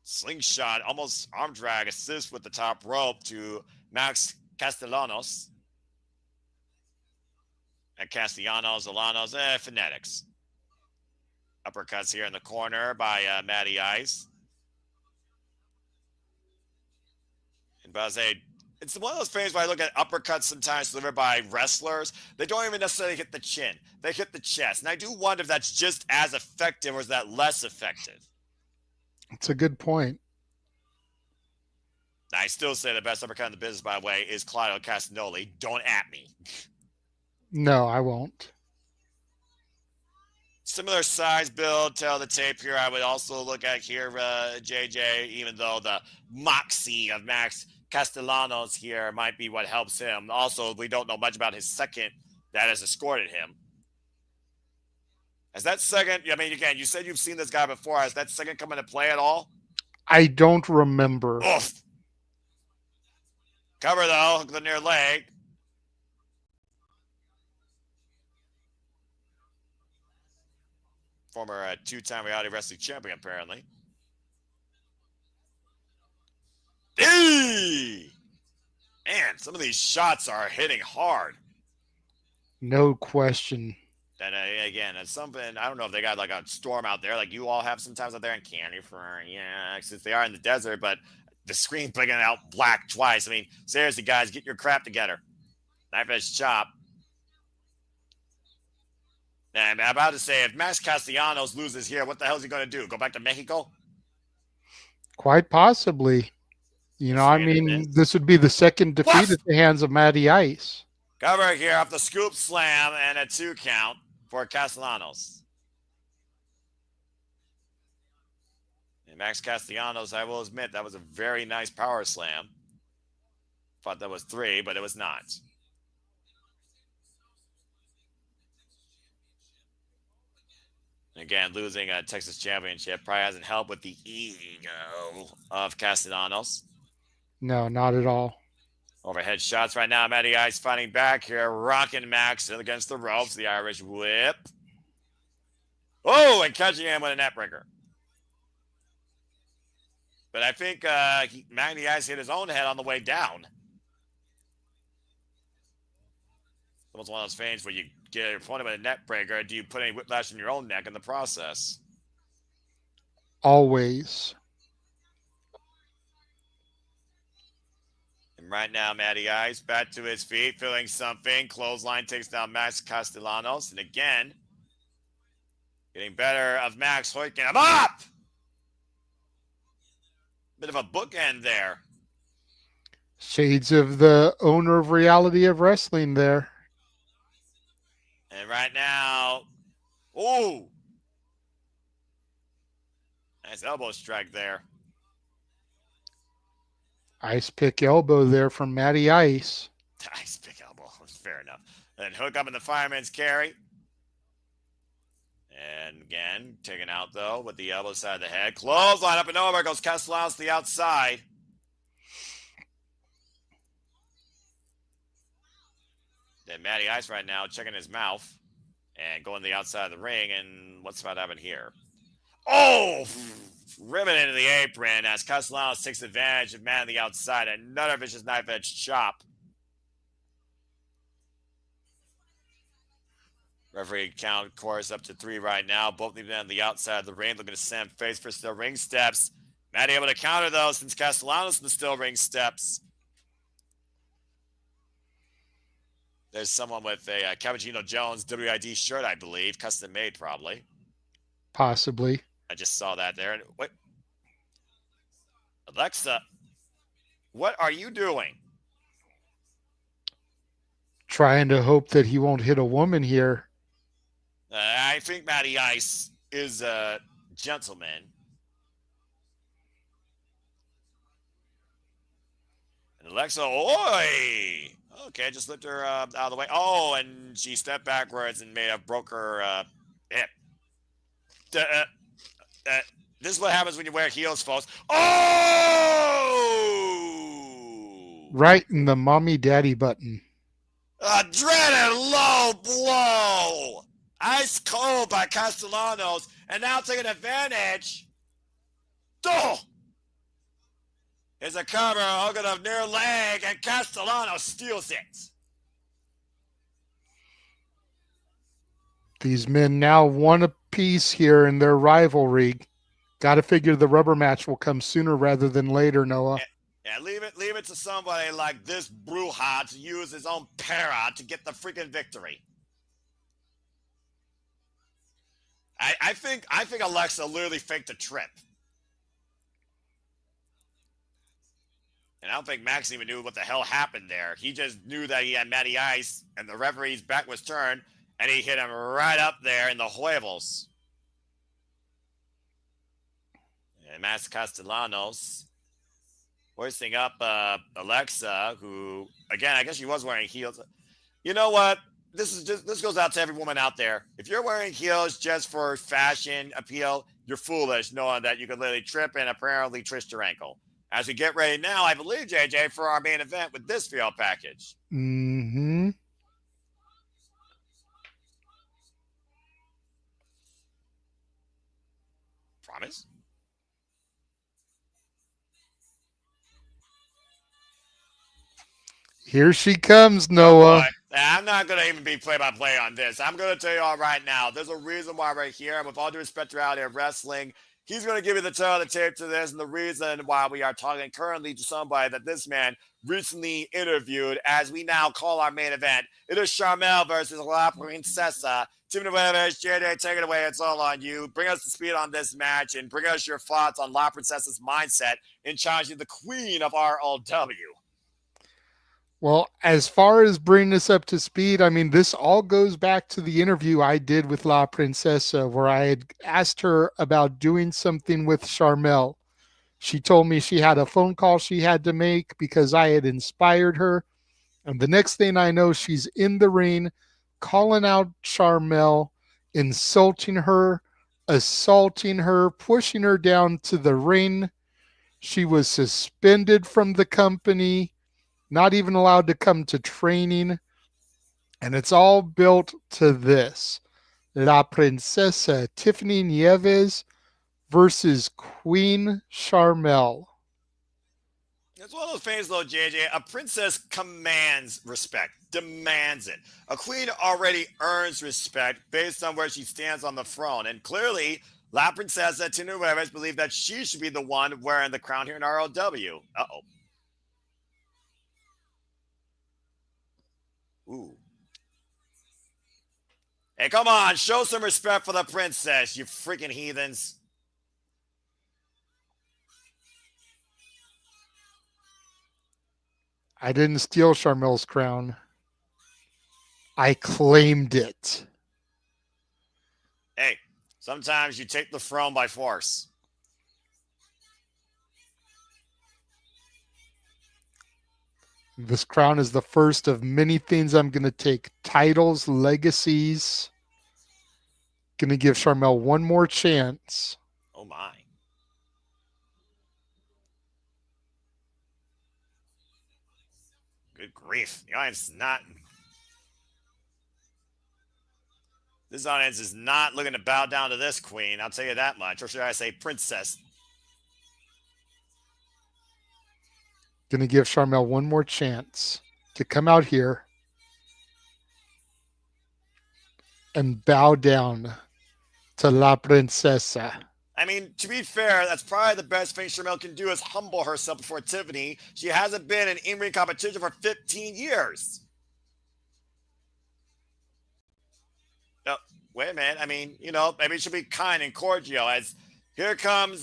[SPEAKER 2] slingshot, almost arm drag assist with the top rope to Max Castellanos. And Castellanos, Alanos, phonetics. Uppercuts here in the corner by Matty Ice. And I say, it's one of those things where I look at uppercuts sometimes delivered by wrestlers. They don't even necessarily hit the chin. They hit the chest. And I do wonder if that's just as effective or is that less effective?
[SPEAKER 1] It's a good point.
[SPEAKER 2] I still say the best uppercut in the business, by the way, is Claudio Castagnoli. Don't at me.
[SPEAKER 1] No, I won't.
[SPEAKER 2] Similar size build, tell the tape here. I would also look at here, JJ, even though the moxie of Max Castellanos here might be what helps him. Also, we don't know much about his second that has escorted him. Has that second, I mean, again, you said you've seen this guy before. Has that second come into play at all?
[SPEAKER 1] I don't remember.
[SPEAKER 2] Oof. Cover, though, the near leg. Former two-time reality wrestling champion, apparently. Eee! Man, some of these shots are hitting hard.
[SPEAKER 1] No question.
[SPEAKER 2] And again, it's something, I don't know if they got like a storm out there like you all have sometimes out there in California. Yeah, since they are in the desert, but the screen blinking out black twice. I mean, seriously, guys, get your crap together. Knife edge chop. And I'm about to say, if Max Castellanos loses here, what the hell is he going to do? Go back to Mexico?
[SPEAKER 1] Quite possibly. I mean, this would be the second defeat at the hands of Matty Ice.
[SPEAKER 2] Cover here off the scoop slam and a 2 count for Castellanos. And Max Castellanos, I will admit, that was a very nice power slam. Thought that was 3, but it was not. Again, losing a Texas championship probably hasn't helped with the ego of Castellanos.
[SPEAKER 1] No, not at all.
[SPEAKER 2] Overhead shots right now. Matty Ice fighting back here, rocking Max against the ropes. The Irish whip. Oh, and catching him with a neckbreaker. But I think Matty Ice hit his own head on the way down. Almost one of those things where you get your opponent with a neck breaker. Do you put any whiplash in your own neck in the process?
[SPEAKER 1] Always.
[SPEAKER 2] And right now, Matty Ice back to his feet, feeling something. Clothesline takes down Max Castellanos. And again, getting better of Max hoiking him up. Bit of a bookend there.
[SPEAKER 1] Shades of the owner of Reality of Wrestling there.
[SPEAKER 2] And right now, ooh, nice elbow strike there.
[SPEAKER 1] Ice pick elbow there from Matty Ice.
[SPEAKER 2] Ice pick elbow. Fair enough. And then hook up in the fireman's carry. And again, taken out though with the elbow side of the head. Clothesline up and over. Goes Castellanos to the outside. Then Matty Ice right now checking his mouth and going to the outside of the ring. And what's about to happen here? Oh! Ribbon into the apron as Castellanos takes advantage of man on the outside. Another vicious knife edge chop. Referee count, of course, up to 3 right now. Both leaving on the outside of the ring. Looking to Sam face for still ring steps. Matty able to counter those since Castellanos in the still ring steps. There's someone with a Cappuccino Jones WID shirt, I believe. Custom made, probably.
[SPEAKER 1] Possibly.
[SPEAKER 2] I just saw that there. And what? Alexa, what are you doing?
[SPEAKER 1] Trying to hope that he won't hit a woman here.
[SPEAKER 2] I think Matty Ice is a gentleman. And Alexa, oi! Okay, just lift her out of the way. Oh, and she stepped backwards and broke her hip. This is what happens when you wear heels, folks. Oh!
[SPEAKER 1] Right in the mommy daddy button.
[SPEAKER 2] A dreaded low blow. Ice cold by Castellanos. And now taking advantage. Oh! Is a cover hooking of near leg, and Castellanos steals it.
[SPEAKER 1] These men now one apiece here in their rivalry. Got to figure the rubber match will come sooner rather than later, Noah.
[SPEAKER 2] Yeah, leave it to somebody like this Bruja to use his own para to get the freaking victory. I think Alexa literally faked a trip. And I don't think Max even knew what the hell happened there. He just knew that he had Matty Ice and the referee's back was turned, and he hit him right up there in the huevos. And Max Castellanos hoisting up Alexa, who, again, I guess she was wearing heels. You know what? This goes out to every woman out there. If you're wearing heels just for fashion appeal, you're foolish, knowing that you could literally trip and apparently twist your ankle. As we get ready now, I believe, JJ, for our main event with this field package.
[SPEAKER 1] Mm-hmm.
[SPEAKER 2] Promise?
[SPEAKER 1] Here she comes, Noah.
[SPEAKER 2] Oh, I'm not going to even be play-by-play on this. I'm going to tell you all right now. There's a reason why we're here. And with all due respect to Reality of Wrestling, he's going to give you the tail of the tape to this, and the reason why we are talking currently to somebody that this man recently interviewed, as we now call our main event. It is Sharmell versus La Princesa. Tiffany, JJ, take it away. It's all on you. Bring us to speed on this match, and bring us your thoughts on La Princesa's mindset in challenging the queen of RLW.
[SPEAKER 1] Well, as far as bringing us up to speed, I mean, this all goes back to the interview I did with La Princesa, where I had asked her about doing something with Sharmell. She told me she had a phone call she had to make because I had inspired her. And the next thing I know, she's in the ring, calling out Sharmell, insulting her, assaulting her, pushing her down to the ring. She was suspended from the company, not even allowed to come to training. And it's all built to this: La Princesa Tiffany Nieves versus Queen Sharmell.
[SPEAKER 2] It's one of those things, though, JJ. A princess commands respect, demands it. A queen already earns respect based on where she stands on the throne. And clearly, La Princesa Tinueves believe that she should be the one wearing the crown here in ROW. Uh-oh. Ooh. Hey, come on. Show some respect for the princess, you freaking heathens.
[SPEAKER 1] I didn't steal Sharmell's crown. I claimed it.
[SPEAKER 2] Hey, sometimes you take the throne by force.
[SPEAKER 1] This crown is the first of many things I'm going to take. Titles, legacies. Going to give Sharmell one more chance.
[SPEAKER 2] Oh, my. Good grief. The audience is not... This audience is not looking to bow down to this queen. I'll tell you that much. Or should I say princess?
[SPEAKER 1] Going to give Sharmell one more chance to come out here and bow down to La Princesa.
[SPEAKER 2] I mean, to be fair, that's probably the best thing Sharmell can do is humble herself before Tiffany. She hasn't been in in-ring competition for 15 years. No, wait a minute. I mean, maybe it should be kind and cordial. As here comes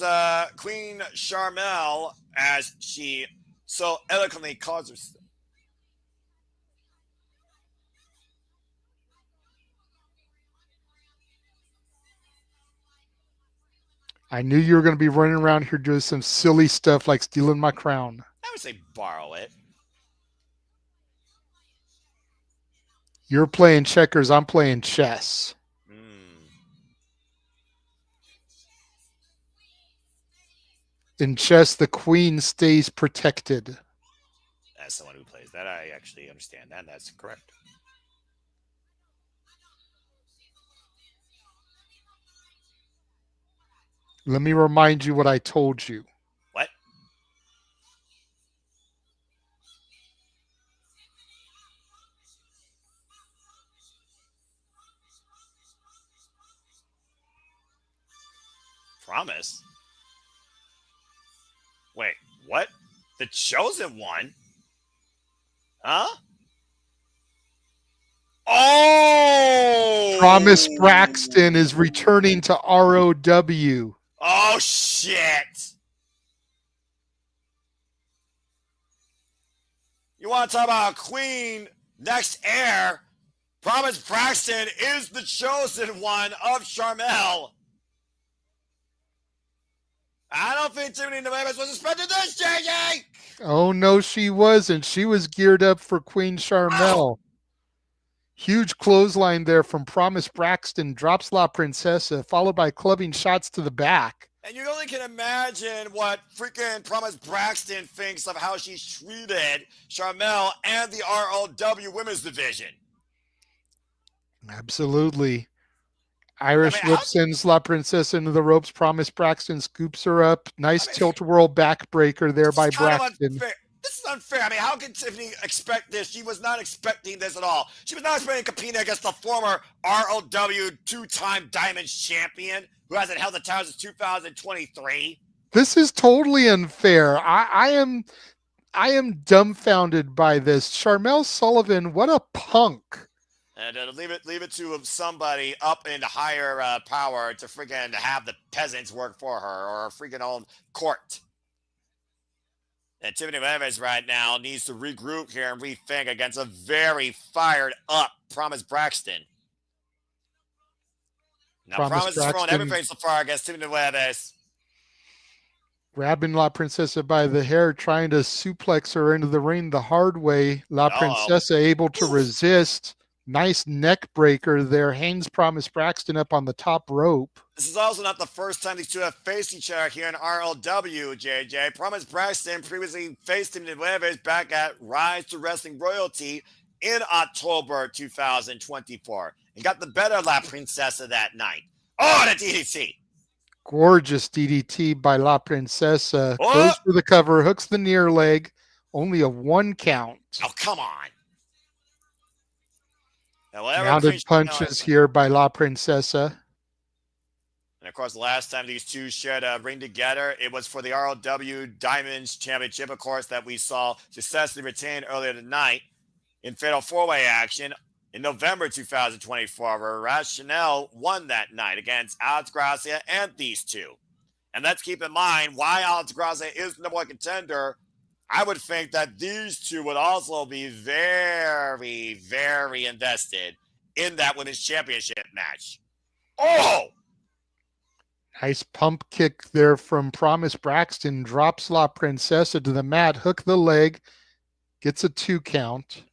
[SPEAKER 2] Queen Sharmell, as she so eloquently calls herself.
[SPEAKER 1] I knew you were going to be running around here doing some silly stuff like stealing my crown.
[SPEAKER 2] I would say borrow it.
[SPEAKER 1] You're playing checkers. I'm playing chess. In chess, the queen stays protected.
[SPEAKER 2] As someone who plays that, I actually understand that. That's correct.
[SPEAKER 1] Let me remind you what I told you.
[SPEAKER 2] What? Promise? Wait, what? The chosen one? Huh? Oh!
[SPEAKER 1] Promise Braxton is returning to ROW.
[SPEAKER 2] Oh, shit! You want to talk about a queen next heir? Promise Braxton is the chosen one of Sharmell. I don't think Tiffany Nieves was expecting this, JJ!
[SPEAKER 1] Oh, no, she wasn't. She was geared up for Queen Sharmell. Oh. Huge clothesline there from Promise Braxton. Drops La Princesa, followed by clubbing shots to the back.
[SPEAKER 2] And you only can imagine what freaking Promise Braxton thinks of how she's treated Sharmell and the ROW women's division.
[SPEAKER 1] Absolutely. Irish whip sends La Princesa into the ropes. Promise Braxton scoops her up. Nice tilt-a-whirl backbreaker there by Braxton.
[SPEAKER 2] This is unfair. I mean, how can Tiffany expect this? She was not expecting this at all. She was not expecting competing against the former ROW two-time Diamonds champion who hasn't held the title since 2023.
[SPEAKER 1] This is totally unfair. I am dumbfounded by this. Sharmell Sullivan, what a punk.
[SPEAKER 2] And leave it to somebody up in higher power to freaking have the peasants work for her or a freaking own court. And Tiffany Nieves right now needs to regroup here and rethink against a very fired up Promise Braxton. Now, Promise is throwing everything so far against Tiffany Nieves.
[SPEAKER 1] Grabbing La Princesa by the hair, trying to suplex her into the ring the hard way. La Princesa able to resist. Nice neck breaker there. Haynes Promise Braxton up on the top rope.
[SPEAKER 2] This is also not the first time these two have faced each other here in RLW, JJ. Promise Braxton previously faced him in Nieves back at Rise to Wrestling Royalty in October 2024 and got the better of La Princesa that night. Oh, the DDT.
[SPEAKER 1] Gorgeous DDT by La Princesa.
[SPEAKER 2] Oh!
[SPEAKER 1] Goes for the cover, hooks the near leg. Only a 1 count.
[SPEAKER 2] Oh, come on.
[SPEAKER 1] Now, mounted punches here by La Princesa.
[SPEAKER 2] And of course, the last time these two shared a ring together, it was for the RLW Diamonds Championship, of course, that we saw successfully retained earlier tonight in Fatal 4-Way action in November 2024, where Sharmell won that night against Alex Gracia and these two. And let's keep in mind why Alex Gracia is the number one contender. I would think that these two would also be very, very invested in that women's championship match. Oh!
[SPEAKER 1] Nice pump kick there from Promise Braxton. Drops La Princesa to the mat. Hook the leg. Gets a 2 count.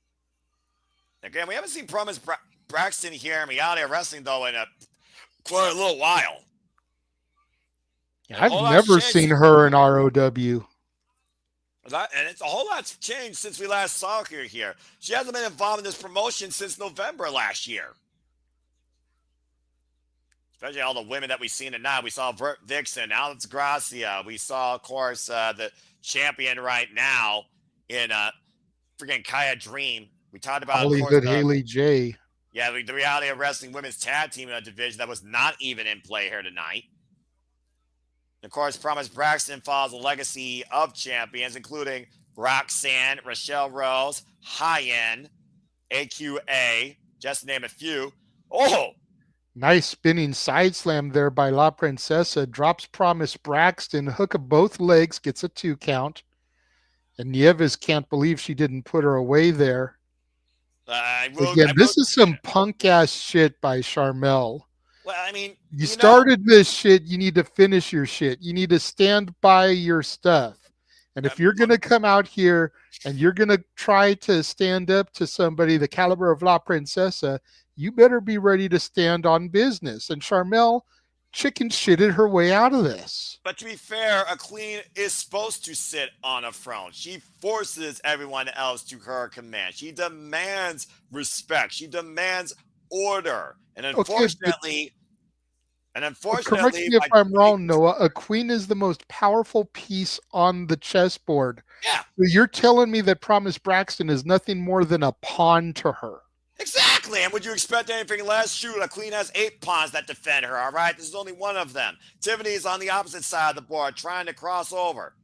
[SPEAKER 2] Again, we haven't seen Promise Braxton here in Reality of Wrestling, though, in quite a little while.
[SPEAKER 1] I've never seen her in ROW.
[SPEAKER 2] And it's a whole lot's changed since we last saw her here. She hasn't been involved in this promotion since November last year. Especially all the women that we've seen tonight. We saw Vert, Vixen, Alex Gracia. We saw, of course, the champion right now in freaking Khia Dream. We talked about
[SPEAKER 1] Hollyhood, Hayley J.
[SPEAKER 2] Yeah, the Reality of Wrestling women's tag team division that was not even in play here tonight. Of course, Promise Braxton follows a legacy of champions, including Roxanne, Rochelle Rose, High-End, AQA, just to name a few. Oh!
[SPEAKER 1] Nice spinning side slam there by La Princesa. Drops Promise Braxton. Hook of both legs. Gets a 2 count. And Nieves can't believe she didn't put her away there. This is some punk-ass shit by Sharmell.
[SPEAKER 2] Well, I mean,
[SPEAKER 1] you started this shit, you need to finish your shit. You need to stand by your stuff. And if you're going to come out here and you're going to try to stand up to somebody the caliber of La Princesa, you better be ready to stand on business. And Sharmell chicken shitted her way out of this.
[SPEAKER 2] But to be fair, a queen is supposed to sit on a throne. She forces everyone else to her command. She demands respect. She demands order. And unfortunately,
[SPEAKER 1] correct me if I'm wrong, Noah, a queen is the most powerful piece on the chessboard.
[SPEAKER 2] Yeah.
[SPEAKER 1] So you're telling me that Promise Braxton is nothing more than a pawn to her.
[SPEAKER 2] Exactly. And would you expect anything less? Shoot, a queen has 8 pawns that defend her, all right? This is only one of them. Tiffany is on the opposite side of the board, trying to cross over.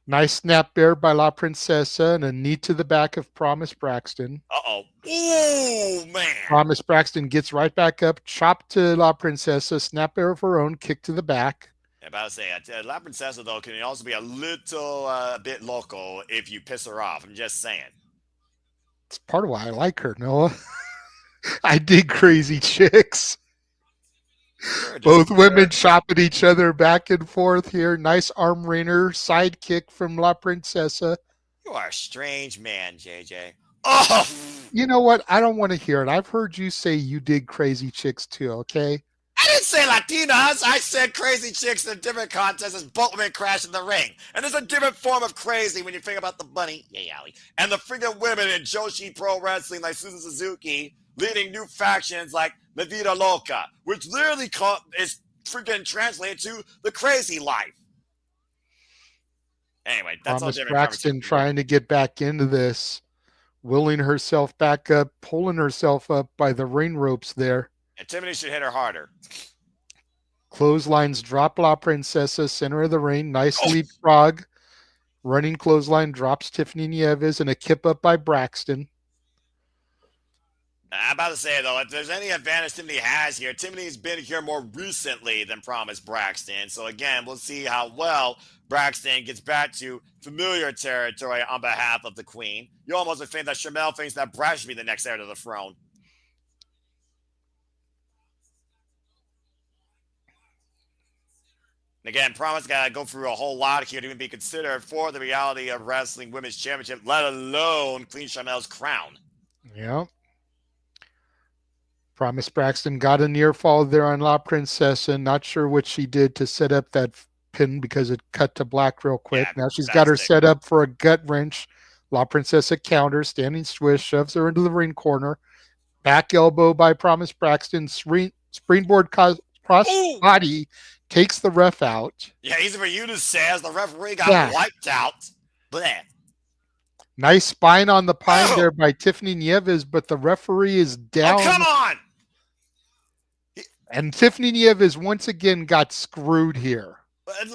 [SPEAKER 1] Nice snap bear by La Princesa and a knee to the back of Promise Braxton.
[SPEAKER 2] Uh-oh. Ooh, man.
[SPEAKER 1] Promise Braxton gets right back up, chop to La Princesa, snap bear of her own, kick to the back.
[SPEAKER 2] I'm about to say, La Princesa, though, can also be a little bit local if you piss her off. I'm just saying.
[SPEAKER 1] It's part of why I like her, Noah. I dig crazy chicks. Both women chopping each other back and forth here. Nice arm wringer, side kick from La Princesa.
[SPEAKER 2] You are a strange man, JJ. Oh!
[SPEAKER 1] You know what? I don't want to hear it. I've heard you say you dig crazy chicks too, okay?
[SPEAKER 2] I didn't say Latinas. I said crazy chicks in a different context as both women crash in the ring. And there's a different form of crazy when you think about the bunny, yay, Allie, and the freaking women in Joshi Pro Wrestling like Susan Suzuki leading new factions like La Vida Loca, which literally is freaking translated to the crazy life. Anyway, that's all different.
[SPEAKER 1] Braxton trying to get back into this, willing herself back up, pulling herself up by the ring ropes there.
[SPEAKER 2] And Tiffany should hit her harder.
[SPEAKER 1] Clotheslines drop La Princesa, center of the ring. Nice leapfrog. Running clothesline drops Tiffany Nieves and a kip up by Braxton.
[SPEAKER 2] I'm about to say, though, if there's any advantage Tiffany has here, Tiffany's been here more recently than Promise Braxton. So, again, we'll see how well Braxton gets back to familiar territory on behalf of the queen. You almost would think that Sharmell thinks that Braxton should be the next heir to the throne. And again, Promise got to go through a whole lot here to even be considered for the Reality of Wrestling Women's Championship, let alone Queen Sharmell's crown.
[SPEAKER 1] Yeah. Promise Braxton got a near fall there on La Princesa. Not sure what she did to set up that pin because it cut to black real quick.
[SPEAKER 2] Yeah,
[SPEAKER 1] Now she's got
[SPEAKER 2] that's
[SPEAKER 1] her
[SPEAKER 2] sick.
[SPEAKER 1] set up for a gut wrench. La Princesa counters, standing swish, shoves her into the ring corner. Back elbow by Promise Braxton. Springboard cross
[SPEAKER 2] Ooh!
[SPEAKER 1] body takes the ref out.
[SPEAKER 2] Yeah, easy for you to say as the referee got
[SPEAKER 1] Yeah.
[SPEAKER 2] wiped out. Bleh.
[SPEAKER 1] Nice spine on the pine
[SPEAKER 2] Oh!
[SPEAKER 1] there by Tiffany Nieves, but the referee is
[SPEAKER 2] Oh, come
[SPEAKER 1] down.
[SPEAKER 2] on!
[SPEAKER 1] And Tiffany Nieves once again got screwed here.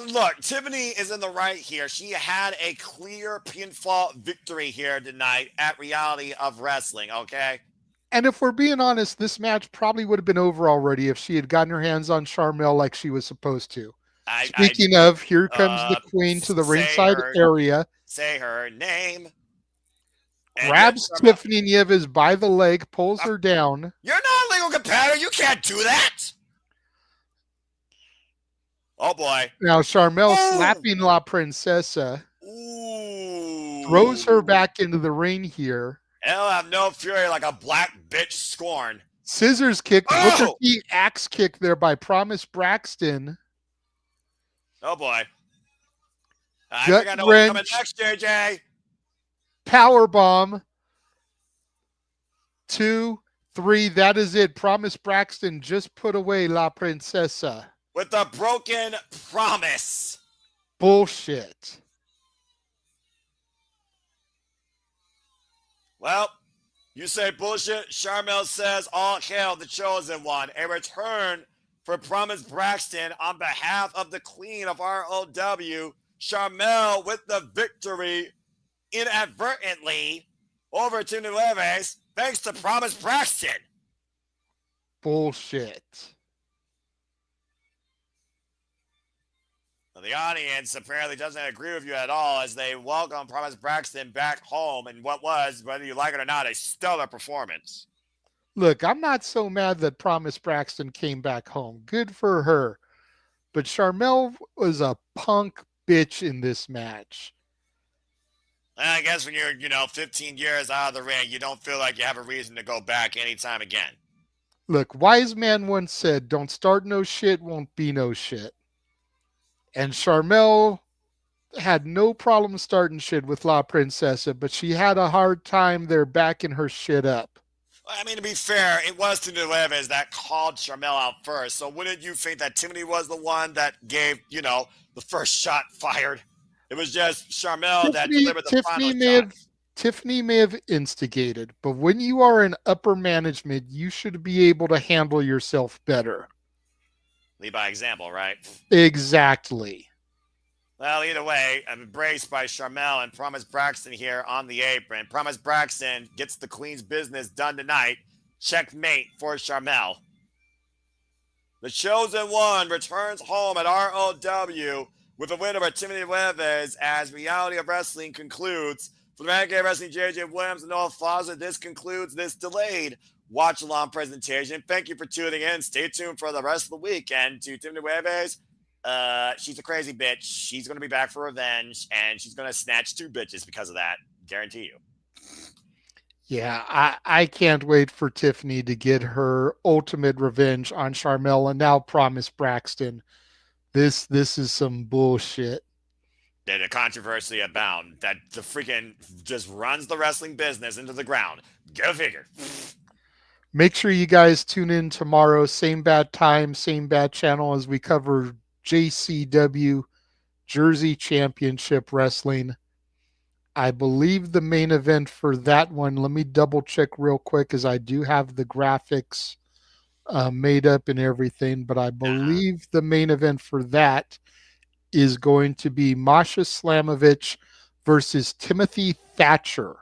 [SPEAKER 2] Look, Tiffany is in the right here. She had a clear pinfall victory here tonight at Reality of Wrestling, okay?
[SPEAKER 1] And if we're being honest, this match probably would have been over already if she had gotten her hands on Sharmell like she was supposed to. Speaking of, here comes the queen to the ringside area.
[SPEAKER 2] Say her name.
[SPEAKER 1] Grabs Tiffany Nieves by the leg, pulls her down.
[SPEAKER 2] You're not a legal competitor. You can't do that. Oh, boy.
[SPEAKER 1] Now, Sharmell slapping La Princesa.
[SPEAKER 2] Ooh.
[SPEAKER 1] Throws her back into the ring here.
[SPEAKER 2] I'll have no fury like a black bitch scorn.
[SPEAKER 1] Scissors kick, Booker T axe kick there by Promise Braxton.
[SPEAKER 2] Oh, boy. I think I know what's coming next, JJ.
[SPEAKER 1] Power bomb. 2, 3. That is it. Promise Braxton just put away La Princesa.
[SPEAKER 2] With a broken promise.
[SPEAKER 1] Bullshit.
[SPEAKER 2] Well, you say bullshit. Sharmell says all hail the chosen one. A return for Promise Braxton on behalf of the queen of ROW. Sharmell with the victory inadvertently over to Nieves thanks to Promise Braxton.
[SPEAKER 1] Bullshit.
[SPEAKER 2] Well, the audience apparently doesn't agree with you at all as they welcome Promise Braxton back home in what was, whether you like it or not, a stellar performance.
[SPEAKER 1] Look, I'm not so mad that Promise Braxton came back home. Good for her. But Sharmell was a punk bitch in this match.
[SPEAKER 2] I guess when you're, 15 years out of the ring, you don't feel like you have a reason to go back anytime again.
[SPEAKER 1] Look, wise man once said, don't start no shit, won't be no shit. And Sharmell had no problem starting shit with La Princesa, but she had a hard time there backing her shit up.
[SPEAKER 2] I mean, to be fair, it was to Nieves that called Sharmell out first. So wouldn't you think that Tiffany was the one that gave, the first shot fired? It was just Sharmell that delivered the final shot.
[SPEAKER 1] Tiffany may have instigated, but when you are in upper management, you should be able to handle yourself better.
[SPEAKER 2] Lead by example, right?
[SPEAKER 1] Exactly.
[SPEAKER 2] Well, either way, I'm embraced by Sharmell and Promise Braxton here on the apron. Promise Braxton gets the Queen's business done tonight. Checkmate for Sharmell. The Chosen One returns home at ROW with a win over Tiffany Nieves as Reality of Wrestling concludes. For the Renegade of Wrestling, JJ Williams and Noah Fawcett, this concludes this delayed watch-along presentation. Thank you for tuning in. Stay tuned for the rest of the week. And to Tiffany Nieves, she's a crazy bitch. She's going to be back for revenge, and she's going to snatch 2 bitches because of that. Guarantee you.
[SPEAKER 1] Yeah, I can't wait for Tiffany to get her ultimate revenge on Sharmell and now Promise Braxton. This is some bullshit.
[SPEAKER 2] The controversy abound that the freaking just runs the wrestling business into the ground. Go figure.
[SPEAKER 1] Make sure you guys tune in tomorrow. Same bad time, same bad channel as we cover JCW Jersey Championship Wrestling. I believe the main event for that one, let me double check real quick as I do have the graphics made up and everything, but I believe the main event for that is going to be Masha Slamovich versus Timothy Thatcher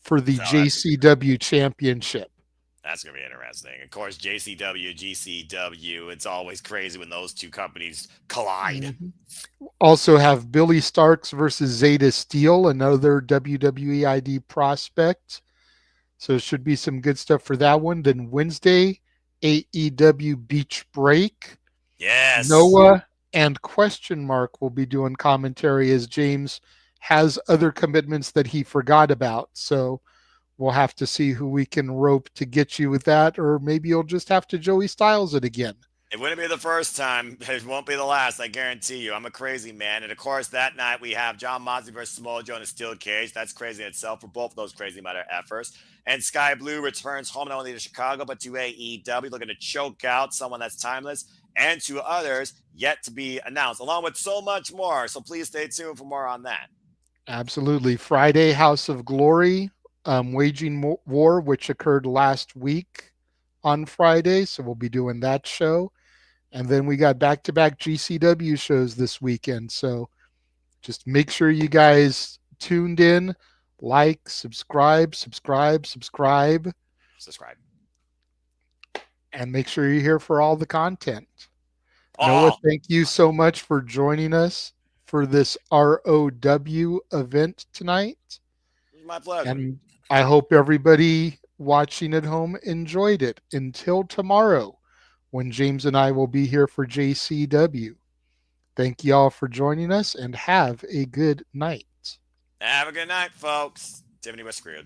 [SPEAKER 1] for the JCW Championship.
[SPEAKER 2] That's going to be interesting. Of course, JCW, GCW, it's always crazy when those two companies collide.
[SPEAKER 1] Mm-hmm. Also have Billy Starks versus Zeta Steel, another WWE ID prospect. So it should be some good stuff for that one. Then Wednesday, AEW Beach Break.
[SPEAKER 2] Yes.
[SPEAKER 1] Noah and Question Mark will be doing commentary as James has other commitments that he forgot about. So we'll have to see who we can rope to get you with that, or maybe you'll just have to Joey Styles it again.
[SPEAKER 2] It wouldn't be the first time. It won't be the last. I guarantee you. I'm a crazy man. And of course, that night we have John Moxley versus Samoa Joe in a steel cage. That's crazy in itself for both of those crazy matter efforts. And Sky Blue returns home not only to Chicago, but to AEW, looking to choke out someone that's timeless and to others yet to be announced, along with so much more. So please stay tuned for more on that.
[SPEAKER 1] Absolutely. Friday, House of Glory, Waging War, which occurred last week on Friday. So we'll be doing that show. And then we got back to back GCW shows this weekend. So just make sure you guys tuned in, like, subscribe,
[SPEAKER 2] Subscribe.
[SPEAKER 1] and make sure you're here for all the content. Noah,
[SPEAKER 2] Oh,
[SPEAKER 1] thank you so much for joining us for this ROW event tonight.
[SPEAKER 2] my pleasure.
[SPEAKER 1] And I hope everybody watching at home enjoyed it. Until tomorrow, when James and I will be here for JCW. Thank you all for joining us and have a good night.
[SPEAKER 2] Have a good night, folks. Tiffany was screwed.